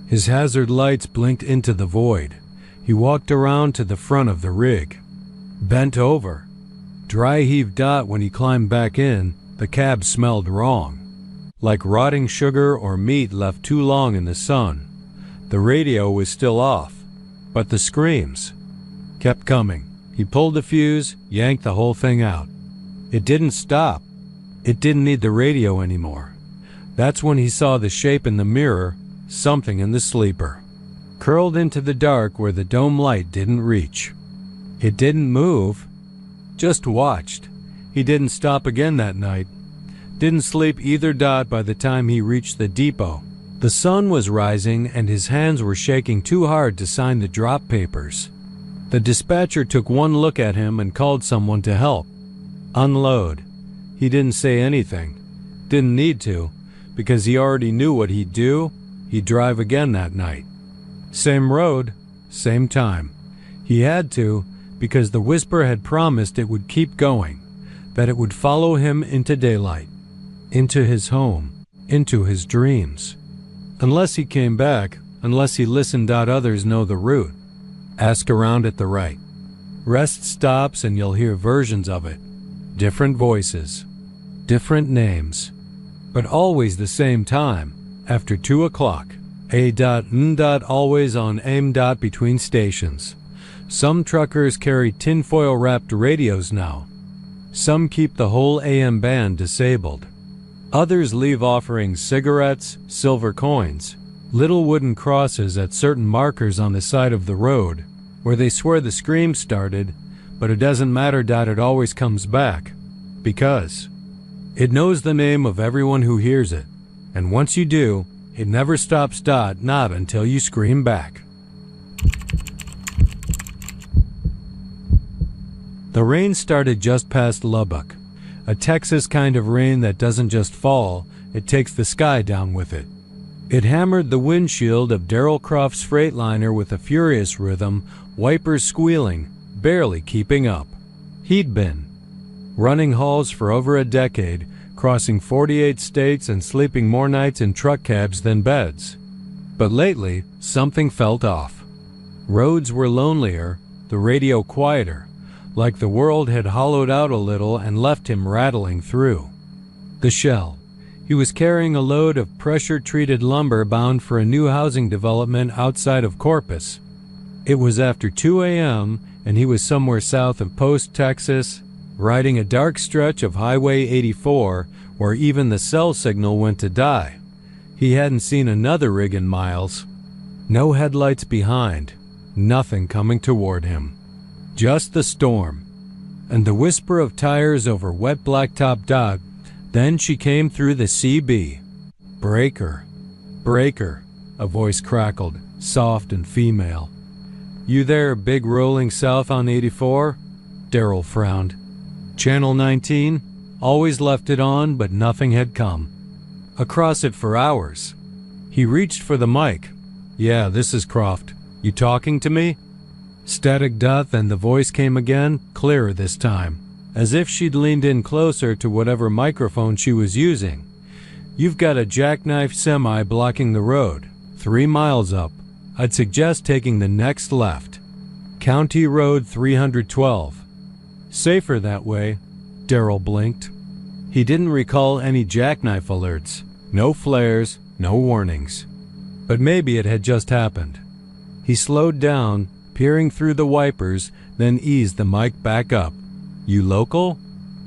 His hazard lights blinked into the void. He walked around to the front of the rig. Bent over. Dry heaved. When he climbed back in, the cab smelled wrong. Like rotting sugar or meat left too long in the sun. The radio was still off, but the screams kept coming. He pulled the fuse, yanked the whole thing out. It didn't stop. It didn't need the radio anymore. That's when he saw the shape in the mirror, something in the sleeper. Curled into the dark where the dome light didn't reach. It didn't move, just watched. He didn't stop again that night. Didn't sleep either. By the time he reached the depot, the sun was rising and his hands were shaking too hard to sign the drop papers. The dispatcher took one look at him and called someone to help unload. He didn't say anything. Didn't need to, because he already knew what he'd do. He'd drive again that night. Same road, same time. He had to, because the whisper had promised it would keep going, that it would follow him into daylight, into his home, into his dreams. Unless he came back, unless he listened. Others know the route. Ask around at the right. Rest stops and you'll hear versions of it. Different voices, different names, but always the same time, after 2 o'clock. A.N. Always on aim. Between stations. Some truckers carry tinfoil-wrapped radios now. Some keep the whole AM band disabled. Others leave offering cigarettes, silver coins, little wooden crosses at certain markers on the side of the road, where they swear the scream started, but it doesn't matter. It always comes back, because it knows the name of everyone who hears it, and once you do, it never stops. Not until you scream back. The rain started just past Lubbock, a Texas kind of rain that doesn't just fall, it takes the sky down with it. It hammered the windshield of Darrell Croft's Freightliner with a furious rhythm, wipers squealing, barely keeping up. He'd been running hauls for over a decade, crossing 48 states and sleeping more nights in truck cabs than beds. But lately, something felt off. Roads were lonelier, the radio quieter, like the world had hollowed out a little and left him rattling through. The shell. He was carrying a load of pressure-treated lumber bound for a new housing development outside of Corpus. It was after 2 a.m., and he was somewhere south of Post, Texas, riding a dark stretch of Highway 84 where even the cell signal went to die. He hadn't seen another rig in miles. No headlights behind, nothing coming toward him. Just the storm, and the whisper of tires over wet blacktop. Then she came through the CB. Breaker, breaker, a voice crackled, soft and female. You there, big rolling south on 84? Darrell frowned. Channel 19? Always left it on, but nothing had come. Across it for hours. He reached for the mic. Yeah, this is Croft. You talking to me? Static. Then the voice came again, clearer this time, as if she'd leaned in closer to whatever microphone she was using. You've got a jackknife semi blocking the road, 3 miles up. I'd suggest taking the next left. County Road 312. Safer that way. Darrell blinked. He didn't recall any jackknife alerts. No flares, no warnings. But maybe it had just happened. He slowed down, peering through the wipers, then eased the mic back up. You local?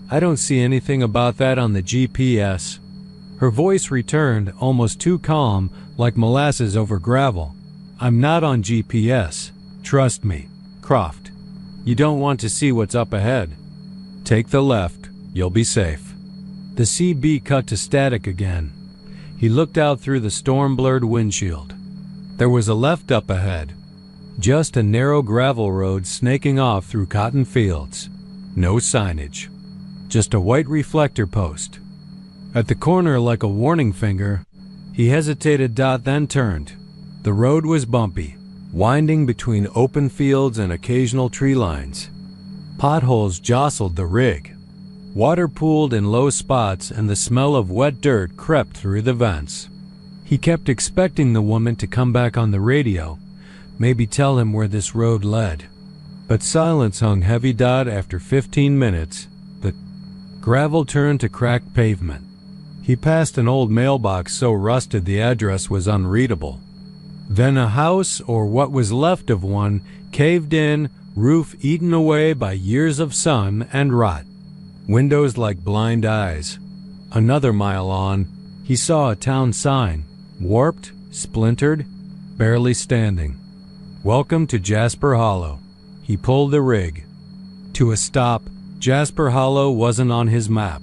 I don't see anything about that on the GPS. Her voice returned, almost too calm, like molasses over gravel. I'm not on GPS. Trust me, Croft. You don't want to see what's up ahead. Take the left. You'll be safe. The CB cut to static again. He looked out through the storm-blurred windshield. There was a left up ahead. Just a narrow gravel road snaking off through cotton fields. No signage. Just a white reflector post. At the corner, like a warning finger, he hesitated. Then turned. The road was bumpy, winding between open fields and occasional tree lines. Potholes jostled the rig. Water pooled in low spots and the smell of wet dirt crept through the vents. He kept expecting the woman to come back on the radio, maybe tell him where this road led. But silence hung heavy. After 15 minutes, the gravel turned to cracked pavement. He passed an old mailbox so rusted the address was unreadable. Then a house, or what was left of one, caved in, roof eaten away by years of sun and rot. Windows like blind eyes. Another mile on, he saw a town sign, warped, splintered, barely standing. Welcome to Jasper Hollow. He pulled the rig. To a stop, Jasper Hollow wasn't on his map.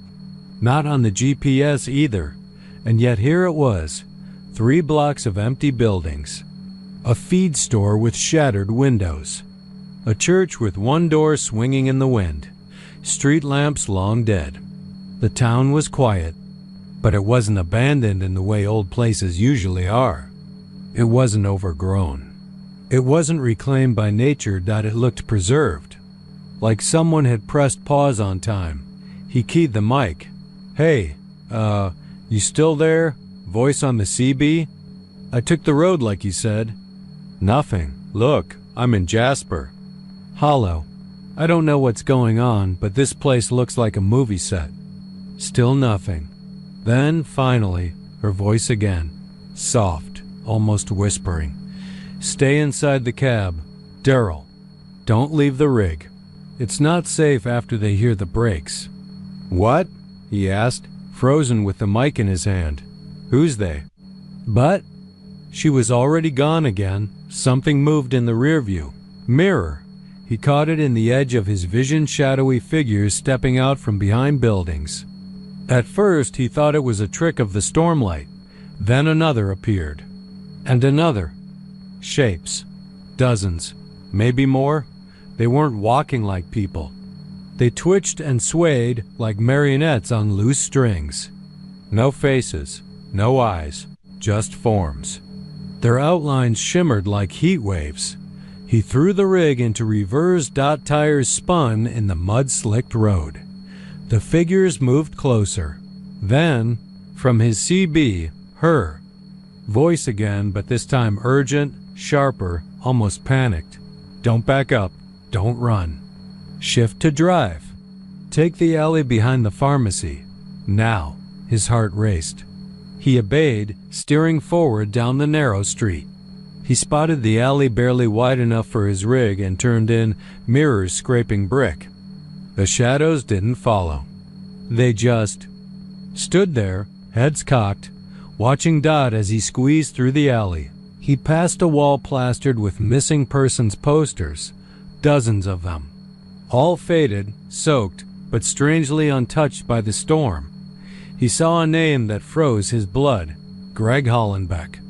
Not on the GPS either. And yet here it was. 3 blocks of empty buildings. A feed store with shattered windows. A church with one door swinging in the wind. Street lamps long dead. The town was quiet, but it wasn't abandoned in the way old places usually are. It wasn't overgrown. It wasn't reclaimed by nature that it looked preserved. Like someone had pressed pause on time. He keyed the mic. Hey, you still there? Voice on the CB? I took the road like you said. Nothing. Look, I'm in Jasper. Hollow. I don't know what's going on, but this place looks like a movie set. Still nothing. Then, finally, her voice again. Soft, almost whispering. Stay inside the cab. Daryl. Don't leave the rig. It's not safe after they hear the brakes. What? He asked, frozen with the mic in his hand. Who's they? But she was already gone again. Something moved in the rear view. Mirror. He caught it in the edge of his vision, shadowy figures stepping out from behind buildings. At first, he thought it was a trick of the stormlight. Then another appeared. And another. Shapes. Dozens. Maybe more. They weren't walking like people. They twitched and swayed like marionettes on loose strings. No faces. No eyes. Just forms. Their outlines shimmered like heat waves. He threw the rig into reverse. Tires spun in the mud-slicked road. The figures moved closer. Then, from his CB, her. Voice again, but this time urgent, sharper, almost panicked. Don't back up. Don't run. Shift to drive. Take the alley behind the pharmacy. Now. His heart raced. He obeyed, steering forward down the narrow street. He spotted the alley barely wide enough for his rig and turned in, mirrors scraping brick. The shadows didn't follow. They just stood there, heads cocked, watching Dot as he squeezed through the alley. He passed a wall plastered with missing persons posters, dozens of them. All faded, soaked, but strangely untouched by the storm. He saw a name that froze his blood, Greg Hollenbeck.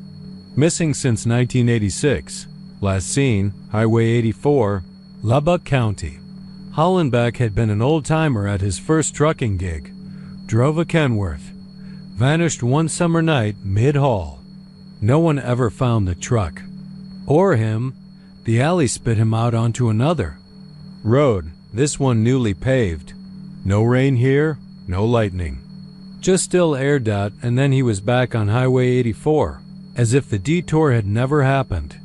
Missing since 1986. Last seen, Highway 84, Lubbock County. Hollenbeck had been an old-timer at his first trucking gig. Drove a Kenworth. Vanished one summer night mid-haul. No one ever found the truck. Or him. The alley spit him out onto another road, this one newly paved. No rain here, no lightning. Just still air. And then he was back on Highway 84, as if the detour had never happened.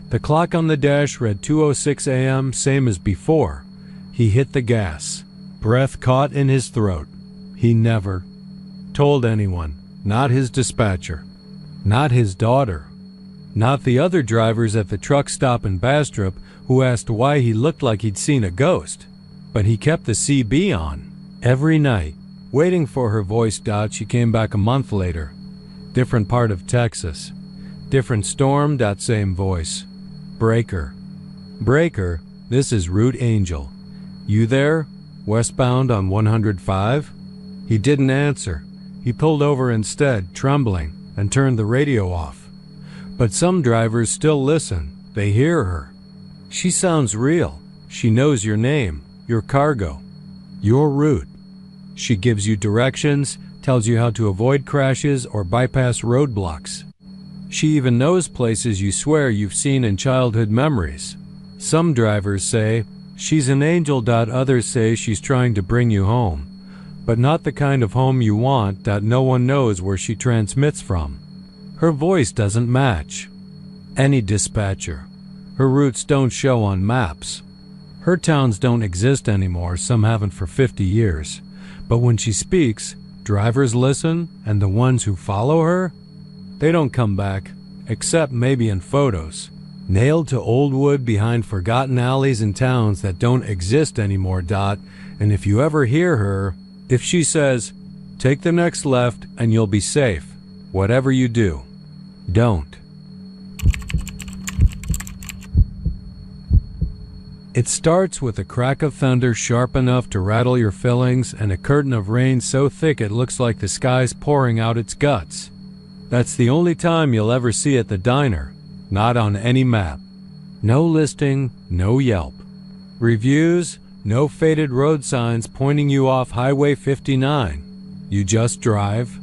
The clock on the dash read 2:06 a.m., same as before. He hit the gas. Breath caught in his throat. He never told anyone, not his dispatcher, not his daughter, not the other drivers at the truck stop in Bastrop who asked why he looked like he'd seen a ghost. But he kept the CB on, every night, waiting for her voice. She came back a month later. Different part of Texas. Different storm. Same voice. Breaker. Breaker, this is Route Angel. You there? Westbound on 105? He didn't answer. He pulled over instead, trembling, and turned the radio off. But some drivers still listen. They hear her. She sounds real. She knows your name, your cargo, your route. She gives you directions, tells you how to avoid crashes or bypass roadblocks. She even knows places you swear you've seen in childhood memories. Some drivers say, she's an angel. Others say she's trying to bring you home. But not the kind of home you want. No one knows where she transmits from. Her voice doesn't match any dispatcher. Her routes don't show on maps. Her towns don't exist anymore. Some haven't for 50 years. But when she speaks, drivers listen, and the ones who follow her, they don't come back, except maybe in photos. Nailed to old wood behind forgotten alleys in towns that don't exist anymore. And if you ever hear her, if she says, take the next left and you'll be safe, whatever you do, Don't. It starts with a crack of thunder sharp enough to rattle your fillings and a curtain of rain so thick it looks like the sky's pouring out its guts. That's the only time you'll ever see it at the diner, not on any map. No listing, no Yelp. Reviews, no faded road signs pointing you off Highway 59. You just drive.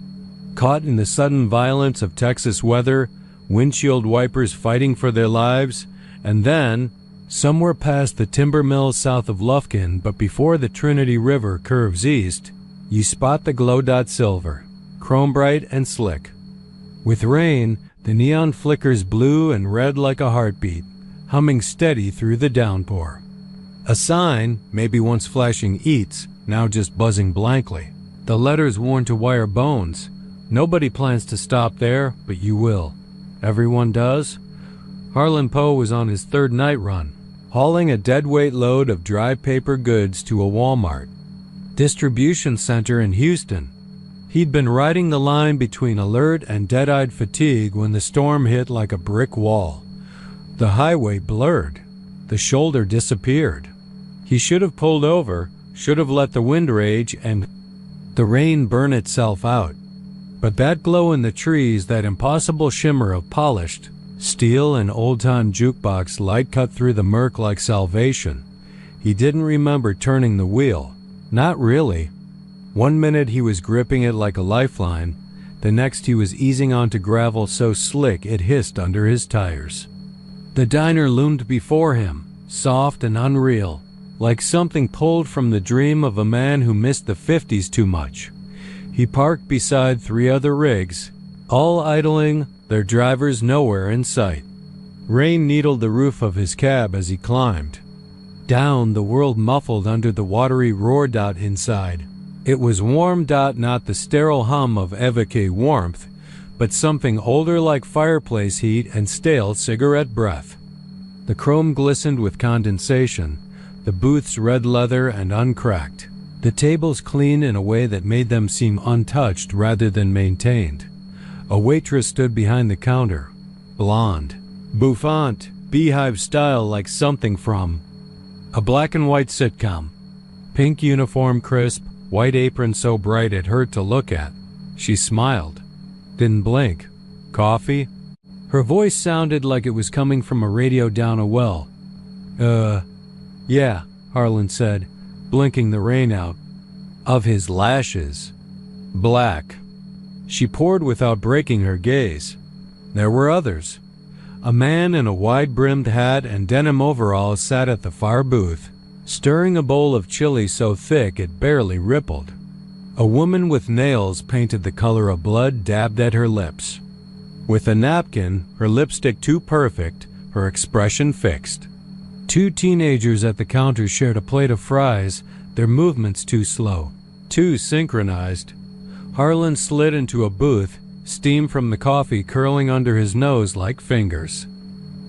Caught in the sudden violence of Texas weather, windshield wipers fighting for their lives, and then, somewhere past the timber mills south of Lufkin but before the Trinity River curves east, you spot the glow dot silver, chrome bright and slick. With rain, the neon flickers blue and red like a heartbeat, humming steady through the downpour. A sign, maybe once flashing eats, now just buzzing blankly. The letters worn to wire bones. Nobody plans to stop there, but you will. Everyone does? Harlan Poe was on his third night run, hauling a deadweight load of dry paper goods to a Walmart distribution center in Houston. He'd been riding the line between alert and dead-eyed fatigue when the storm hit like a brick wall. The highway blurred. The shoulder disappeared. He should have pulled over, should have let the wind rage and the rain burn itself out. But that glow in the trees, that impossible shimmer of polished steel and old-time jukebox light cut through the murk like salvation. He didn't remember turning the wheel. Not really. 1 minute he was gripping it like a lifeline, the next he was easing onto gravel so slick it hissed under his tires. The diner loomed before him, soft and unreal, like something pulled from the dream of a man who missed the 50s too much. He parked beside 3 other rigs, all idling, their drivers nowhere in sight. Rain needled the roof of his cab as he climbed. Down, the world muffled under the watery roar dot inside. It was warm dot, not the sterile hum of evoque warmth, but something older like fireplace heat and stale cigarette breath. The chrome glistened with condensation, the booths red leather and uncracked, the tables clean in a way that made them seem untouched rather than maintained. A waitress stood behind the counter, blonde, bouffant, beehive style like something from a black and white sitcom. Pink uniform crisp, white apron so bright it hurt to look at. She smiled. Didn't blink. Coffee? Her voice sounded like it was coming from a radio down a well. Yeah, Harlan said, blinking the rain out of his lashes. Black. She poured without breaking her gaze. There were others. A man in a wide-brimmed hat and denim overalls sat at the far booth, stirring a bowl of chili so thick it barely rippled. A woman with nails painted the color of blood dabbed at her lips. With a napkin, her lipstick too perfect, her expression fixed. 2 teenagers at the counter shared a plate of fries, their movements too slow, too synchronized. Harlan slid into a booth, steam from the coffee curling under his nose like fingers.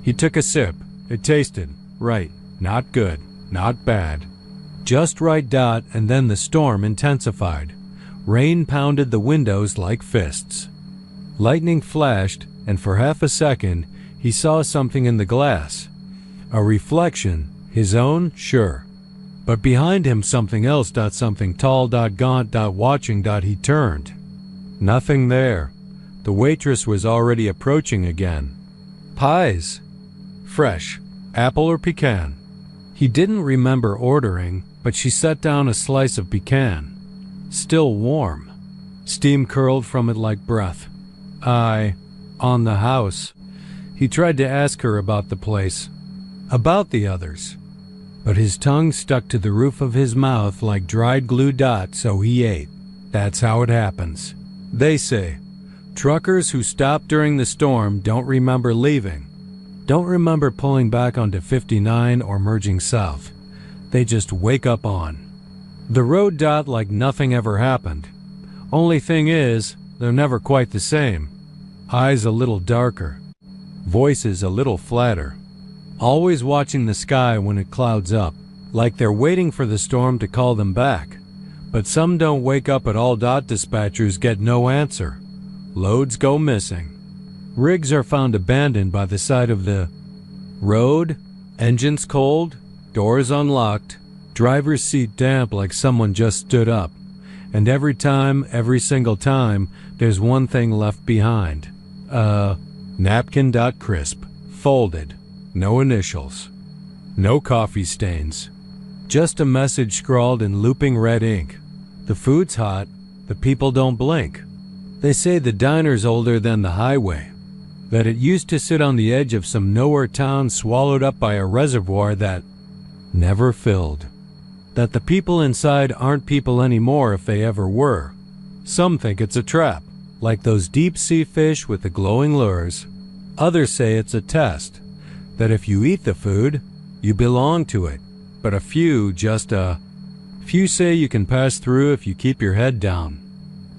He took a sip. It tasted right, not good, not bad. Just right dot, and then the storm intensified. Rain pounded the windows like fists. Lightning flashed, and for half a second, he saw something in the glass. A reflection, his own, sure. But behind him something else, something tall, gaunt, watching. He turned. Nothing there. The waitress was already approaching again. Pies. Fresh. Apple or pecan. He didn't remember ordering, but she set down a slice of pecan. Still warm. Steam curled from it like breath. On the house. He tried to ask her about the place, about the others, but his tongue stuck to the roof of his mouth like dried glue so he ate. That's how it happens. They say. Truckers who stop during the storm don't remember leaving. Don't remember pulling back onto 59 or merging south. They just wake up on the road like nothing ever happened. Only thing is, they're never quite the same. Eyes a little darker. Voices a little flatter. Always watching the sky when it clouds up, like they're waiting for the storm to call them back. But some don't wake up at all. Dispatchers get no answer. Loads go missing. Rigs are found abandoned by the side of the road, engines cold, doors unlocked, driver's seat damp like someone just stood up. And every single time, there's one thing left behind. Napkin.crisp, folded, no initials, no coffee stains. Just a message scrawled in looping red ink. The food's hot, the people don't blink. They say the diner's older than the highway, that it used to sit on the edge of some nowhere town swallowed up by a reservoir that never filled. That the people inside aren't people anymore if they ever were. Some think it's a trap, like those deep-sea fish with the glowing lures. Others say it's a test, that if you eat the food, you belong to it. But a few say you can pass through if you keep your head down.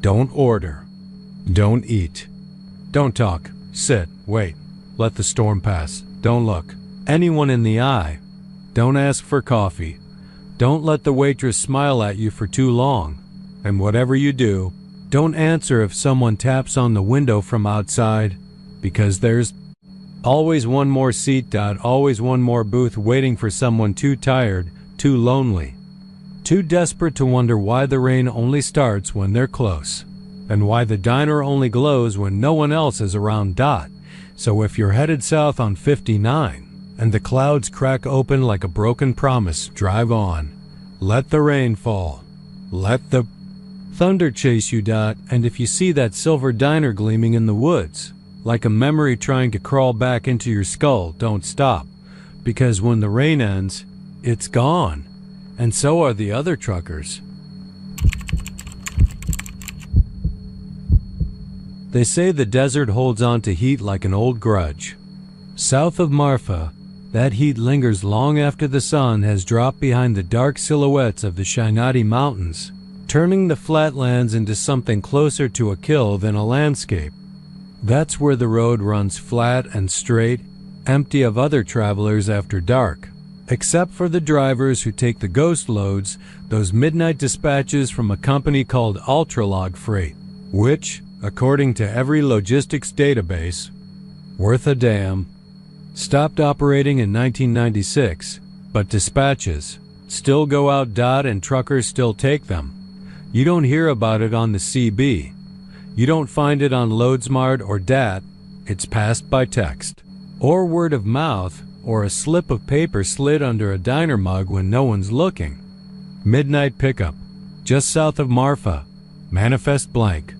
Don't order. Don't eat. Don't talk. Sit. Wait. Let the storm pass. Don't look anyone in the eye. Don't ask for coffee. Don't let the waitress smile at you for too long. And whatever you do, don't answer if someone taps on the window from outside, because there's always one more seat. Always one more booth waiting for someone too tired, too lonely, too desperate to wonder why the rain only starts when they're close, and why the diner only glows when no one else is around. So if you're headed south on 59, and the clouds crack open like a broken promise, drive on. Let the rain fall. Let the thunder chase you. And if you see that silver diner gleaming in the woods, like a memory trying to crawl back into your skull, don't stop. Because when the rain ends, it's gone. And so are the other truckers. They say the desert holds on to heat like an old grudge. South of Marfa, that heat lingers long after the sun has dropped behind the dark silhouettes of the Shainati Mountains, turning the flatlands into something closer to a kill than a landscape. That's where the road runs flat and straight, empty of other travelers after dark, except for the drivers who take the ghost loads, those midnight dispatches from a company called Ultralog Freight, which, according to every logistics database, worth a damn, stopped operating in 1996, but dispatches still go out. And truckers still take them. You don't hear about it on the CB. You don't find it on LoadSmart or DAT. It's passed by text, or word of mouth, or a slip of paper slid under a diner mug when no one's looking. Midnight pickup, just south of Marfa. Manifest blank.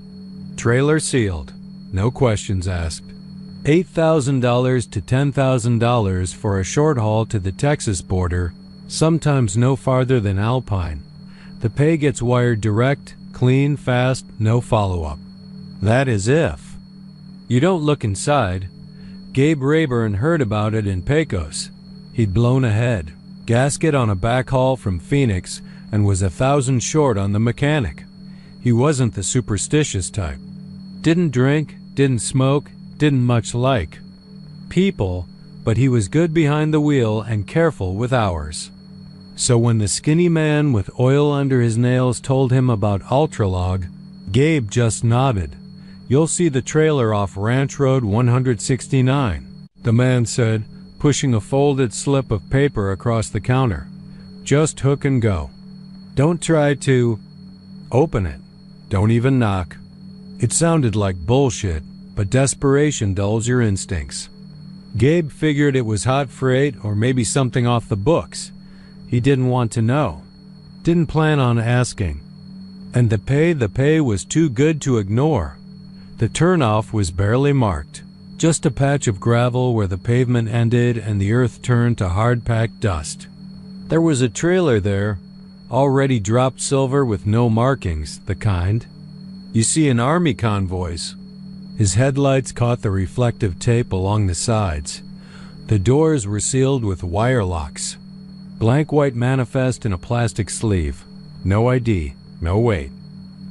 Trailer sealed. No questions asked. $8,000 to $10,000 for a short haul to the Texas border, sometimes no farther than Alpine. The pay gets wired direct, clean, fast, no follow-up. That is if you don't look inside. Gabe Rayburn heard about it in Pecos. He'd blown ahead, gasket on a backhaul from Phoenix, and was 1,000 short on the mechanic. He wasn't the superstitious type. Didn't drink, didn't smoke, didn't much like people, but he was good behind the wheel and careful with hours. So when the skinny man with oil under his nails told him about Ultralog, Gabe just nodded. You'll see the trailer off Ranch Road 169, the man said, pushing a folded slip of paper across the counter. Just hook and go. Don't try to open it. Don't even knock. It sounded like bullshit, but desperation dulls your instincts. Gabe figured it was hot freight or maybe something off the books. He didn't want to know. Didn't plan on asking. And the pay was too good to ignore. The turnoff was barely marked. Just a patch of gravel where the pavement ended and the earth turned to hard-packed dust. There was a trailer there, already dropped silver with no markings, the kind you see in army convoys. His headlights caught the reflective tape along the sides. The doors were sealed with wire locks. Blank white manifest in a plastic sleeve. No ID, no weight,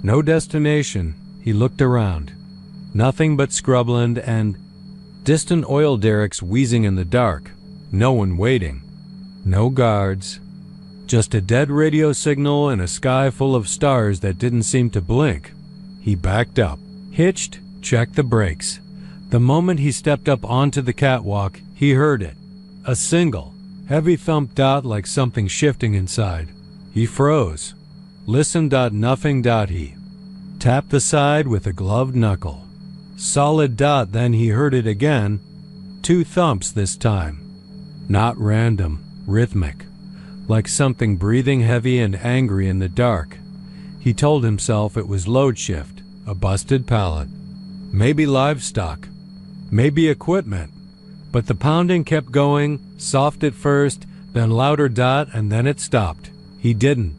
no destination. He looked around. Nothing but scrubland and distant oil derricks wheezing in the dark. No one waiting. No guards. Just a dead radio signal and a sky full of stars that didn't seem to blink. He backed up, hitched, checked the brakes. The moment he stepped up onto the catwalk, he heard it. A single, heavy thump dot like something shifting inside. He froze. Listened. Nothing. He tapped the side with a gloved knuckle. Solid. Then he heard it again. 2 thumps this time. Not random, rhythmic, like something breathing heavy and angry in the dark. He told himself it was load shift, a busted pallet. Maybe livestock. Maybe equipment. But the pounding kept going, soft at first, then louder. And then it stopped. He didn't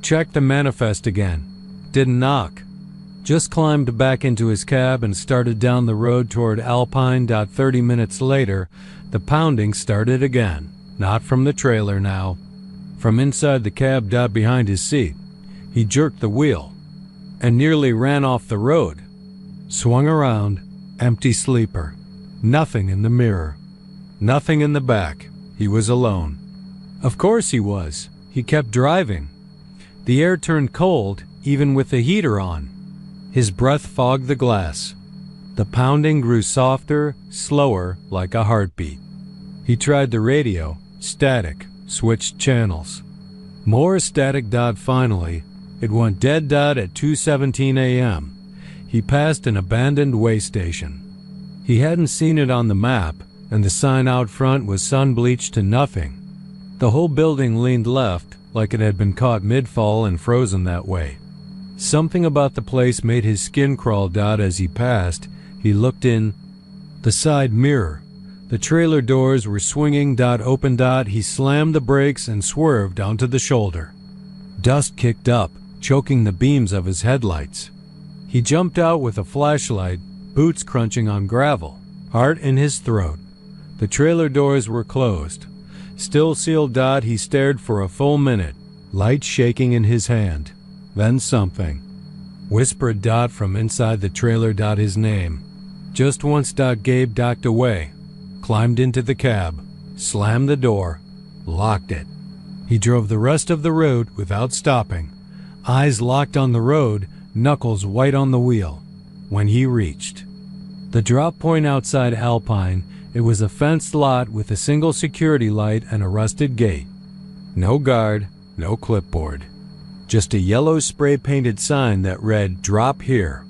check the manifest again. Didn't knock. Just climbed back into his cab and started down the road toward Alpine. 30 minutes later, the pounding started again. Not from the trailer now. From inside the cab. Behind his seat. He jerked the wheel and nearly ran off the road. Swung around. Empty sleeper. Nothing in the mirror. Nothing in the back. He was alone. Of course he was. He kept driving. The air turned cold, even with the heater on. His breath fogged the glass. The pounding grew softer, slower, like a heartbeat. He tried the radio. Static. Switched channels. More static. Finally, it went dead. At 2:17 a.m. He passed an abandoned way station. He hadn't seen it on the map, and the sign out front was sun-bleached to nothing. The whole building leaned left, like it had been caught mid-fall and frozen that way. Something about the place made his skin crawl. As he passed, he looked in the side mirror. The trailer doors were swinging. Open. He slammed the brakes and swerved onto the shoulder. Dust kicked up, choking the beams of his headlights. He jumped out with a flashlight, boots crunching on gravel, heart in his throat. The trailer doors were closed. Still sealed. He stared for a full minute, light shaking in his hand. Then something whispered. From inside the trailer. His name. Just once. Gabe ducked away, climbed into the cab, slammed the door, locked it. He drove the rest of the road without stopping, eyes locked on the road, knuckles white on the wheel. When he reached the drop point outside Alpine, it was a fenced lot with a single security light and a rusted gate. No guard, no clipboard. Just a yellow spray-painted sign that read, "Drop here."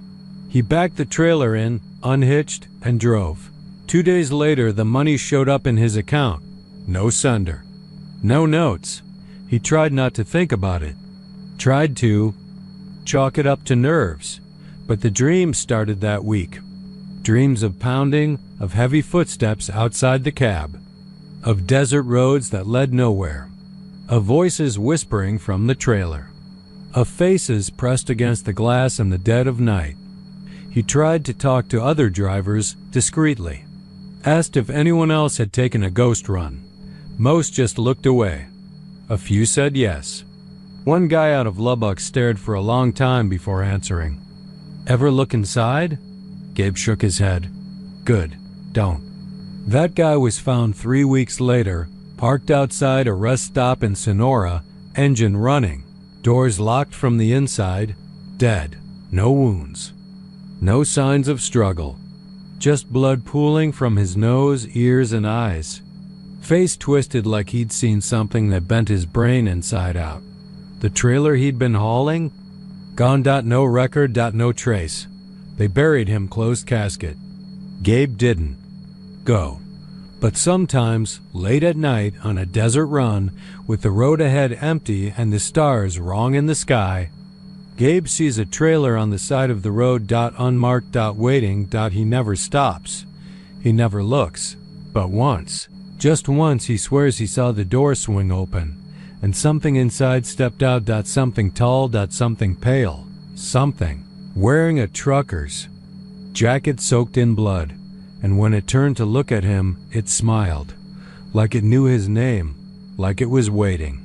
He backed the trailer in, unhitched, and drove. 2 days later, the money showed up in his account. No sender. No notes. He tried not to think about it. Tried to chalk it up to nerves. But the dreams started that week. Dreams of pounding, of heavy footsteps outside the cab, of desert roads that led nowhere, of voices whispering from the trailer, of faces pressed against the glass in the dead of night. He tried to talk to other drivers discreetly, asked if anyone else had taken a ghost run. Most just looked away. A few said yes. One guy out of Lubbock stared for a long time before answering. "Ever look inside?" Gabe shook his head. "Good, don't." That guy was found 3 weeks later, parked outside a rest stop in Sonora, engine running, doors locked from the inside, dead. No wounds. No signs of struggle. Just blood pooling from his nose, ears, and eyes. Face twisted like he'd seen something that bent his brain inside out. The trailer he'd been hauling? Gone. No record. No trace. They buried him closed casket. Gabe didn't go. But sometimes, late at night on a desert run, with the road ahead empty and the stars wrong in the sky, Gabe sees a trailer on the side of the road. Unmarked. Waiting. He never stops. He never looks. But once, just once, he swears he saw the door swing open, and something inside stepped out. Something tall. Something pale. Something wearing a trucker's jacket soaked in blood, and when it turned to look at him, it smiled, like it knew his name, like it was waiting.